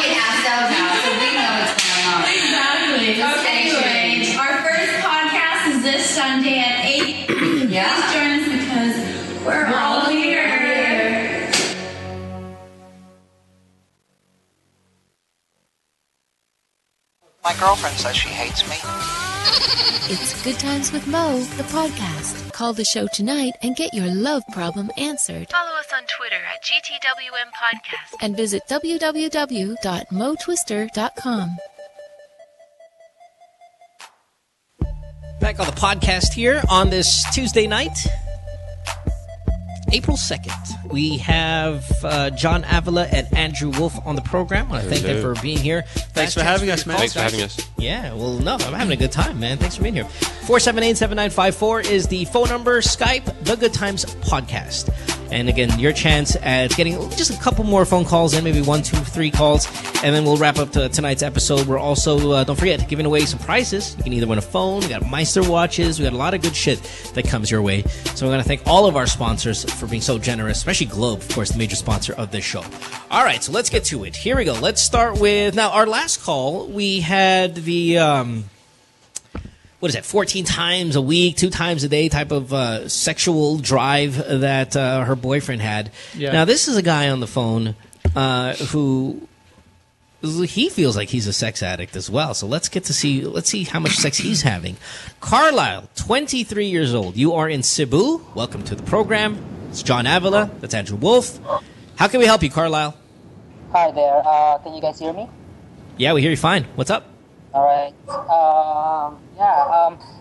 it ourselves out, so we know what's going on. Exactly. Okay. Anyway, our first podcast is this Sunday at 8. Yeah. Please join us because we're all here. girlfriend says she hates me. It's Good Times with Mo, the podcast. Call the show tonight and get your love problem answered. Follow us on Twitter at GTWM Podcast. And visit www.motwister.com. Back on the podcast here on this Tuesday night, April 2nd. We have Jon Avila and Andrew Wolff on the program. I want to thank them for being here. Thanks for having us, man. Thanks for having us. Yeah, well, no, I'm having a good time, man. Thanks for being here. 478-7954 is the phone number. Skype, The Good Times Podcast. And again, your chance at getting just a couple more phone calls in, maybe 1, 2, 3 calls, and then we'll wrap up tonight's episode. We're also, don't forget, giving away some prizes. You can either win a phone, we got Meister watches, we got a lot of good shit that comes your way. So we're going to thank all of our sponsors for being so generous, especially Globe, of course, the major sponsor of this show. All right, so let's get to it. Here we go. Let's start with, now, our last call, we had the... what is that, 14 times a week, 2 times a day type of sexual drive that her boyfriend had. Yeah. Now, this is a guy on the phone who he feels like he's a sex addict as well. So let's see how much sex he's having. Carlisle, 23 years old. You are in Cebu. Welcome to the program. It's Jon Avila. That's Andrew Wolff. How can we help you, Carlisle? Hi there. Can you guys hear me? Yeah, we hear you fine. What's up? All right.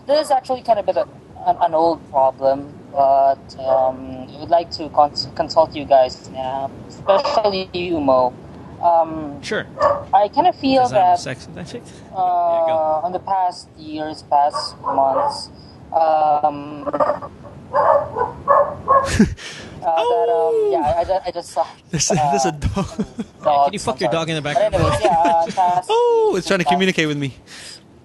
This is actually kind of a bit of an old problem, but I would like to consult you guys now, especially you, Mo. Sure. I kind of feel that sex addict? on the past years, past months, I just saw. There's a dog. Can you fuck your dog in the background? Anyways, it's trying to communicate with me.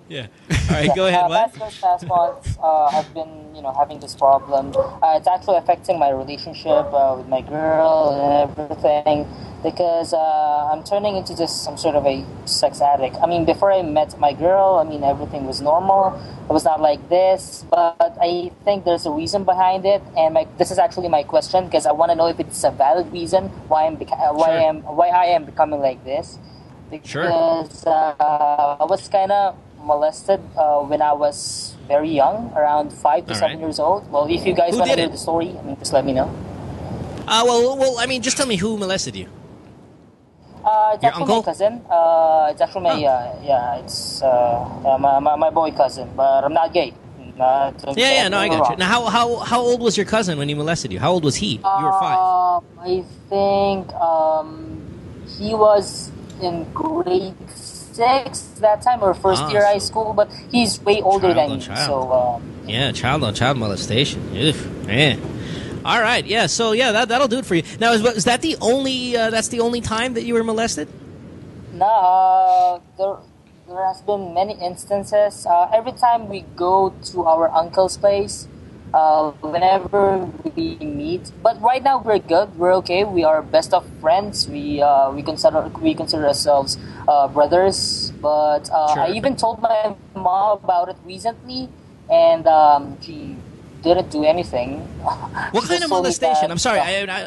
Yeah. All right, go ahead. What? Past months, I've been, having this problem. It's actually affecting my relationship with my girl and everything because I'm turning into just some sort of a sex addict. I mean, before I met my girl, everything was normal. It was not like this, but I think there's a reason behind it, and this is actually my question because I want to know if it's a valid reason why I am becoming like this. Because I was kind of molested when I was very young, around 5 to 7 years old. Well, if you guys want to hear the story, just let me know. Just tell me who molested you. It's Your actually uncle? my cousin. It's actually my boy cousin, but I'm not gay. I got you. Now, how old was your cousin when he molested you? How old was he? You were 5. I think he was in grade 6 that time, or first year high school, but he's way older than me. So child on child molestation. Ugh, man. All right, yeah. So that'll do it for you. Now, is that the only? That's the only time that you were molested? No, there has been many instances. Every time we go to our uncle's place, whenever we meet. But right now we're good. We're okay. We are best of friends. We consider ourselves brothers. But I even told my mom about it recently, and she didn't do anything. What kind of molestation? I'm sorry,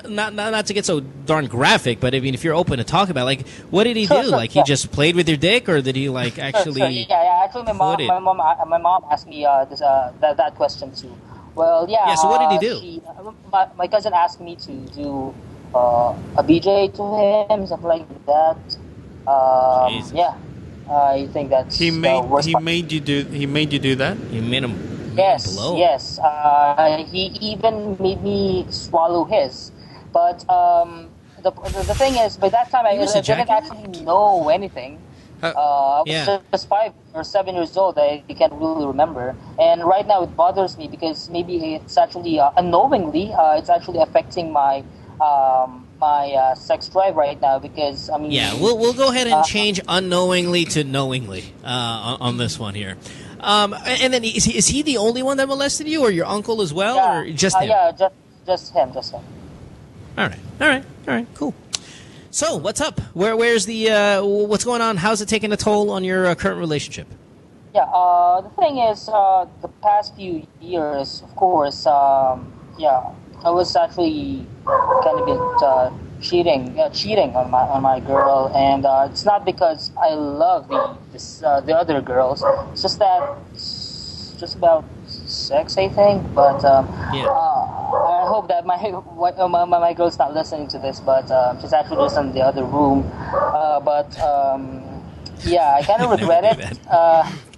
not to get so darn graphic, but if you're open to talk about, what did he do? He just played with your dick, or did he actually? Yeah. Actually, my mom asked me that question too. Well, yeah. Yeah. So what did he do? My cousin asked me to do a BJ to him, something like that. Yeah. I think that's he made you do that. He made him. Yes. He even made me swallow his. But the thing is, by that time I didn't actually know anything. I was just 5 or 7 years old. I can't really remember. And right now it bothers me because maybe it's actually unknowingly it's actually affecting my my sex drive right now because we'll go ahead and change unknowingly to knowingly on this one here. And then is he the only one that molested you, or your uncle as well, or just him? Just him. All right, cool. So what's up? Where's the what's going on? How's it taking a toll on your current relationship? Yeah, the thing is, the past few years, of course, I was actually kind of a bit cheating on my girl, and it's not because I love the other girls. It's just that it's just about sex, I think. But I hope that my girl's not listening to this, but she's actually just in the other room. Yeah, I kind of regret it.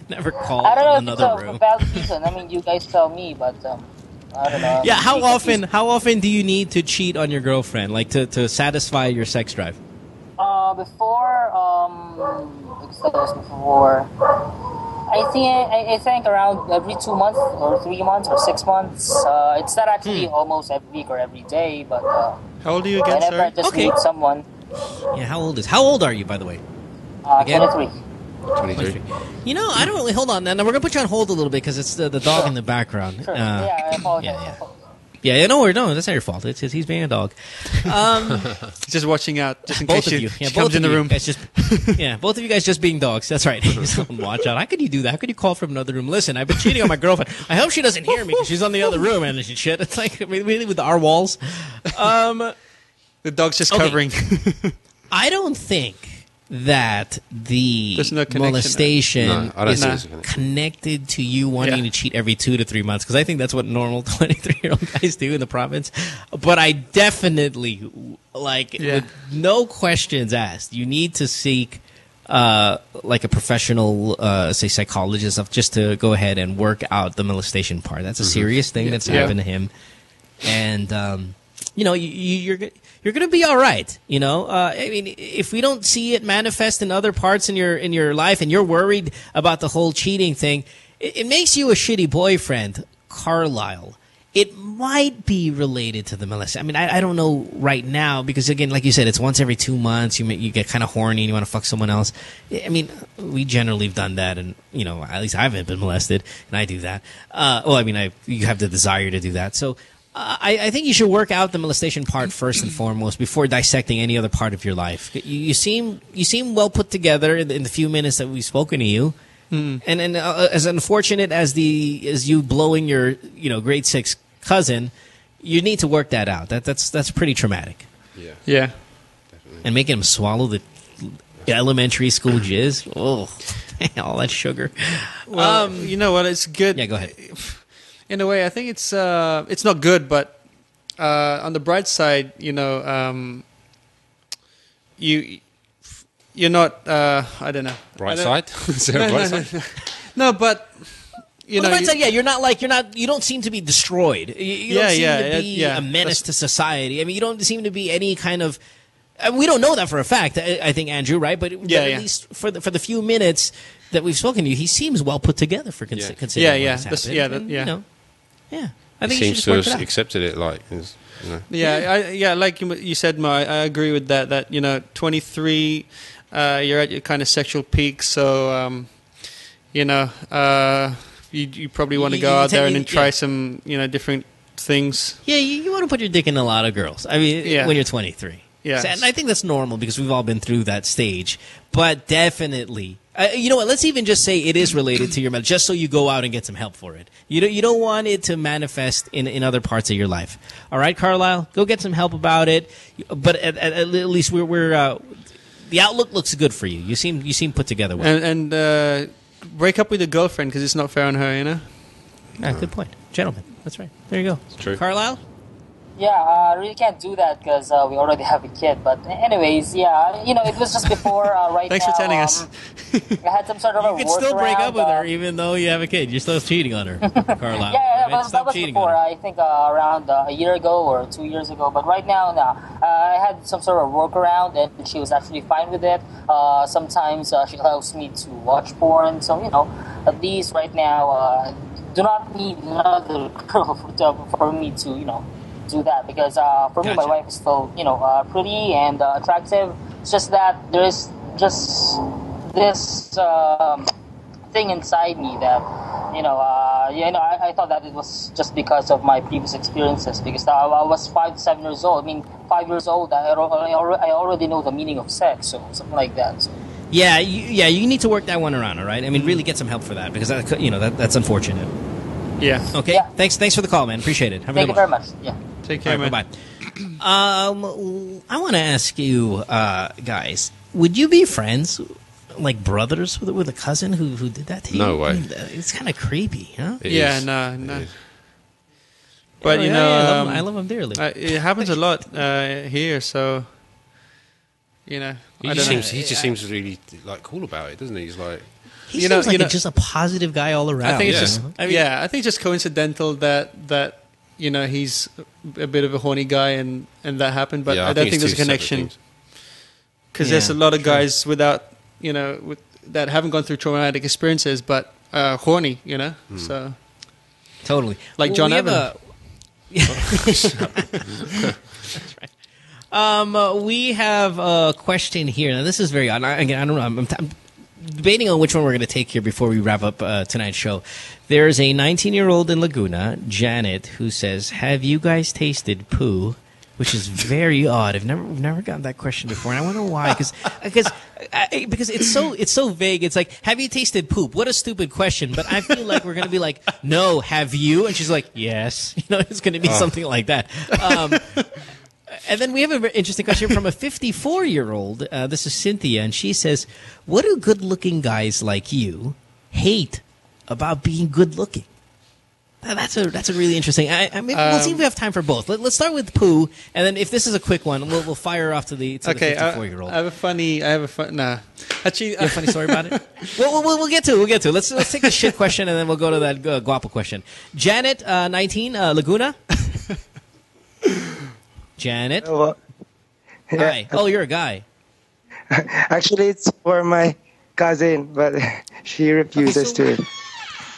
Never call I don't know if another it's room. a valid reason. I mean, you guys tell me, but I don't know. Yeah, how often do you need to cheat on your girlfriend, like to satisfy your sex drive? Before, I think around every 2 months or 3 months or 6 months. It's not actually almost every week or every day, but how old are you again, whenever sir? I just meet someone. Yeah, how old are you, by the way? 23. 23. You know, I don't really... Hold on. Now, we're going to put you on hold a little bit because it's the dog in the background. Sure. I apologize. Yeah, no, that's not your fault. It's he's being a dog. Just watching out, just in both case of you. she comes in the room. It's just, both of you guys just being dogs. That's right. Watch out. How could you do that? How could you call from another room? Listen, I've been cheating on my girlfriend. I hope she doesn't hear me because she's on the other room and shit. It's like really with our walls. The dog's just covering. I don't think that the molestation is connected to you wanting to cheat every 2 to 3 months, because I think that's what normal 23-year-old guys do in the province. But I definitely, with no questions asked, you need to seek like a professional, say, psychologist, just to go ahead and work out the molestation part. That's a serious thing that's happened to him. And, you're going to be all right. I mean, if we don't see it manifest in other parts in your life, and you're worried about the whole cheating thing, it makes you a shitty boyfriend, Carlisle. It might be related to the molestation. I mean, I don't know right now, because again, like you said, it's once every 2 months. You get kind of horny and you want to fuck someone else. I mean, we generally have done that, and at least I haven't been molested, and I do that. You have the desire to do that, so. I think you should work out the molestation part first and foremost before dissecting any other part of your life. You seem well put together in the few minutes that we've spoken to you, and as unfortunate as you blowing your grade 6 cousin, you need to work that out. That's pretty traumatic. Yeah, definitely. And making him swallow the elementary school jizz. Oh, all that sugar. Well, you know what? It's good. Yeah, go ahead. In a way, I think it's not good, but on the bright side, you're not. I don't know. Bright side? Is there a bright side? No, but you don't seem to be destroyed. You don't seem to be a menace to society. I mean, you don't seem to be any kind of. We don't know that for a fact. I think Andrew, right? But at least for the few minutes that we've spoken to you, he seems well put together for considering what's happened. I think he seems to have accepted it, like you said, Mo, I agree with that. That 23, you're at your kind of sexual peak, so you probably want to go out there and try some different things. Yeah, you want to put your dick in a lot of girls. I mean, when you're 23. Yeah, and I think that's normal because we've all been through that stage. But definitely, you know what? Let's even just say it is related to your mental, just so you go out and get some help for it. You don't want it to manifest in other parts of your life. All right, Carlisle, go get some help about it. But at least we're the outlook looks good for you. You seem put together well. And break up with your girlfriend because it's not fair on her. Good point, gentlemen. That's right. There you go. It's true, Carlisle. Yeah, I really can't do that because we already have a kid. But anyways, it was just before Thanks for telling us. I had some sort of a You can still break up with her even though you have a kid. You're still cheating on her, Carlisle. That was before. I think around a year ago or 2 years ago. But right now, I had some sort of workaround, and she was actually fine with it. Sometimes she allows me to watch porn. So, at least right now, do not need another girl for me to, do that, because for me, my wife is still pretty and attractive. It's just that there's just this thing inside me that I thought that it was just because of my previous experiences, because I was 5 to 7 years old. I mean, 5 years old, I already know the meaning of sex, so something like that. So. Yeah, you need to work that one around. All right, I mean, really get some help for that, because that's unfortunate. Yeah. Okay. Yeah. Thanks for the call, man. Appreciate it. Thank you very much. Yeah. Take care, man. Bye. I want to ask you, guys, would you be friends, like brothers, with a cousin who did that to you? No way. I mean, it's kind of creepy, huh? No. But you know, I love him dearly. It happens a lot here, so you know. He just seems really like cool about it, doesn't he? He's like, he seems like just a positive guy all around. I think it's just, I think it's just coincidental that you know he's a bit of a horny guy and that happened, but I don't think there's a connection because there's a lot of guys without that haven't gone through traumatic experiences, but horny, you know. So totally like Jon Avila. That's right. We have a question here. Now, this is very odd. I don't know. I'm debating on which one we're going to take here before we wrap up tonight's show. There's a 19-year-old in Laguna, Janet, who says, "Have you guys tasted poo?" Which is very odd. We've never gotten that question before, and I wonder why. Because it's so vague. It's like, have you tasted poop? What a stupid question. But I feel like we're going to be like, no, have you? And she's like, yes. You know, it's going to be something like that. And then we have an interesting question from a 54-year-old. This is Cynthia, and she says, what do good-looking guys like you hate about being good-looking? That's a really interesting. We'll see if we have time for both. Let's start with poo, and then if this is a quick one, we'll fire off to the 54-year-old. I have a funny. Actually, you have a funny story about it. We'll get to it. Let's take the shit question, and then we'll go to that guapo question. Janet, 19, Laguna. Janet. Hello. Hi. Oh, you're a guy. Actually, it's for my cousin, but she refuses to.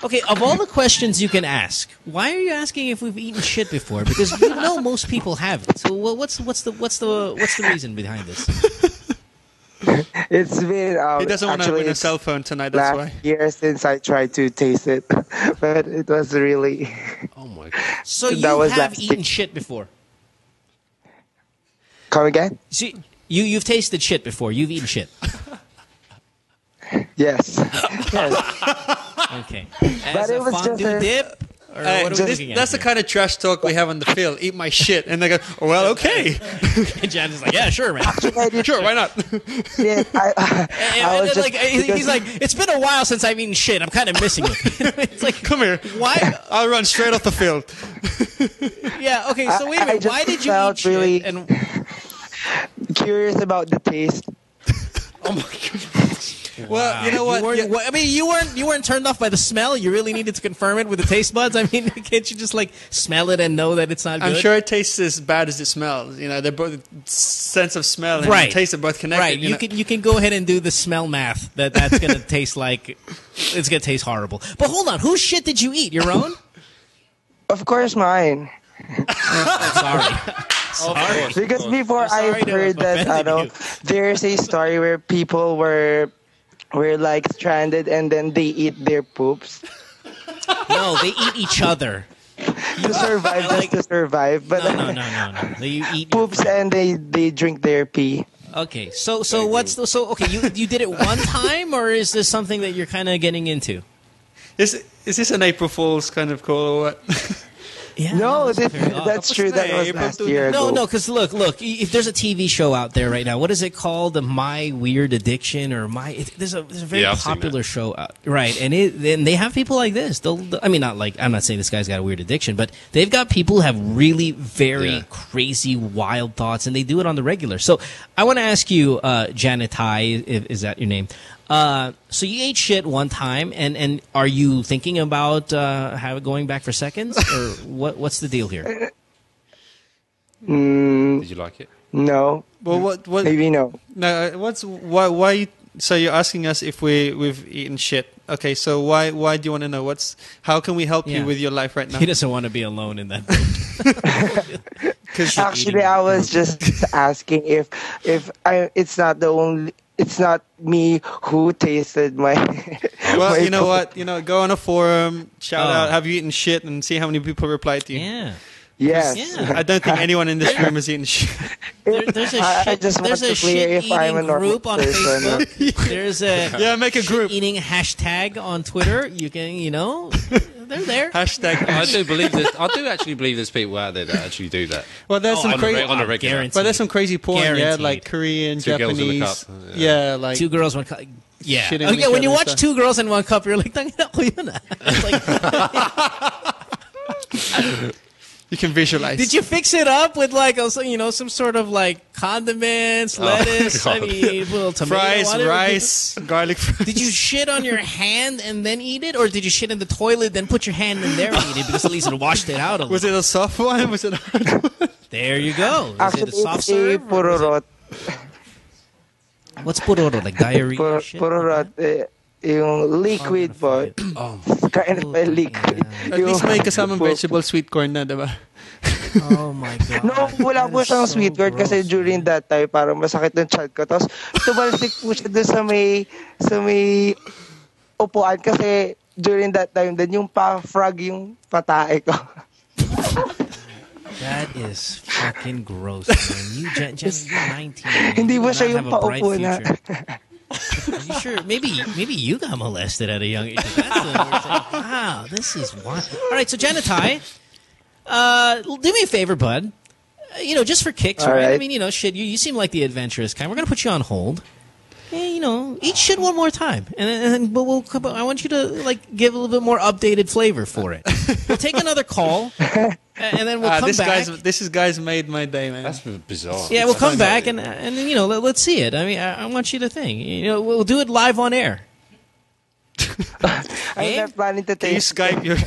Okay, of all the questions you can ask, why are you asking if we've eaten shit before? Because you know most people haven't. So what's the reason behind this? It's been he doesn't want to win a cell phone tonight. That's why. Last year since I tried to taste it, but it was really. Oh my god! So you have eaten shit before? Come again? See, you've tasted shit before. You've eaten shit. Yes. Okay. But it was just a dip? Or what are we looking at that's here? the kind of trash talk we have on the field. Eat my shit. And they go, oh, well, okay. And Jan's is like, yeah, sure, man. Sure, why not? Yeah, he's like, it's been a while since I've eaten shit. I'm kind of missing it. It's like, come here. Why? I'll run straight off the field. Yeah, okay, so wait a minute. Why did you eat really shit? And curious about the taste. oh my god. Well, you know what? You weren't turned off by the smell. You really needed to confirm it with the taste buds. I mean, can't you just like smell it and know that it's not good? I'm sure it tastes as bad as it smells. You know, they're both sense of smell and taste are both connected. Right. You can go ahead and do the smell math. That's going to taste like it's going to taste horrible. But hold on, whose shit did you eat? Your own? Of course, mine. Sorry. Sorry. Because before I heard that, there's a story where people were like stranded and then they eat their poops. No, they eat each other. To survive, just to survive. But no. You eat poops and they drink their pee. Okay, so okay? You did it one time, or is this something that you're kind of getting into? Is this an April Fool's kind of call or what? Yeah, no, that's true. That was last year ago. No, because look. If there's a TV show out there right now, what is it called? The My Weird Addiction or there's a very popular show, right? And they have people like this. I'm not saying this guy's got a weird addiction, but they've got people who have really very crazy, wild thoughts, and they do it on the regular. So I want to ask you, Janet Tai, is that your name? So you ate shit one time, and are you thinking about going back for seconds, or what's the deal here? Did you like it? No. Well, what? Maybe no. No. Why? So you're asking us if we've eaten shit. Okay. So why do you want to know? How can we help you with your life right now? He doesn't want to be alone in that boat. Actually, I was just asking if it's not the only. It's not me who tasted my. Well, you know what? Go on a forum, shout out, have you eaten shit, and see how many people reply to you. Yeah. Yes. Yeah. I don't think anyone in this room has eaten shit. There's a shit-eating group on Facebook. There's a make a group. Eating hashtag on Twitter. You can, they're there. Hashtag. I do believe this. I do actually believe there's people out there that actually do that. Well, there's some crazy on a regular. But there's some crazy porn, Guaranteed. like Korean, Two girls in a Japanese. cup. Yeah, like 2 girls, 1 cup. Yeah. shitting Oh, on yeah. each When you other watch and 2 girls in 1 cup, you're like, it's like. You can visualize. Did you fix it up with some sort of like condiments, lettuce? I mean, a little tomato, fries, whatever. rice, garlic fries. Did you shit on your hand and then eat it, or did you shit in the toilet then put your hand in there and eat it because at least it washed it out a little? Was it a soft one? Was it a hard one? There you go. Actually, Is it a soft it's serve? pururot. What's pururot? Like diarrhea? shit? Pururot. Yung liquid po. Kind of a liquid. At least may kasamang vegetable sweet corn na, diba? Oh my God. No, wala po siyang sweet corn kasi during that time parang masakit ng child ko. Tapos tumalsik po siya doon sa may upuan kasi during that time din yung frog yung patae ko. That is fucking gross, man. You're 19. Hindi mo siya yung paupo na. Are you sure? Maybe you got molested at a young age. Wow, this is wild. All right, so Janitai, do me a favor, bud. Just for kicks, right? I mean, shit. You seem like the adventurous kind. We're gonna put you on hold. And, eat shit one more time, and I want you to give a little bit more updated flavor for it. We'll take another call, and then we'll come back. This guy's made my day, man. That's bizarre. Yeah, we'll come back and let's see it. I mean, I want you to think. We'll do it live on air. I'm not planning to Can you taste. Skype your...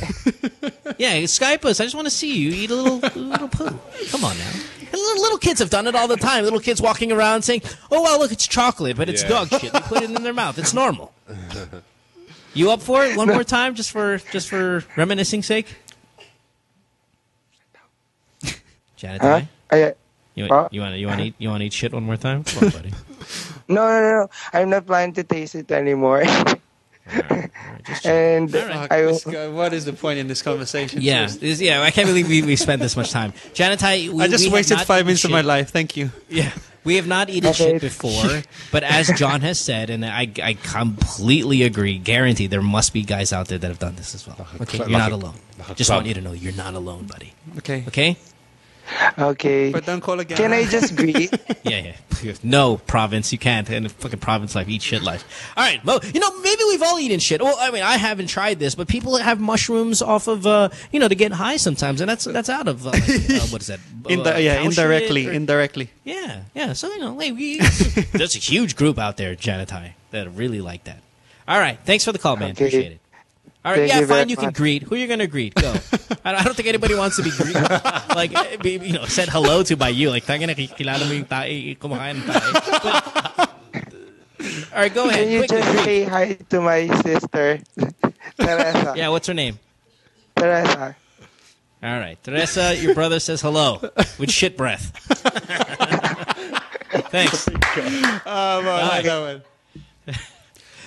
Yeah, Skype us. I just want to see you eat a little poo. Come on now. And little kids have done it all the time. Little kids walking around saying, "Oh wow, look, it's chocolate, but it's dog shit." They put it in their mouth. It's normal. You up for it? One more time, just for reminiscing sake. Janet, you want to eat shit one more time? Come on, buddy. No. I'm not planning to taste it anymore. And what is the point in this conversation? Yeah, I can't believe we spent this much time. Janitai, I just wasted 5 minutes of my life. Thank you. Yeah, we have not eaten shit before, but as John has said, and I completely agree, guaranteed there must be guys out there that have done this as well. Okay, you're not alone. Just want you to know you're not alone, buddy. Okay? Okay. But don't call again. Can I just greet? Yeah. No, province, you can't. And fucking province life, eat shit life. All right, Mo. Maybe we've all eaten shit. Well, I mean, I haven't tried this, but people have mushrooms off of, to get high sometimes, and that's out of what is that? Indirectly. Yeah. So there's a huge group out there, Janitai, that really like that. All right, thanks for the call, man. Okay. Appreciate it. All right, Thank you fine. very You can much. greet. Who are you gonna greet? Go. I don't think anybody wants to be greeted. Said hello to by you. Like, tanga nakikilala mo yung tae, kumakain ng tae. All right, go ahead. Can you Quickly just greet. say hi to my sister, Teresa? Yeah, what's her name? Teresa. All right, Teresa. Your brother says hello with shit breath. Thanks.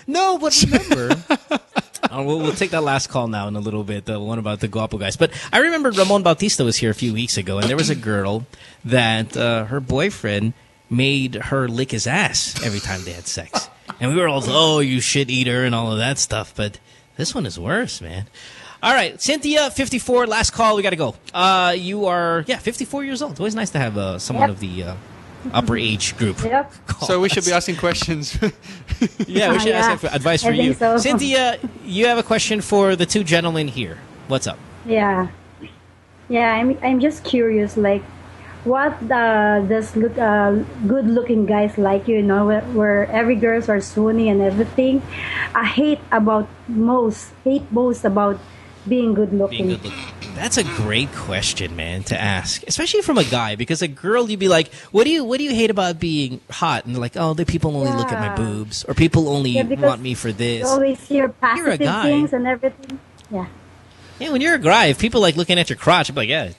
No, but remember. We'll take that last call now in a little bit, the one about the Guapo guys. But I remember Ramon Bautista was here a few weeks ago, and there was a girl that her boyfriend made her lick his ass every time they had sex. And we were all, "Oh, you shit eater," and all of that stuff. But this one is worse, man. All right, Cynthia, 54, last call. We got to go. You are, 54 years old. Always nice to have someone of the upper age group. Yep. So we should be asking questions. Yeah, we should ask for advice for I you. think so. Cynthia, you have a question for the two gentlemen here. What's up? Yeah. I'm just curious, like, what does good-looking guys like you know where every girls are swooning and everything? I hate most about being good-looking. That's a great question, man, to ask, especially from a guy. Because a girl, you'd be like, "What do you hate about being hot?" And they're like, "Oh, the people only look at my boobs, or people only want me for this." You always hear You're a positive guy. things and everything. Yeah. Yeah, when you're a guy, if people like looking at your crotch, you'd be like, "Yeah,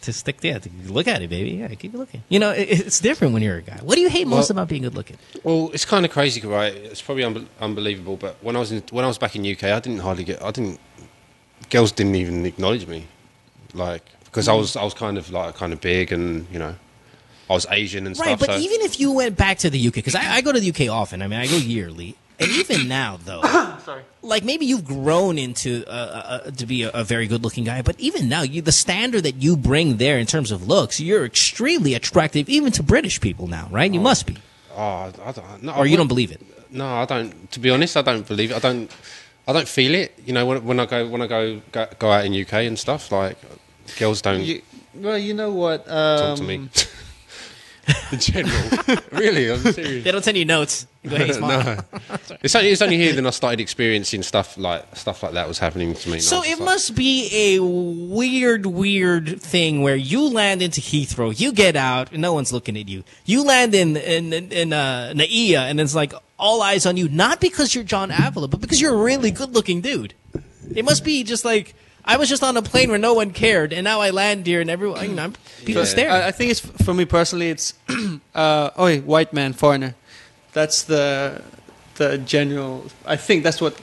look at it, baby. Yeah, keep looking." It's different when you're a guy. What do you hate most about being good looking? Well, it's kind of crazy, right? It's probably unbelievable, but when I was back in UK, girls didn't even acknowledge me. Like, because I was kind of big, and I was Asian and stuff. Right, but so. even if you went back to the UK, because I go to the UK often. I mean, I go yearly, and even now though, sorry, like maybe you've grown into to be a very good-looking guy, but even now, the standard that you bring there in terms of looks, you're extremely attractive even to British people now, right? You must be. Oh, I don't. No, or you don't believe it? No, I don't. To be honest, I don't believe it. I don't feel it. When I go out in UK and stuff, like girls don't. Well, you know what? Talk to me. In general, really, I'm serious. They don't send you notes. You go, hey, smile. No, it's only here that I started experiencing stuff like that was happening to me. So it must be a weird thing where you land into Heathrow, you get out, and no one's looking at you. You land in Naia, and it's like all eyes on you, not because you're Jon Avila, but because you're a really good-looking dude. It must be just like, I was just on a plane where no one cared, and now I land here, and everyone, people stare. I think it's, for me personally, it's white man, foreigner. That's the general. I think that's what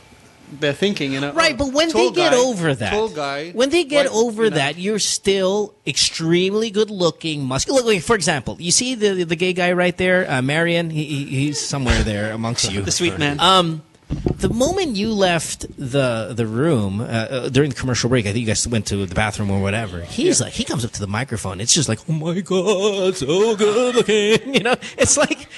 they're thinking, Right, but when they get over that, tall guy, when they get over that, you're still extremely good-looking, muscular. Look, for example, you see the gay guy right there, Marion. He's somewhere there amongst you, the sweet man. The moment you left the room during the commercial break, I think you guys went to the bathroom or whatever. He's like, he comes up to the microphone. It's just like, oh my god, so good looking. It's like,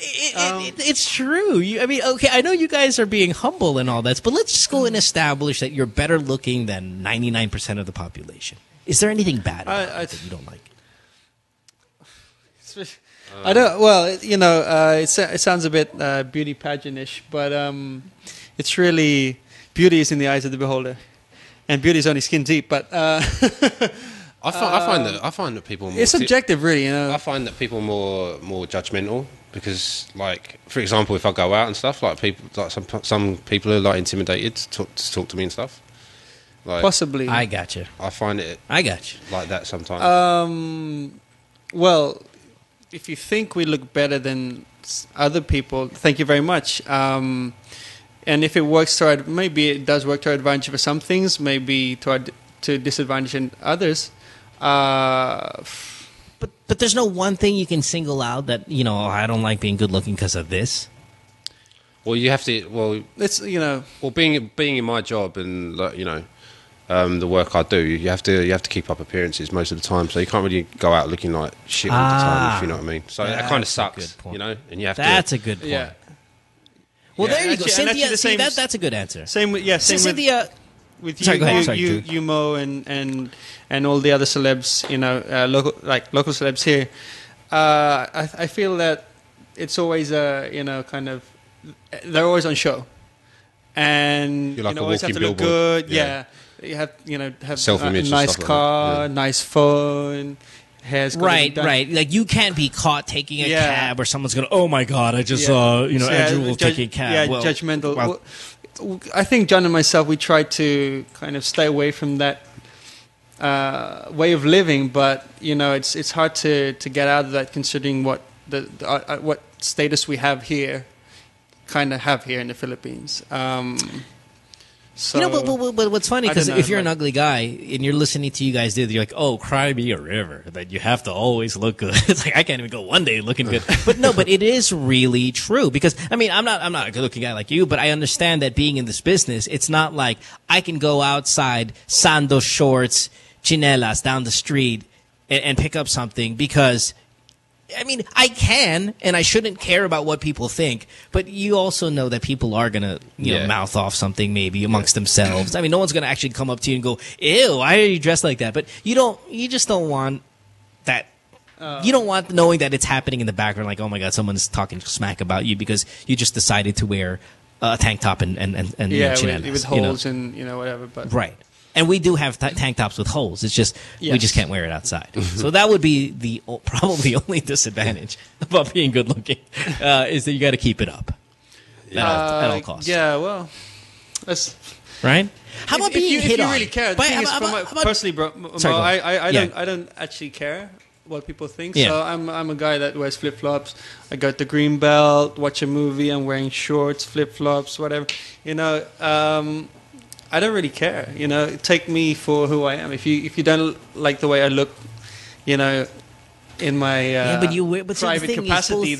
it's true. Okay, I know you guys are being humble and all that, but let's just go and establish that you're better looking than 99% of the population. Is there anything bad about it that you don't like? I don't. Well, it sounds a bit beauty pageantish, but it's really, beauty is in the eyes of the beholder, and beauty is only skin deep. But I find that people. It's subjective, really. I find that people are more judgmental because, like, for example, if I go out and stuff, like some people are like intimidated to talk to me and stuff. Like, possibly. I got you. I find it. I got you. Like that sometimes. Well, if you think we look better than other people, thank you very much. And if it works maybe it does work to our advantage for some things, maybe to disadvantage in others. But there's no one thing you can single out that I don't like being good looking because of this. Well, you have to. Well, it's Well, being in my job and the work I do, you have to keep up appearances most of the time. So you can't really go out looking like shit all the time, if you know what I mean. So that kind of sucks, And you have That's a good point. Yeah. Well, there you go, actually, Cynthia. See, that's a good answer. Same with Cynthia. With sorry, go ahead. you Mo, and all the other celebs, local celebs here. I feel that it's always kind of, they're always on show, and you're like always have to look billboard. good. Yeah. You have have self-image, a nice car, nice phone, hair's right. Like you can't be caught taking a cab, or someone's gonna, oh my god, I just saw Andrew Wolff taking a cab. Yeah, judgmental. Well, I think John and myself, we try to kind of stay away from that way of living, but it's hard to get out of that, considering what what status we have here in the Philippines. So, but what's funny, because if you're an ugly guy and you're listening to you guys do, you're like, oh, cry me a river, that you have to always look good. It's like, I can't even go one day looking good. But it is really true, because, I'm not a good looking guy like you, but I understand that being in this business, it's not like I can go outside, sando shorts, chinelas down the street and pick up something, because I can, and I shouldn't care about what people think, but you also know that people are going to, mouth off something maybe amongst themselves. No one's going to actually come up to you and go, ew, why are you dressed like that? But you just don't want that. You don't want knowing that it's happening in the background, like, oh my God, someone's talking smack about you because you just decided to wear a tank top and chinelas, with holes and, whatever. But. Right. And we do have tank tops with holes. It's just we just can't wear it outside. So that would be probably the only disadvantage about being good looking is that you got to keep it up at all costs. Yeah, well, that's right. How about being hit on? If you really care, personally, bro, I don't actually care what people think. Yeah. So I'm a guy that wears flip flops. I got the green belt. Watch a movie. I'm wearing shorts, flip flops, whatever. I don't really care. You know, take me for who I am. If you don't like the way I look, you know, in my private capacity,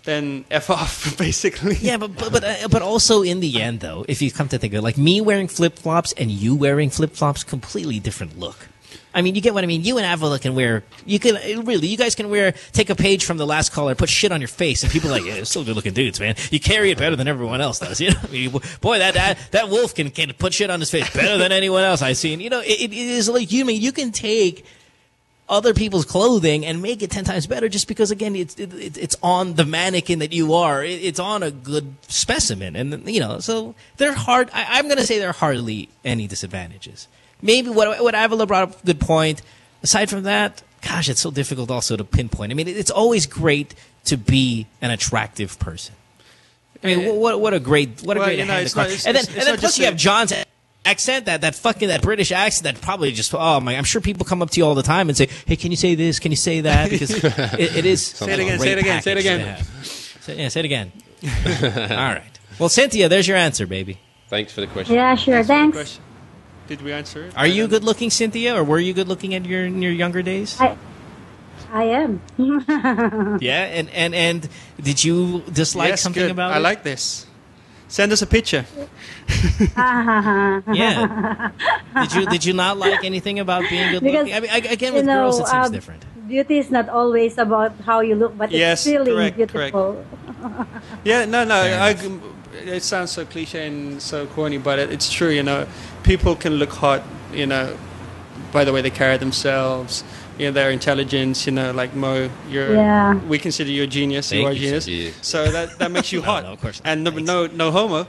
then F off, basically. Yeah, but also in the end, though, if you come to think of it, like me wearing flip-flops and you wearing flip-flops, completely different look. I mean, you get what I mean? You and Avila can wear, you guys can take a page from the last caller, put shit on your face, and people are like, yeah, still good-looking dudes, man. You carry it better than everyone else does, you know? I mean, boy, that Wolff can put shit on his face better than anyone else I've seen. You know, it is like, you can take other people's clothing and make it 10 times better just because, again, it's on the mannequin that you are. It's on a good specimen. And, you know, so I'm going to say there are hardly any disadvantages. Maybe what Avila brought up, good point. Aside from that, gosh, it's so difficult also to pinpoint. I mean, it's always great to be an attractive person. I mean, what a great hand to cry. And then plus you have Jon's accent, that British accent that probably just, oh my, I'm sure people come up to you all the time and say, hey, can you say this? Can you say that? Because it is. Say it again. Say it again. All right. Well, Cynthia, there's your answer, baby. Thanks for the question. Yeah, sure. Thanks. Did we answer it? Are you good looking, Cynthia, or were you good looking in your younger days? I am. Yeah, and did you dislike something about it? I like this. Send us a picture. Yeah. Did you not like anything about being good looking? I mean, again, with girls, it seems different. Beauty is not always about how you look, but it's feeling beautiful. Yeah, no. It sounds so cliche and so corny, but it's true. You know, people can look hot, you know, by the way they carry themselves. You know, their intelligence, you know, like Mo, we consider you a genius. You are a genius. Yeah. So that makes you hot. No, of course. And no homo.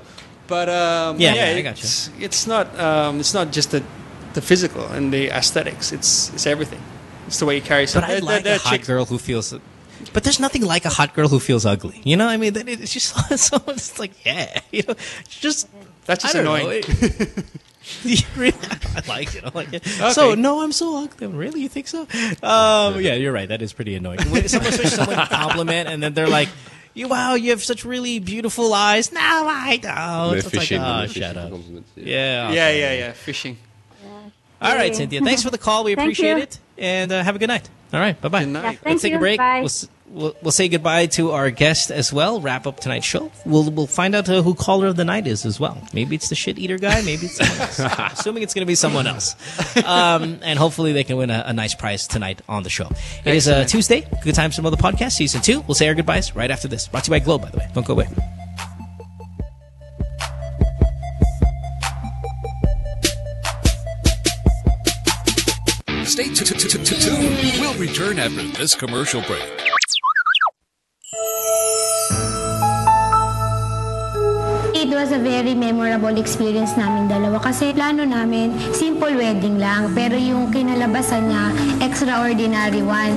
But I got you. It's not just the physical and the aesthetics. It's everything. It's the way you carry yourself. But I like a hot girl who feels. But there's nothing like a hot girl who feels ugly. You know, I mean, it's just so. It's like, yeah, you know, that's just annoying. I like it. Okay. So, no, I'm so ugly. Really? You think so? Yeah, you're right. That is pretty annoying. When someone compliment and then they're like, wow, you have such really beautiful eyes. No, I don't. It's like, oh, shut up. Yeah. Fishing. All right, Cynthia. Thanks for the call. We appreciate it. And have a good night. All right. Bye-bye. Good night. Let's take a break. Bye. We'll say goodbye to our guest as well. Wrap up tonight's show. We'll find out who caller of the night is as well. Maybe it's the shit eater guy. Maybe it's someone else. Assuming it's going to be someone else. And hopefully they can win a nice prize tonight on the show. It is Tuesday. Good Times from Other Podcast, Season 2. We'll say our goodbyes right after this. Brought to you by Globe, by the way. Don't go away. Stay tuned. We'll return after this commercial break. It was a very memorable experience namin dalawa kasi plano namin simple wedding lang pero yung kinalabasan niya extraordinary one.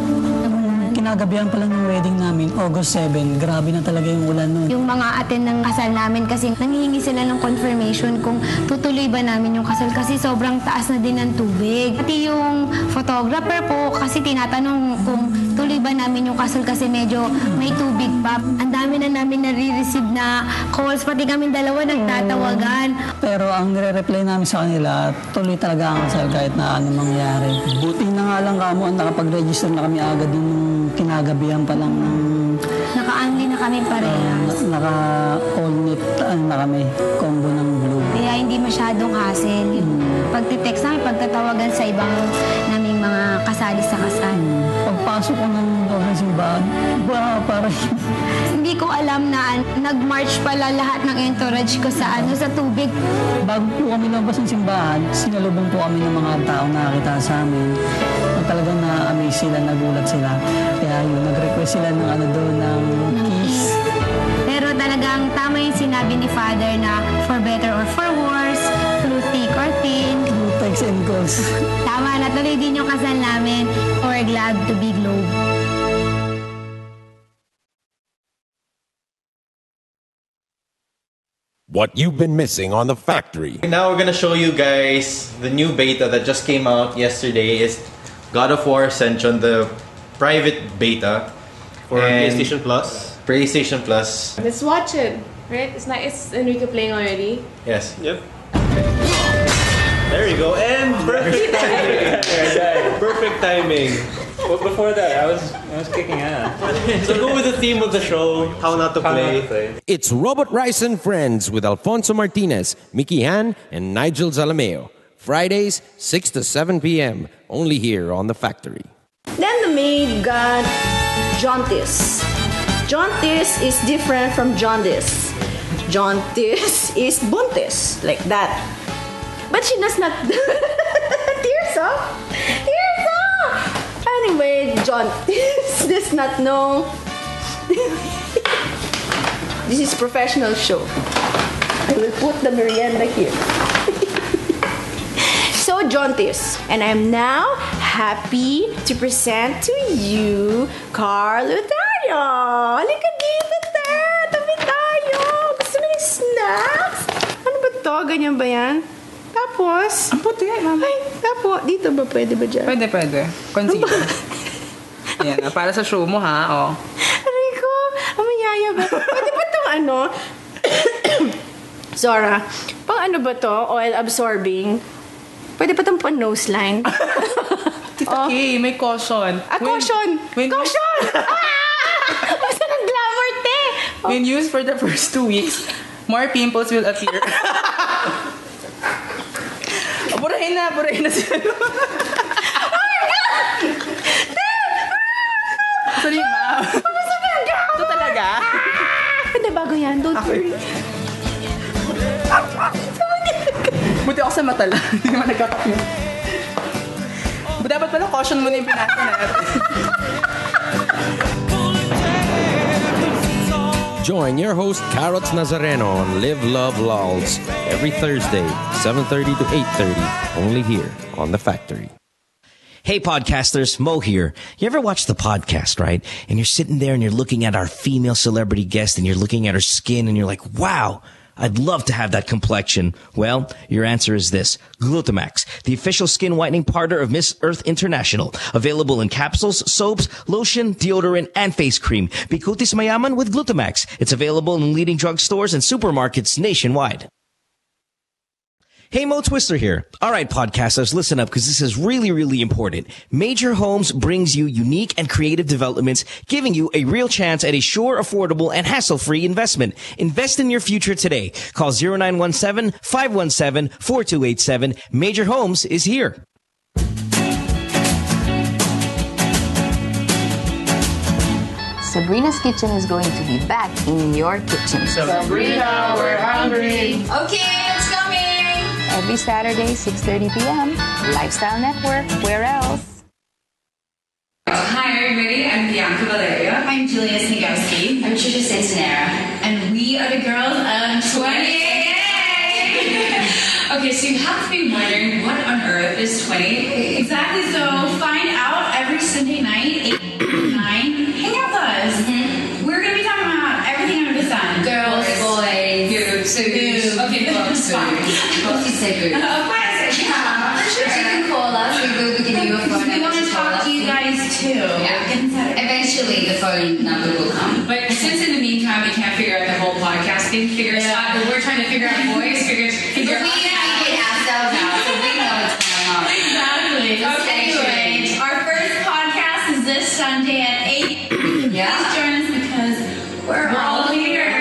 Kinagabihan pa lang ng wedding namin, August 7. Grabe na talaga yung ulan nun. Yung mga attend ng kasal namin kasi nangihingi sila ng confirmation kung tutuloy ba namin yung kasal kasi sobrang taas na din ng tubig. Pati yung photographer po kasi tinatanong kung tuloy ba namin yung kasal kasi medyo may tubig pa. Ang dami na namin nare-receive na calls, pati kami dalawa nagtatawagan. Pero ang nire-reply namin sa kanila, tuloy talaga ang kasal kahit na anong mangyari. Buti na nga lang kamo, nakapag-register na kami agad yung kinagabihan pa lang ng... Naka-only na kami parehas. Naka-all-knit na kami, combo ng blue. Kaya hindi masyadong hassle. Pagtitext namin, pagtatawagan sa ibang naming mga kasali sa kasal. Pagpasok ko ng simbahan, parang... Hindi ko alam na nag-march pala lahat ng entourage ko sa tubig. Bago po kami labas ng simbahan, sinalubong po kami ng mga tao na nakakita sa amin. Talagang na-amaze sila, nagulat sila. Kaya yun, nag-request sila ng kiss. Pero talagang tama yung sinabi ni Father na for better or for worse, through thick or thin. Through texts and calls. Tama, natuloy din yung kasal namin. We're glad to be Globe. What you've been missing on The Factory. Now we're gonna show you guys the new beta that just came out yesterday. Is God of War Ascension, the private beta for PlayStation Plus. PlayStation Plus. Let's watch it. Right? It's nice, and we can play already. Yes. Yep. Okay. Perfect timing. But before that, I was kicking ass. So go with the theme of the show, How Not to Play. It's Robot Rice and Friends with Alfonso Martinez, Mickey Han, and Nigel Zalameo. Fridays, 6 to 7 p.m. Only here on The Factory. Then the maid got jaundice. Jaundice is different from jaundice. Jaundice is buntis, like that. But she does not... Tears up! Tears up! Anyway, jaundice does not know... This is professional show. I will put the merienda here. So, jaundice. And I'm now happy to present to you Carl Lutario. Halika dito, te. Tabi tayo. Gusto mo yung snacks? Ano ba to? Ganyan ba yan? Tapos... Ang puti, mama. Ay, tapos. Dito ba? Pwede ba dyan? Pwede. Concealer. Yan, para sa show mo, ha? Oh. Rico, amayaya ba? Pwede ba itong ano? Zora, pang ano ba to? Oil absorbing? Pwede pa itong pan nose line? Tita Kay, may caution. Caution! Caution! Basta ng glamour, te! When used for the first 2 weeks, more pimples will appear. Burahin na siya. Oh my God! Sorry, ma'am. Ito talaga? Hindi, bago yan. Don't worry. Buti ako sa mata lang. Hindi naman nagkakapyo. Dapat pala caution mo na yung pinasa natin. Join your host Carrots Nazareno on Live Love Lols every Thursday, 7:30 to 8:30, only here on The Factory. Hey podcasters, Mo here. You ever watch the podcast, right? And you're sitting there and you're looking at our female celebrity guest and you're looking at her skin and you're like, wow, I'd love to have that complexion. Well, your answer is this. Glutamax, the official skin whitening partner of Miss Earth International. Available in capsules, soaps, lotion, deodorant, and face cream. Bikutis mayaman with Glutamax. It's available in leading drugstores and supermarkets nationwide. Hey, Mo Twister here. All right, podcasters, listen up because this is really, really important. Major Homes brings you unique and creative developments, giving you a real chance at a sure, affordable, and hassle-free investment. Invest in your future today. Call 0917-517-4287. Major Homes is here. Sabrina's Kitchen is going to be back in your kitchen. Sabrina, we're hungry. Okay, it's coming. Every Saturday, 6:30 p.m. Lifestyle Network. Where else? Hi, everybody. I'm Bianca Valeria. I'm Julia Snigowski. I'm Trisha Santanera. And we are the girls of 20. Okay, so you have to be wondering what on earth is 20? Exactly, so find out every Sunday night, 8 to 9. Hang out with us. We're going to be talking about everything under the sun. Girls, boys, boobs. Okay, boobs. Well, you say boobs. Of course, yeah. Sure. You can call us. We will give you a phone number. We want to talk to you guys too. Yeah. Eventually, the phone number will come. But since in the meantime we can't figure out the whole podcasting, we're trying to figure out voice, figure out. We can figure ourselves out, so we know what's going on. Exactly. Okay. Anyway, our first podcast is this Sunday at 8. Yeah. Please join us because we're all here.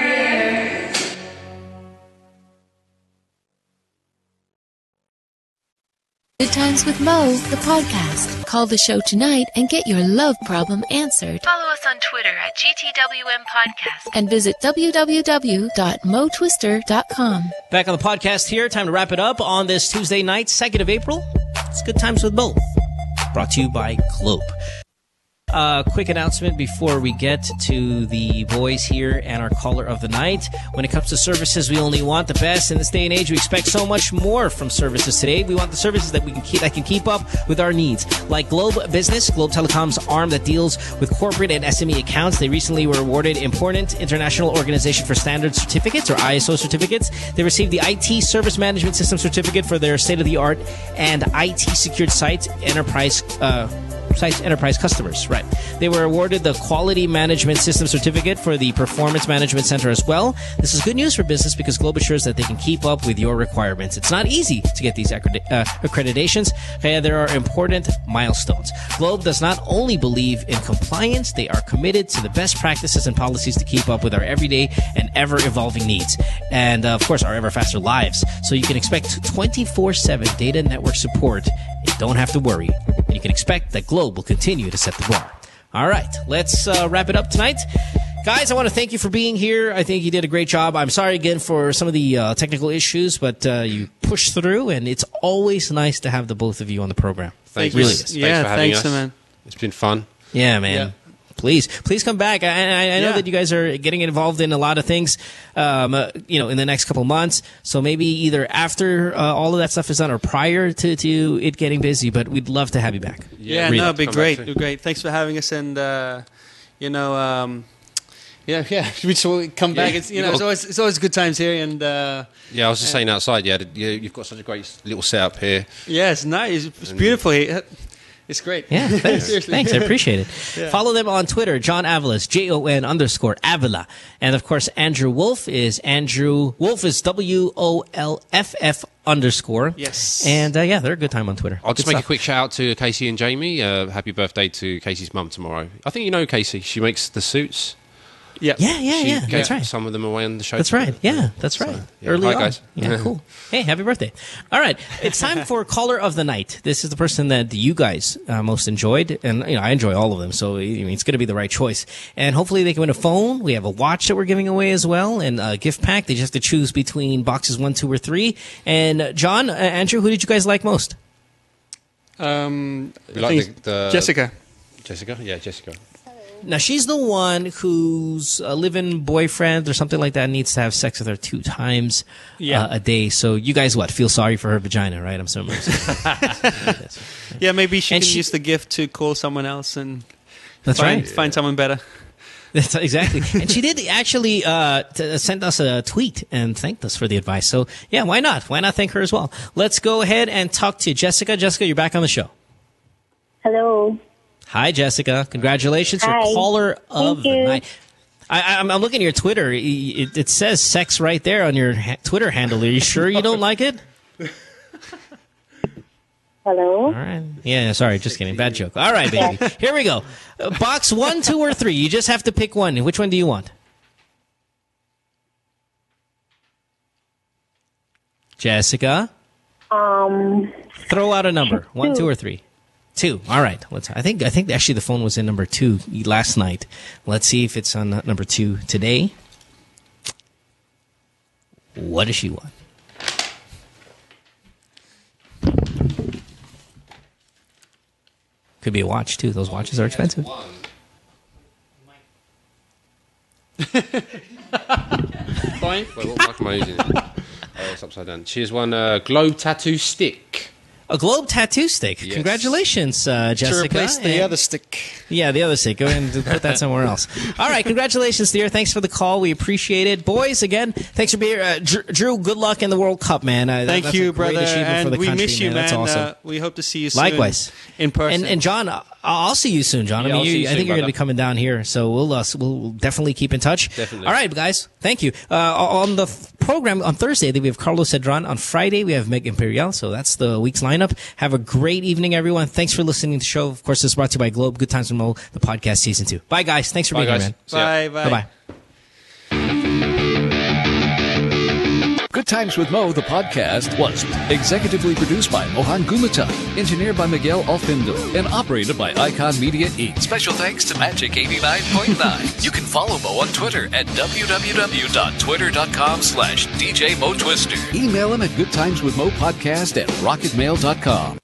Good Times with Mo, the podcast. Call the show tonight and get your love problem answered. Follow us on Twitter at GTWM Podcast. And visit www.motwister.com. Back on the podcast here. Time to wrap it up on this Tuesday night, 2nd of April. It's Good Times with Mo. Brought to you by Globe. Quick announcement before we get to the boys here and our caller of the night. When it comes to services, we only want the best. In this day and age, we expect so much more from services today. We want the services that can keep up with our needs. Like Globe Business, Globe Telecom's arm that deals with corporate and SME accounts. They recently were awarded Important International Organization for Standards certificates, or ISO certificates. They received the IT Service Management System certificate for their state-of-the-art and IT secured site enterprise Sites Enterprise customers, right. They were awarded the Quality Management System Certificate for the Performance Management Center as well. This is good news for business because Globe assures that they can keep up with your requirements. It's not easy to get these accreditations. There are important milestones. Globe does not only believe in compliance, they are committed to the best practices and policies to keep up with our everyday and ever-evolving needs. And, of course, our ever-faster lives. So you can expect 24/7 data network support. You don't have to worry. And you can expect that Globe will continue to set the bar. All right, let's wrap it up tonight. Guys, I want to thank you for being here. I think you did a great job. I'm sorry again for some of the technical issues, but you pushed through, and it's always nice to have the both of you on the program. Thank you. you. Really is. Thanks for having us. Man. It's been fun. Yeah, man. Yeah. Please come back. I know that you guys are getting involved in a lot of things, in the next couple months. So maybe either after all of that stuff is done or prior to it getting busy. But we'd love to have you back. Yeah, really. No, it'd be great. It'd be great. Thanks for having us, and we should come back. It's it's always good times here, and I was just saying outside. You've got such a great little setup here. Yeah, it's nice. It's beautiful here. It's great. Yeah, thanks. Thanks, I appreciate it. Yeah. Follow them on Twitter. Jon Avila is JON_Avila. And of course, Andrew Wolff is WOLFF_. Yes. And they're a good time on Twitter. I'll just make a quick shout out to Casey and Jamie. Happy birthday to Casey's mum tomorrow. I think you know Casey. She makes the suits. Yeah. Yeah. That's right. Some of them away on the show. That's right. Yeah, that's right. Early Hi, on. guys. Yeah, cool. Hey, happy birthday. All right. It's time for Caller of the Night. This is the person that you guys most enjoyed. And, I enjoy all of them. So, it's going to be the right choice. And hopefully they can win a phone. We have a watch that we're giving away as well. And a gift pack. They just have to choose between boxes 1, 2, or 3. And, John, Andrew, who did you guys like most? Jessica. Jessica? Yeah, Jessica. Now, she's the one whose live-in boyfriend or something like that needs to have sex with her 2 times a day. So you guys, feel sorry for her vagina, right? I'm so Yeah, maybe she can use the gift to call someone else and find someone better. That's exactly. And she did actually send us a tweet and thanked us for the advice. So, yeah, why not? Why not thank her as well? Let's go ahead and talk to Jessica. Jessica, you're back on the show. Hello. Hi, Jessica. Congratulations. Hi. You're caller of the night. I'm looking at your Twitter. It says sex right there on your Twitter handle. Are you sure you don't like it? Hello? All right. Yeah, sorry. Just kidding. Bad joke. All right, baby. Here we go. Box 1, 2, or 3. You just have to pick one. Which one do you want? Jessica? Throw out a number. 1, 2, or 3. 2. All right. I think actually the phone was in number 2 last night. Let's see if it's on number 2 today. What does she want? Could be a watch too. Those watches are expensive. Wait, what mark am I using? Oh, it's upside down. She has won a globe tattoo stick. A globe tattoo stick. Yes. Congratulations, Jessica. To replace the other stick. Yeah, the other stick. Go ahead and put that somewhere else. All right, congratulations, dear. Thanks for the call. We appreciate it. Boys, again, thanks for being here. Drew, good luck in the World Cup, man. Thank you, brother. And for the we country, miss you, man. That's awesome. We hope to see you soon. Likewise. In person. And John, I'll see you soon, John. Yeah, I think you're going to be coming down here, so we'll definitely keep in touch. Definitely. All right, guys. Thank you. On the program on Thursday, we have Carlos Cedron. On Friday, we have Meg Imperial. So that's the week's lineup. Have a great evening, everyone. Thanks for listening to the show. Of course, this is brought to you by Globe. Good Times with Mo, the podcast season 2. Bye, guys. Thanks for being here, man. Bye. Bye-bye. Good Times with Mo, the podcast, was executively produced by Mohan Gumata, engineered by Miguel Alfindo, and operated by Icon Media Inc. Special thanks to Magic 89.9. You can follow Mo on Twitter at www.twitter.com/DJ Mo Twister. Email him at goodtimeswithmopodcast@rocketmail.com.